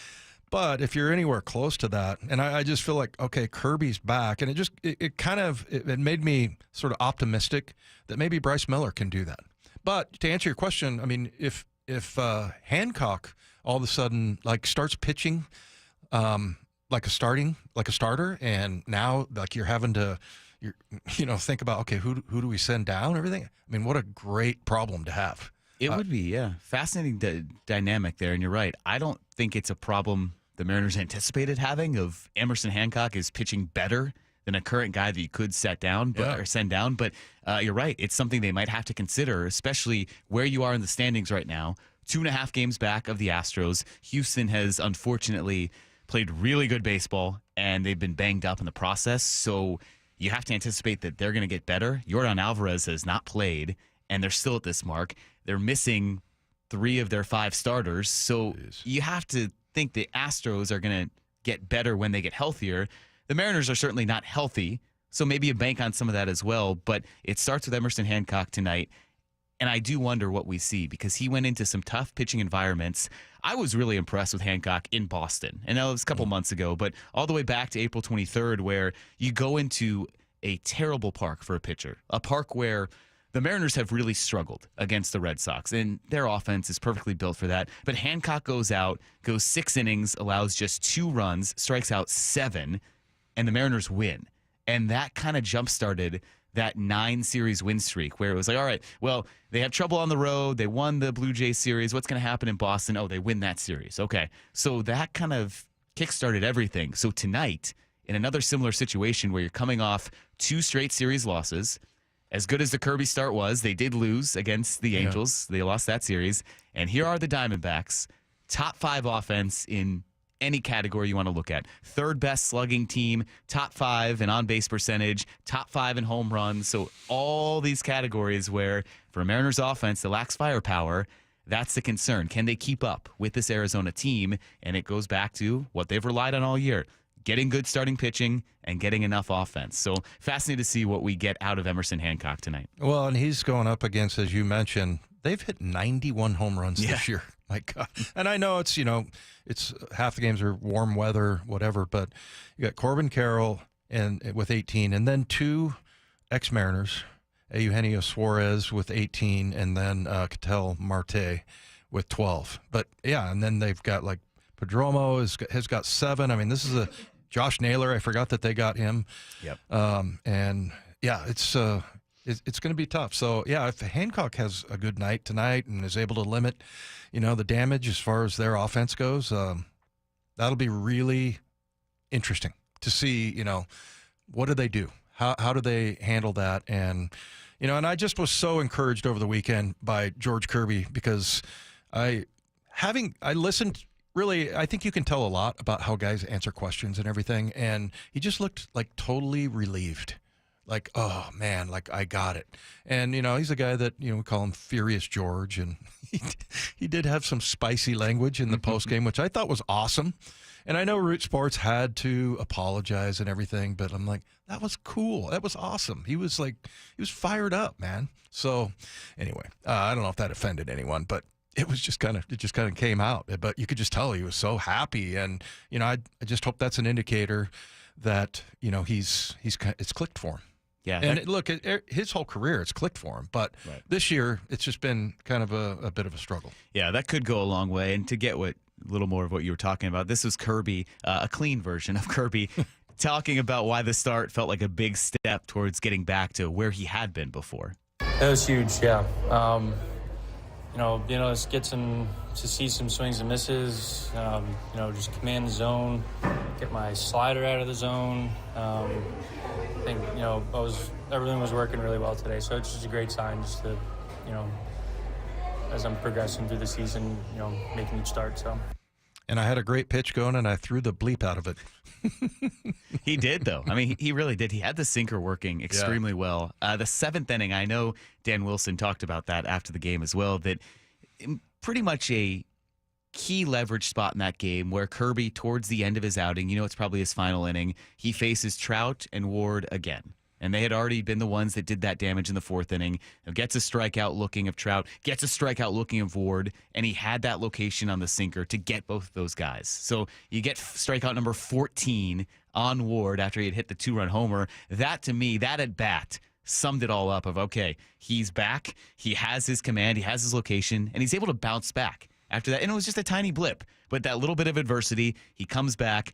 But if you're anywhere close to that, and I just feel like, okay, Kirby's back. And it made me sort of optimistic that maybe Bryce Miller can do that. But to answer your question, I mean, if Hancock all of a sudden like starts pitching like a starter, and now like you're having to think about, okay, who do we send down? Everything. I mean, what a great problem to have. It would be, yeah, fascinating dynamic there. And you're right. I don't think it's a problem the Mariners anticipated having of Emerson Hancock is pitching better than a current guy that you could set down or send down. But you're right. It's something they might have to consider, especially where you are in the standings right now. 2.5 games back of the Astros. Houston has unfortunately played really good baseball, and they've been banged up in the process. So you have to anticipate that they're going to get better. Yordan Alvarez has not played, and they're still at this mark. They're missing 3 of their 5 starters. So you have to think the Astros are going to get better when they get healthier. The Mariners are certainly not healthy, so maybe you bank on some of that as well. But it starts with Emerson Hancock tonight, and I do wonder what we see because he went into some tough pitching environments. I was really impressed with Hancock in Boston, and that was a couple months ago, but all the way back to April 23rd, where you go into a terrible park for a pitcher, a park where the Mariners have really struggled against the Red Sox, and their offense is perfectly built for that. But Hancock goes out, goes 6 innings, allows just 2 runs, strikes out 7, and the Mariners win. And that kind of jump-started that 9-series win streak where it was like, all right, well, they have trouble on the road. They won the Blue Jays series. What's going to happen in Boston? Oh, they win that series. Okay. So that kind of kick-started everything. So tonight, in another similar situation where you're coming off 2 straight series losses, as good as the Kirby start was, they did lose against the Angels. They lost that series. And here are the Diamondbacks, top 5 offense in any category you want to look at. 3rd best slugging team, top 5 in on-base percentage, top 5 in home runs. So all these categories where for a Mariners offense that lacks firepower, that's the concern. Can they keep up with this Arizona team? And it goes back to what they've relied on all year, getting good starting pitching and getting enough offense. So fascinating to see what we get out of Emerson Hancock tonight. Well, and he's going up against, as you mentioned, they've hit 91 home runs this year. My God. And I know it's, it's half the games are warm weather, whatever, but you got Corbin Carroll and with 18, and then 2 ex-Mariners, Eugenio Suarez with 18, and then Ketel Marte with 12. But, yeah, and then they've got, like, Perdomo has got 7. I mean, this is a Josh Naylor. I forgot that they got him. Yep. And, yeah, it's going to be tough. So, yeah, if Hancock has a good night tonight and is able to limit, the damage as far as their offense goes, that'll be really interesting to see, what do they do? How do they handle that? And, and I just was so encouraged over the weekend by George Kirby because I listened. Really, I think you can tell a lot about how guys answer questions and everything. And he just looked like totally relieved. Like, oh, man, like I got it. And, he's a guy that, we call him Furious George. And he did have some spicy language in the postgame, which I thought was awesome. And I know Root Sports had to apologize and everything, but I'm like, that was cool. That was awesome. He was fired up, man. So anyway, I don't know if that offended anyone, but it just kind of came out. But you could just tell he was so happy, and I just hope that's an indicator that it's clicked for him. Yeah, and look, his whole career, it's clicked for him. But this year, it's just been kind of a bit of a struggle. Yeah, that could go a long way. And to get a little more of what you were talking about, this was Kirby, a clean version of Kirby, talking about why the start felt like a big step towards getting back to where he had been before. It was huge, yeah. Just get to see some swings and misses. Just command the zone, get my slider out of the zone. I think everything was working really well today, so it's just a great sign just to as I'm progressing through the season, making each start. So. And I had a great pitch going, and I threw the bleep out of it. He did, though. I mean, he really did. He had the sinker working extremely well. The seventh inning, I know Dan Wilson talked about that after the game as well, that pretty much a key leverage spot in that game where Kirby, towards the end of his outing, it's probably his final inning, he faces Trout and Ward again. And they had already been the ones that did that damage in the fourth inning. Gets a strikeout looking of Trout, gets a strikeout looking of Ward, and he had that location on the sinker to get both of those guys. So you get strikeout number 14 on Ward after he had hit the 2-run homer. That, to me, that at bat summed it all up of, okay, he's back, he has his command, he has his location, and he's able to bounce back after that. And it was just a tiny blip, but that little bit of adversity, he comes back,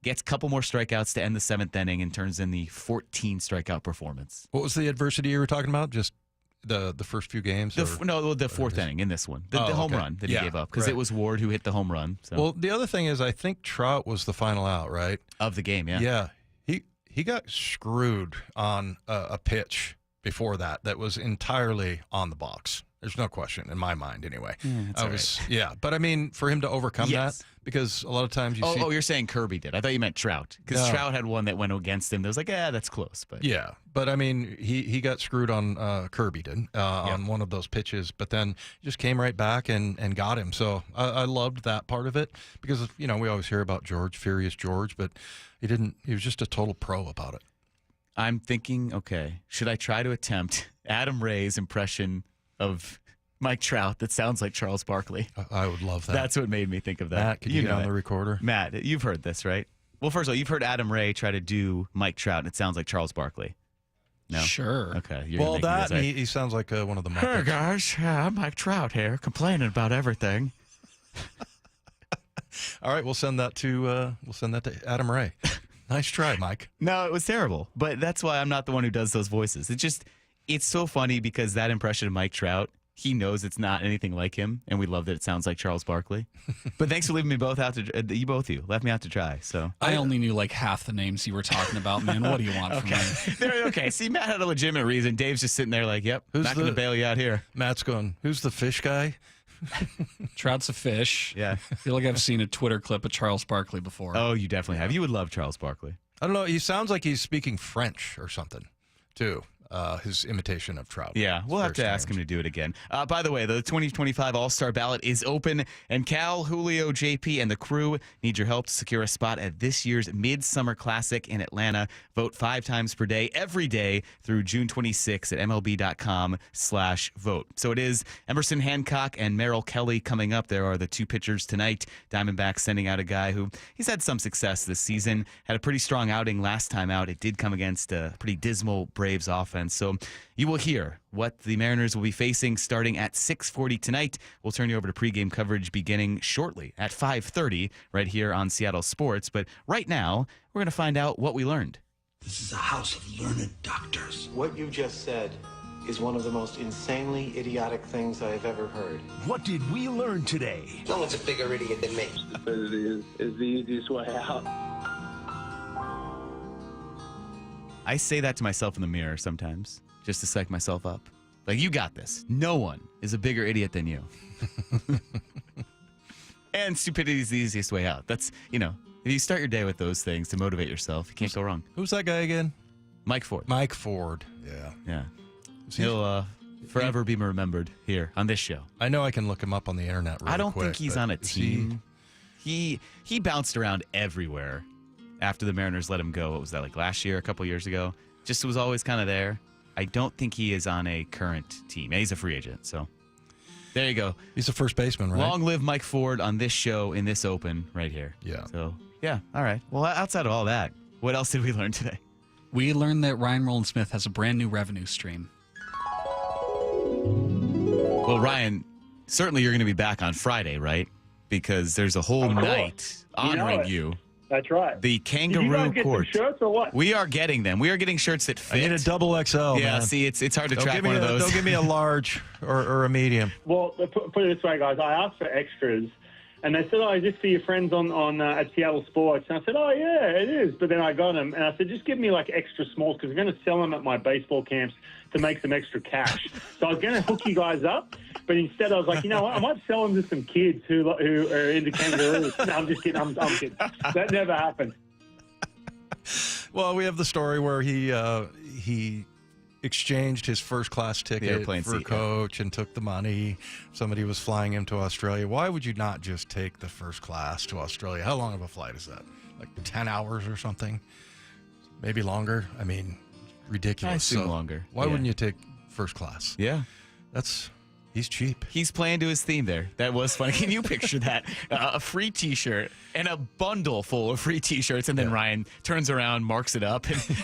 gets a couple more strikeouts to end the seventh inning, and turns in the 14 strikeout performance. What was the adversity you were talking about? Just the first few games? The fourth inning in this one. The home run that he gave up, because it was Ward who hit the home run. So. Well, the other thing is I think Trout was the final out, right? Of the game, yeah. Yeah. He got screwed on a pitch before that was entirely on the box. There's no question in my mind, anyway. But I mean, for him to overcome that, because a lot of times you see. Oh, you're saying Kirby did. I thought you meant Trout, because Trout had one that went against him. That was like, that's close. But yeah, but I mean, he got screwed on. Kirby did on one of those pitches, but then just came right back and got him. So I loved that part of it, because we always hear about George, Furious George, but he didn't. He was just a total pro about it. I'm thinking, okay, should I try to attempt Adam Ray's impression of Mike Trout that sounds like Charles Barkley? I would love that. That's what made me think of that. Matt, could you get on the recorder? Matt, you've heard this, right? Well, first of all, you've heard Adam Ray try to do Mike Trout, and it sounds like Charles Barkley. No? Sure. Okay. He sounds like one of the Muppets. Hey, guys. I'm Mike Trout here, complaining about everything. All right, we'll send that to Adam Ray. Nice try, Mike. No, it was terrible, but that's why I'm not the one who does those voices. It's so funny because that impression of Mike Trout, he knows it's not anything like him, and we love that it sounds like Charles Barkley. But thanks for leaving me both out to you left me out to dry. So I only knew like half the names you were talking about, man. What do you want from me? Okay, see, Matt had a legitimate reason. Dave's just sitting there like, yep, not going to bail you out here. Matt's going, who's the fish guy? Trout's a fish. Yeah. I feel like I've seen a Twitter clip of Charles Barkley before. Oh, you definitely have. You would love Charles Barkley. I don't know. He sounds like he's speaking French or something, too. His imitation of Trout. Yeah, we'll have to ask him to do it again. By the way, the 2025 All-Star ballot is open, and Cal, Julio, JP, and the crew need your help to secure a spot at this year's Midsummer Classic in Atlanta. Vote 5 times per day, every day through June 26 at MLB.com/vote. So it is Emerson Hancock and Merrill Kelly coming up. There are the 2 pitchers tonight. Diamondbacks sending out a guy who he's had some success this season, had a pretty strong outing last time out. It did come against a pretty dismal Braves offense. So you will hear what the Mariners will be facing starting at 6:40 tonight. We'll turn you over to pregame coverage beginning shortly at 5:30 right here on Seattle Sports. But right now, we're going to find out what we learned. This is a house of learned doctors. What you just said is one of the most insanely idiotic things I have ever heard. What did we learn today? No one's a bigger idiot than me. Stupidity is the easiest way out. I say that to myself in the mirror sometimes, just to psych myself up. Like, you got this. No one is a bigger idiot than you. And stupidity is the easiest way out. That's, if you start your day with those things to motivate yourself, you can't go wrong. Who's that guy again? Mike Ford. Mike Ford. Yeah. Yeah. He'll forever be remembered here on this show. I know I can look him up on the internet really I don't quick, think he's on a team. He bounced around everywhere. After the Mariners let him go, what was that, like last year, a couple years ago? Just was always kind of there. I don't think he is on a current team. He's a free agent, so There you go. He's a first baseman, right? Long live Mike Ford on this show in this Open right here. Yeah. So, yeah. All right. Well, outside of all that, what else did we learn today? We learned that Ryan Rowland-Smith has a brand new revenue stream. Well, Ryan, certainly you're going to be back on Friday, right? Because there's a whole night honoring you. That's right. The Kangaroo Did you guys get Court. some shirts or what? We are getting them. We are getting shirts that fit. I need a double XL, Yeah, man. see, it's hard to track one of those. Don't give me a large or a medium. Well, put it this way, guys. I asked for extras, and they said, "Oh, is this for your friends on at Seattle Sports?" And I said, "Oh, yeah, it is." But then I got them, and I said, "Just give me like extra smalls because we're going to sell them at my baseball camps to make some extra cash." So I was going to hook you guys up, but instead I was like, you know what? I might sell them to some kids who are into kangaroos. No, I'm just kidding. I'm kidding. That never happened. Well, we have the story where he exchanged his first-class ticket airplane for seat, coach and took the money. Somebody was flying him to Australia. Why would you not just take the first class to Australia? How long of a flight is that? Like 10 hours or something? Maybe longer? I mean, ridiculous. I assume longer. Why Yeah. wouldn't you take first class? Yeah. He's cheap. He's playing to his theme there. That was funny. Can you picture that? A free T-shirt and a bundle full of free T-shirts, and then Ryan turns around, marks it up, and Here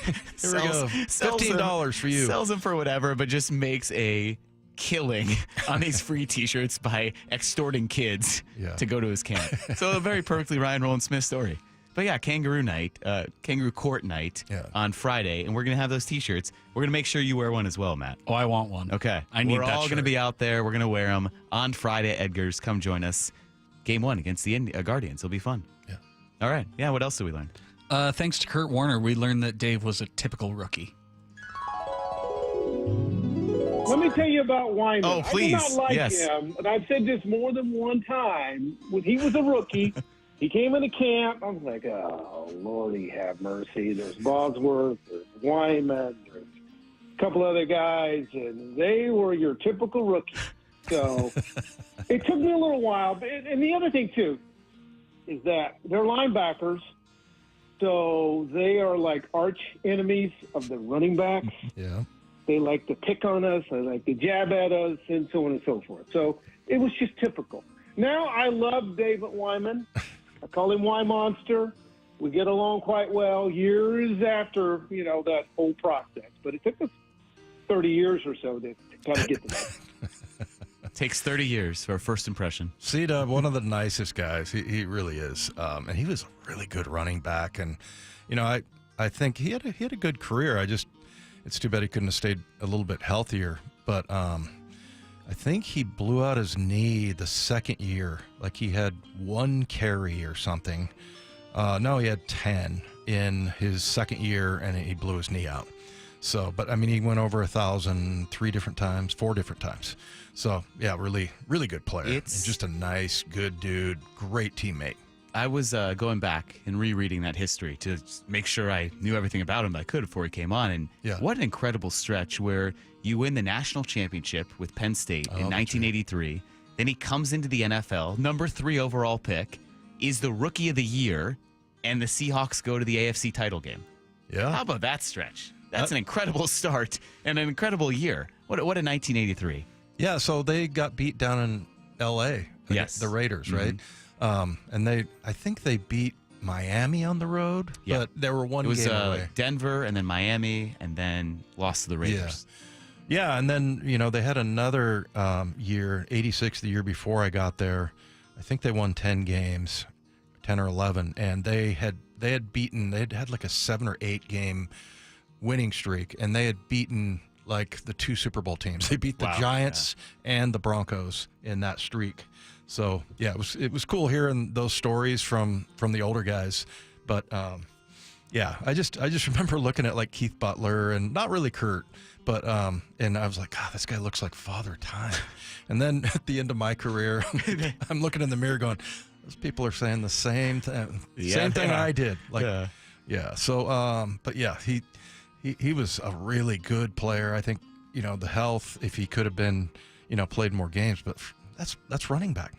we go. $15 for you. Sells them for whatever, but just makes a killing on these free T-shirts by extorting kids to go to his camp. So a very perfectly Ryan Rowland-Smith story. But yeah, Kangaroo Court night on Friday, and we're going to have those T-shirts. We're going to make sure you wear one as well, Matt. Oh, I want one. Okay. I need We're that all going to shirt. be out there. We're going to wear them on Friday at Edgar's. Come join us. Game 1 against the Guardians. It'll be fun. Yeah. All right. Yeah, what else did we learn? Thanks to Curt Warner, we learned that Dave was a typical rookie. Let me tell you about Wyman. Oh, please. I do not like Yes. him, and I've said this more than one time. When he was a rookie, he came into camp. I was like, oh, Lordy have mercy. There's Bosworth, there's Wyman, there's a couple other guys, and they were your typical rookie. So it took me a little while. And the other thing, too, is that they're linebackers, so they are like arch enemies of the running backs. Yeah. They like to pick on us, they like to jab at us, and so on and so forth. So it was just typical. Now I love David Wyman. I call him Y Monster. We get along quite well years after, that whole process. But it took us 30 years or so to kind of get to that. Takes 30 years for a first impression. C-Dub, one of the nicest guys. He really is. And he was a really good running back. And, I think he had a good career. It's too bad he couldn't have stayed a little bit healthier. But I think he blew out his knee the second year. Like he had 1 carry or something. No, he had 10 in his second year, and he blew his knee out. So, but I mean, he went over 1,000 4 different times. So, yeah, really, really good player. And just a nice, good dude, great teammate. I was going back and rereading that history to make sure I knew everything about him that I could before he came on. And what an incredible stretch where you win the national championship with Penn State in 1983. Then he comes into the NFL, number 3 overall pick, is the rookie of the year, and the Seahawks go to the AFC title game. Yeah. How about that stretch? That's an incredible start and an incredible year. What a 1983. Yeah, so they got beat down in L.A. Yes. The Raiders, right? And I think they beat Miami on the road, but there were one It was game away. Denver and then Miami and then lost to the Raiders. Yeah, and then, they had another year, 86, the year before I got there. I think they won 10 games, 10 or 11, and they had like a 7 or 8 game winning streak, and they had beaten like the 2 Super Bowl teams. They beat the Giants and the Broncos in that streak. So yeah, it was cool hearing those stories from the older guys. But yeah, I just remember looking at like Keith Butler and not really Curt, but and I was like, God, this guy looks like Father Time. And then at the end of my career, I'm looking in the mirror going, those people are saying the same thing, I did. Like, yeah. So, but yeah, he was a really good player. I think, the health, if he could have been, played more games, but that's running back.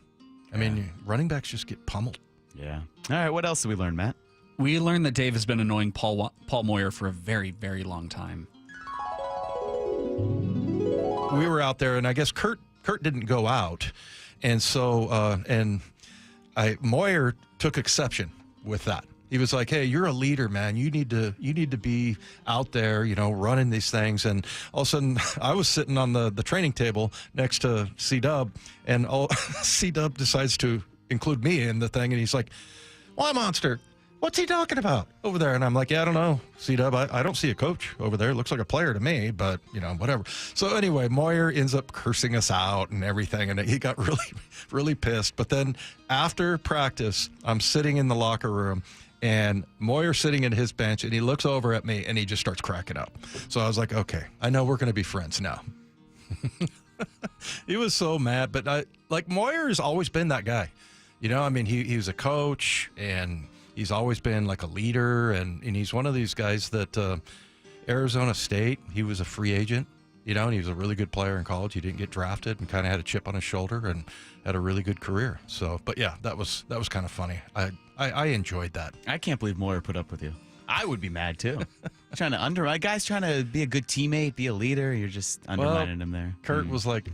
I mean, running backs just get pummeled. Yeah. All right. What else did we learn, Matt? We learned that Dave has been annoying Paul Moyer for a very, very long time. We were out there, and I guess Curt Curt didn't go out. And so, Moyer took exception with that. He was like, "Hey, you're a leader, man. You need to be out there, running these things." And all of a sudden, I was sitting on the training table next to C-Dub, and C-Dub decides to include me in the thing, and he's like, "Why, Monster? What's he talking about over there?" And I'm like, "Yeah, I don't know, C-Dub. I don't see a coach over there. It looks like a player to me, but, whatever." So anyway, Moyer ends up cursing us out and everything, and he got really, really pissed. But then after practice, I'm sitting in the locker room, and Moyer's sitting in his bench, and he looks over at me, and he just starts cracking up. So I was like, okay, I know we're going to be friends now. He was so mad, but Moyer has always been that guy. He was a coach, and he's always been like a leader, and he's one of these guys that Arizona State, he was a free agent, and he was a really good player in college. He didn't get drafted and kind of had a chip on his shoulder and had a really good career. So, but yeah, that was kind of funny. I enjoyed that. I can't believe Moyer put up with you. I would be mad too. Guy's trying to be a good teammate, be a leader. You're just undermining him there. Curt was like,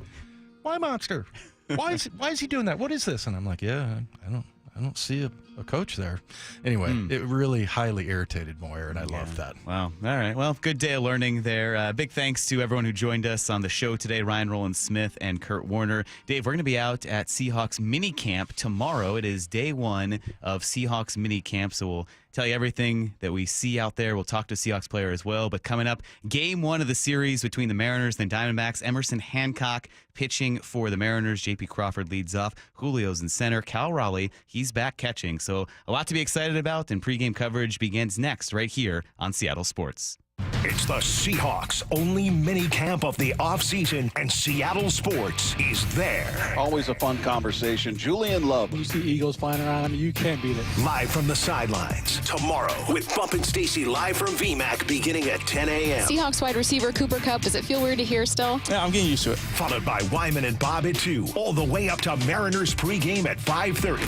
"Why, Monster? Why is he doing that? What is this?" And I'm like, "Yeah, I don't see a coach there." Anyway, it really highly irritated Moyer, and I loved that. Wow. All right. Well, good day of learning there. Big thanks to everyone who joined us on the show today, Ryan Rowland-Smith and Curt Warner. Dave, we're going to be out at Seahawks minicamp tomorrow. It is day 1 of Seahawks minicamp, so we'll tell you everything that we see out there. We'll talk to a Seahawks player as well. But coming up, game 1 of the series between the Mariners and the Diamondbacks. Emerson Hancock pitching for the Mariners. J.P. Crawford leads off. Julio's in center. Cal Raleigh, he's back catching. So a lot to be excited about, and pregame coverage begins next right here on Seattle Sports. It's the Seahawks' only mini camp of the offseason, and Seattle Sports is there. Always a fun conversation. Julian Love. You see Eagles flying around, you can't beat it. Live from the sidelines tomorrow with Bump and Stacy live from VMAC beginning at 10 a.m. Seahawks wide receiver Cooper Kupp. Does it feel weird to hear still? Yeah, I'm getting used to it. Followed by Wyman and Bob at 2, all the way up to Mariners pregame at 5:30.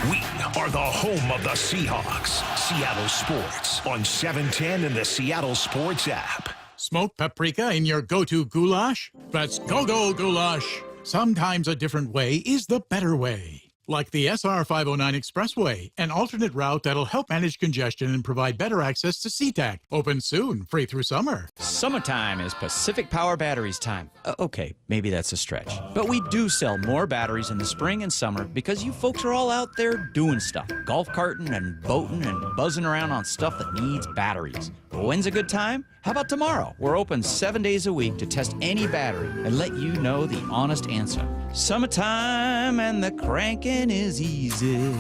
We are the home of the Seahawks. Seattle Sports on 710 and the Seattle Sports app. Smoked paprika in your go-to goulash? That's go-go goulash. Sometimes a different way is the better way. Like the SR 509 Expressway, an alternate route that'll help manage congestion and provide better access to SeaTac. Open soon, free through summer. Summertime is Pacific Power Batteries time. Okay, maybe that's a stretch. But we do sell more batteries in the spring and summer because you folks are all out there doing stuff. Golf carting and boating and buzzing around on stuff that needs batteries. When's a good time? How about tomorrow? We're open 7 days a week to test any battery and let you know the honest answer. Summertime and the cranking is easy.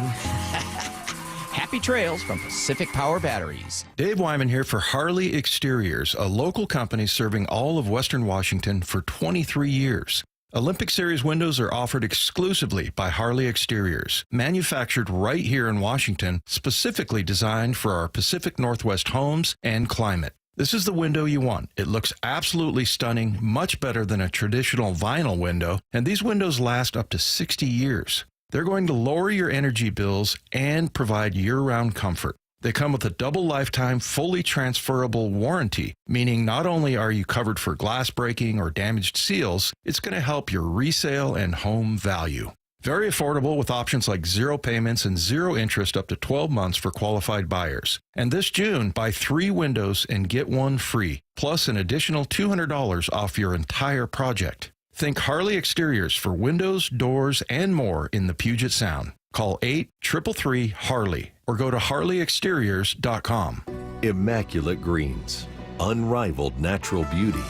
Happy trails from Pacific Power Batteries. Dave Wyman here for Harley Exteriors, a local company serving all of Western Washington for 23 years. Olympic Series windows are offered exclusively by Harley Exteriors, manufactured right here in Washington, specifically designed for our Pacific Northwest homes and climate. This is the window you want. It looks absolutely stunning, much better than a traditional vinyl window, and these windows last up to 60 years. They're going to lower your energy bills and provide year-round comfort. They come with a double lifetime, fully transferable warranty, meaning not only are you covered for glass breaking or damaged seals, it's going to help your resale and home value. Very affordable with options like 0 payments and 0 interest up to 12 months for qualified buyers. And this June, buy 3 windows and get 1 free, plus an additional $200 off your entire project. Think Harley Exteriors for windows, doors, and more in the Puget Sound. Call 8-333-HARLEY or go to harleyexteriors.com. Immaculate greens, unrivaled natural beauty,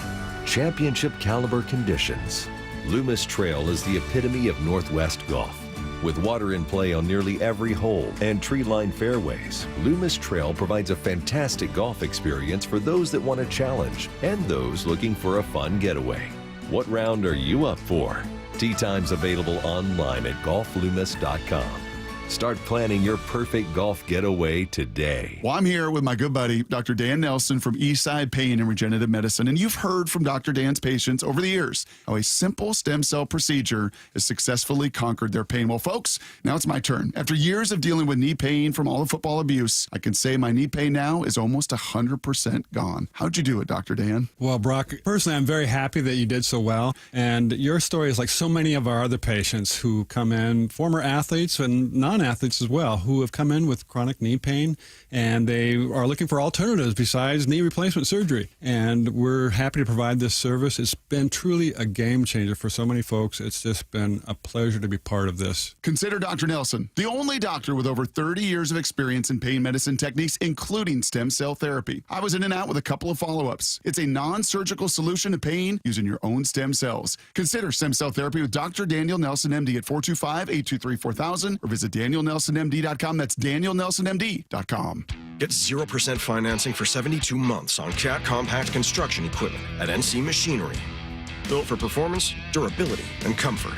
championship caliber conditions. Loomis Trail is the epitome of Northwest golf. With water in play on nearly every hole and tree-lined fairways, Loomis Trail provides a fantastic golf experience for those that want a challenge and those looking for a fun getaway. What round are you up for? Tee times available online at golfloomis.com. Start planning your perfect golf getaway today. Well, I'm here with my good buddy, Dr. Dan Nelson from Eastside Pain and Regenerative Medicine, and you've heard from Dr. Dan's patients over the years how a simple stem cell procedure has successfully conquered their pain. Well, folks, now it's my turn. After years of dealing with knee pain from all the football abuse, I can say my knee pain now is almost 100% gone. How'd you do it, Dr. Dan? Well, Brock, personally, I'm very happy that you did so well. And your story is like so many of our other patients who come in, former athletes and non-athletes as well, who have come in with chronic knee pain, and they are looking for alternatives besides knee replacement surgery. And we're happy to provide this service. It's been truly a game changer for so many folks. It's just been a pleasure to be part of this. Consider Dr. Nelson, the only doctor with over 30 years of experience in pain medicine techniques, including stem cell therapy. I was in and out with a couple of follow-ups. It's a non-surgical solution to pain using your own stem cells. Consider stem cell therapy with Dr. Daniel Nelson, MD at 425-823-4000 or visit DanielNelsonMD.com. That's DanielNelsonMD.com. Get 0% financing for 72 months on Cat compact construction equipment at NC Machinery. Built for performance, durability, and comfort.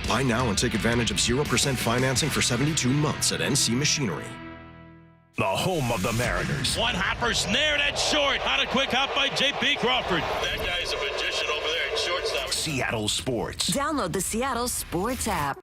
Buy now and take advantage of 0% financing for 72 months at NC Machinery. The home of the Mariners. One hopper snared at short. Not a quick hop by J.P. Crawford. That guy's a magician over there at shortstop. Seattle Sports. Download the Seattle Sports app.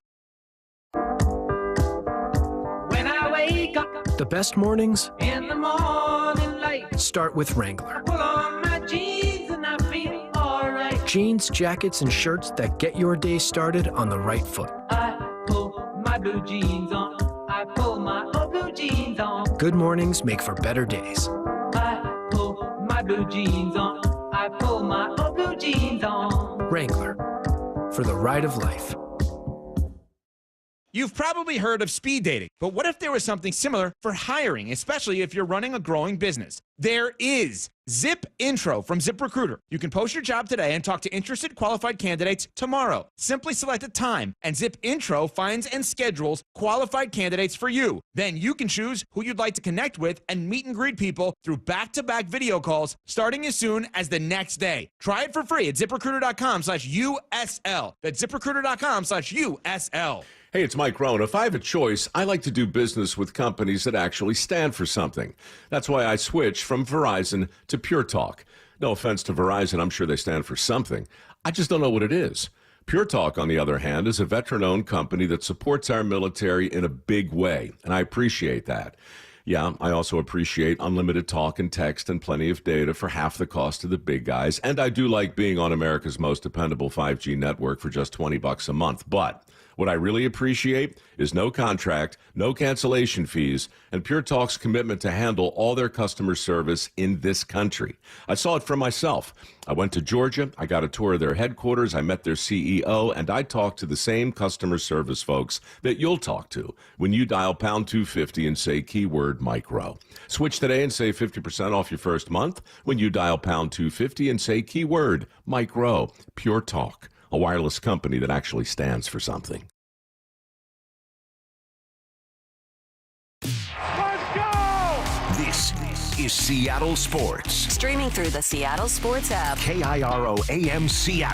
When I wake up The best mornings in the morning light, start with Wrangler. pull on my jeans and I feel alright. Jeans, jackets, and shirts that get your day started on the right foot. I pull my blue jeans on. I pull my old blue jeans on. Good mornings make for better days. I pull my blue jeans on. I pull my old blue jeans on. Wrangler, for the ride of life. You've probably heard of speed dating, but what if there was something similar for hiring, especially if you're running a growing business? There is Zip Intro from ZipRecruiter. You can post your job today and talk to interested qualified candidates tomorrow. Simply select a time, and Zip Intro finds and schedules qualified candidates for you. Then you can choose who you'd like to connect with and meet and greet people through back-to-back video calls starting as soon as the next day. Try it for free at ZipRecruiter.com/USL. That's ZipRecruiter.com/USL. Hey, it's Mike Rohn. If I have a choice, I like to do business with companies that actually stand for something. That's why I switched from Verizon to Pure Talk. No offense to Verizon, I'm sure they stand for something. I just don't know what it is. Pure Talk, on the other hand, is a veteran-owned company that supports our military in a big way, and I appreciate that. Yeah, I also appreciate unlimited talk and text and plenty of data for half the cost of the big guys, and I do like being on America's most dependable 5G network for just $20 a month, but what I really appreciate is no contract, no cancellation fees, and Pure Talk's commitment to handle all their customer service in this country. I saw it for myself. I went to Georgia, I got a tour of their headquarters, I met their CEO, and I talked to the same customer service folks that you'll talk to when you dial pound 250 and say keyword micro. Switch today and save 50% off your first month when you dial pound 250 and say keyword micro. Pure Talk, a wireless company that actually stands for something. This is Seattle Sports. Streaming through the Seattle Sports app. KIRO AM Seattle.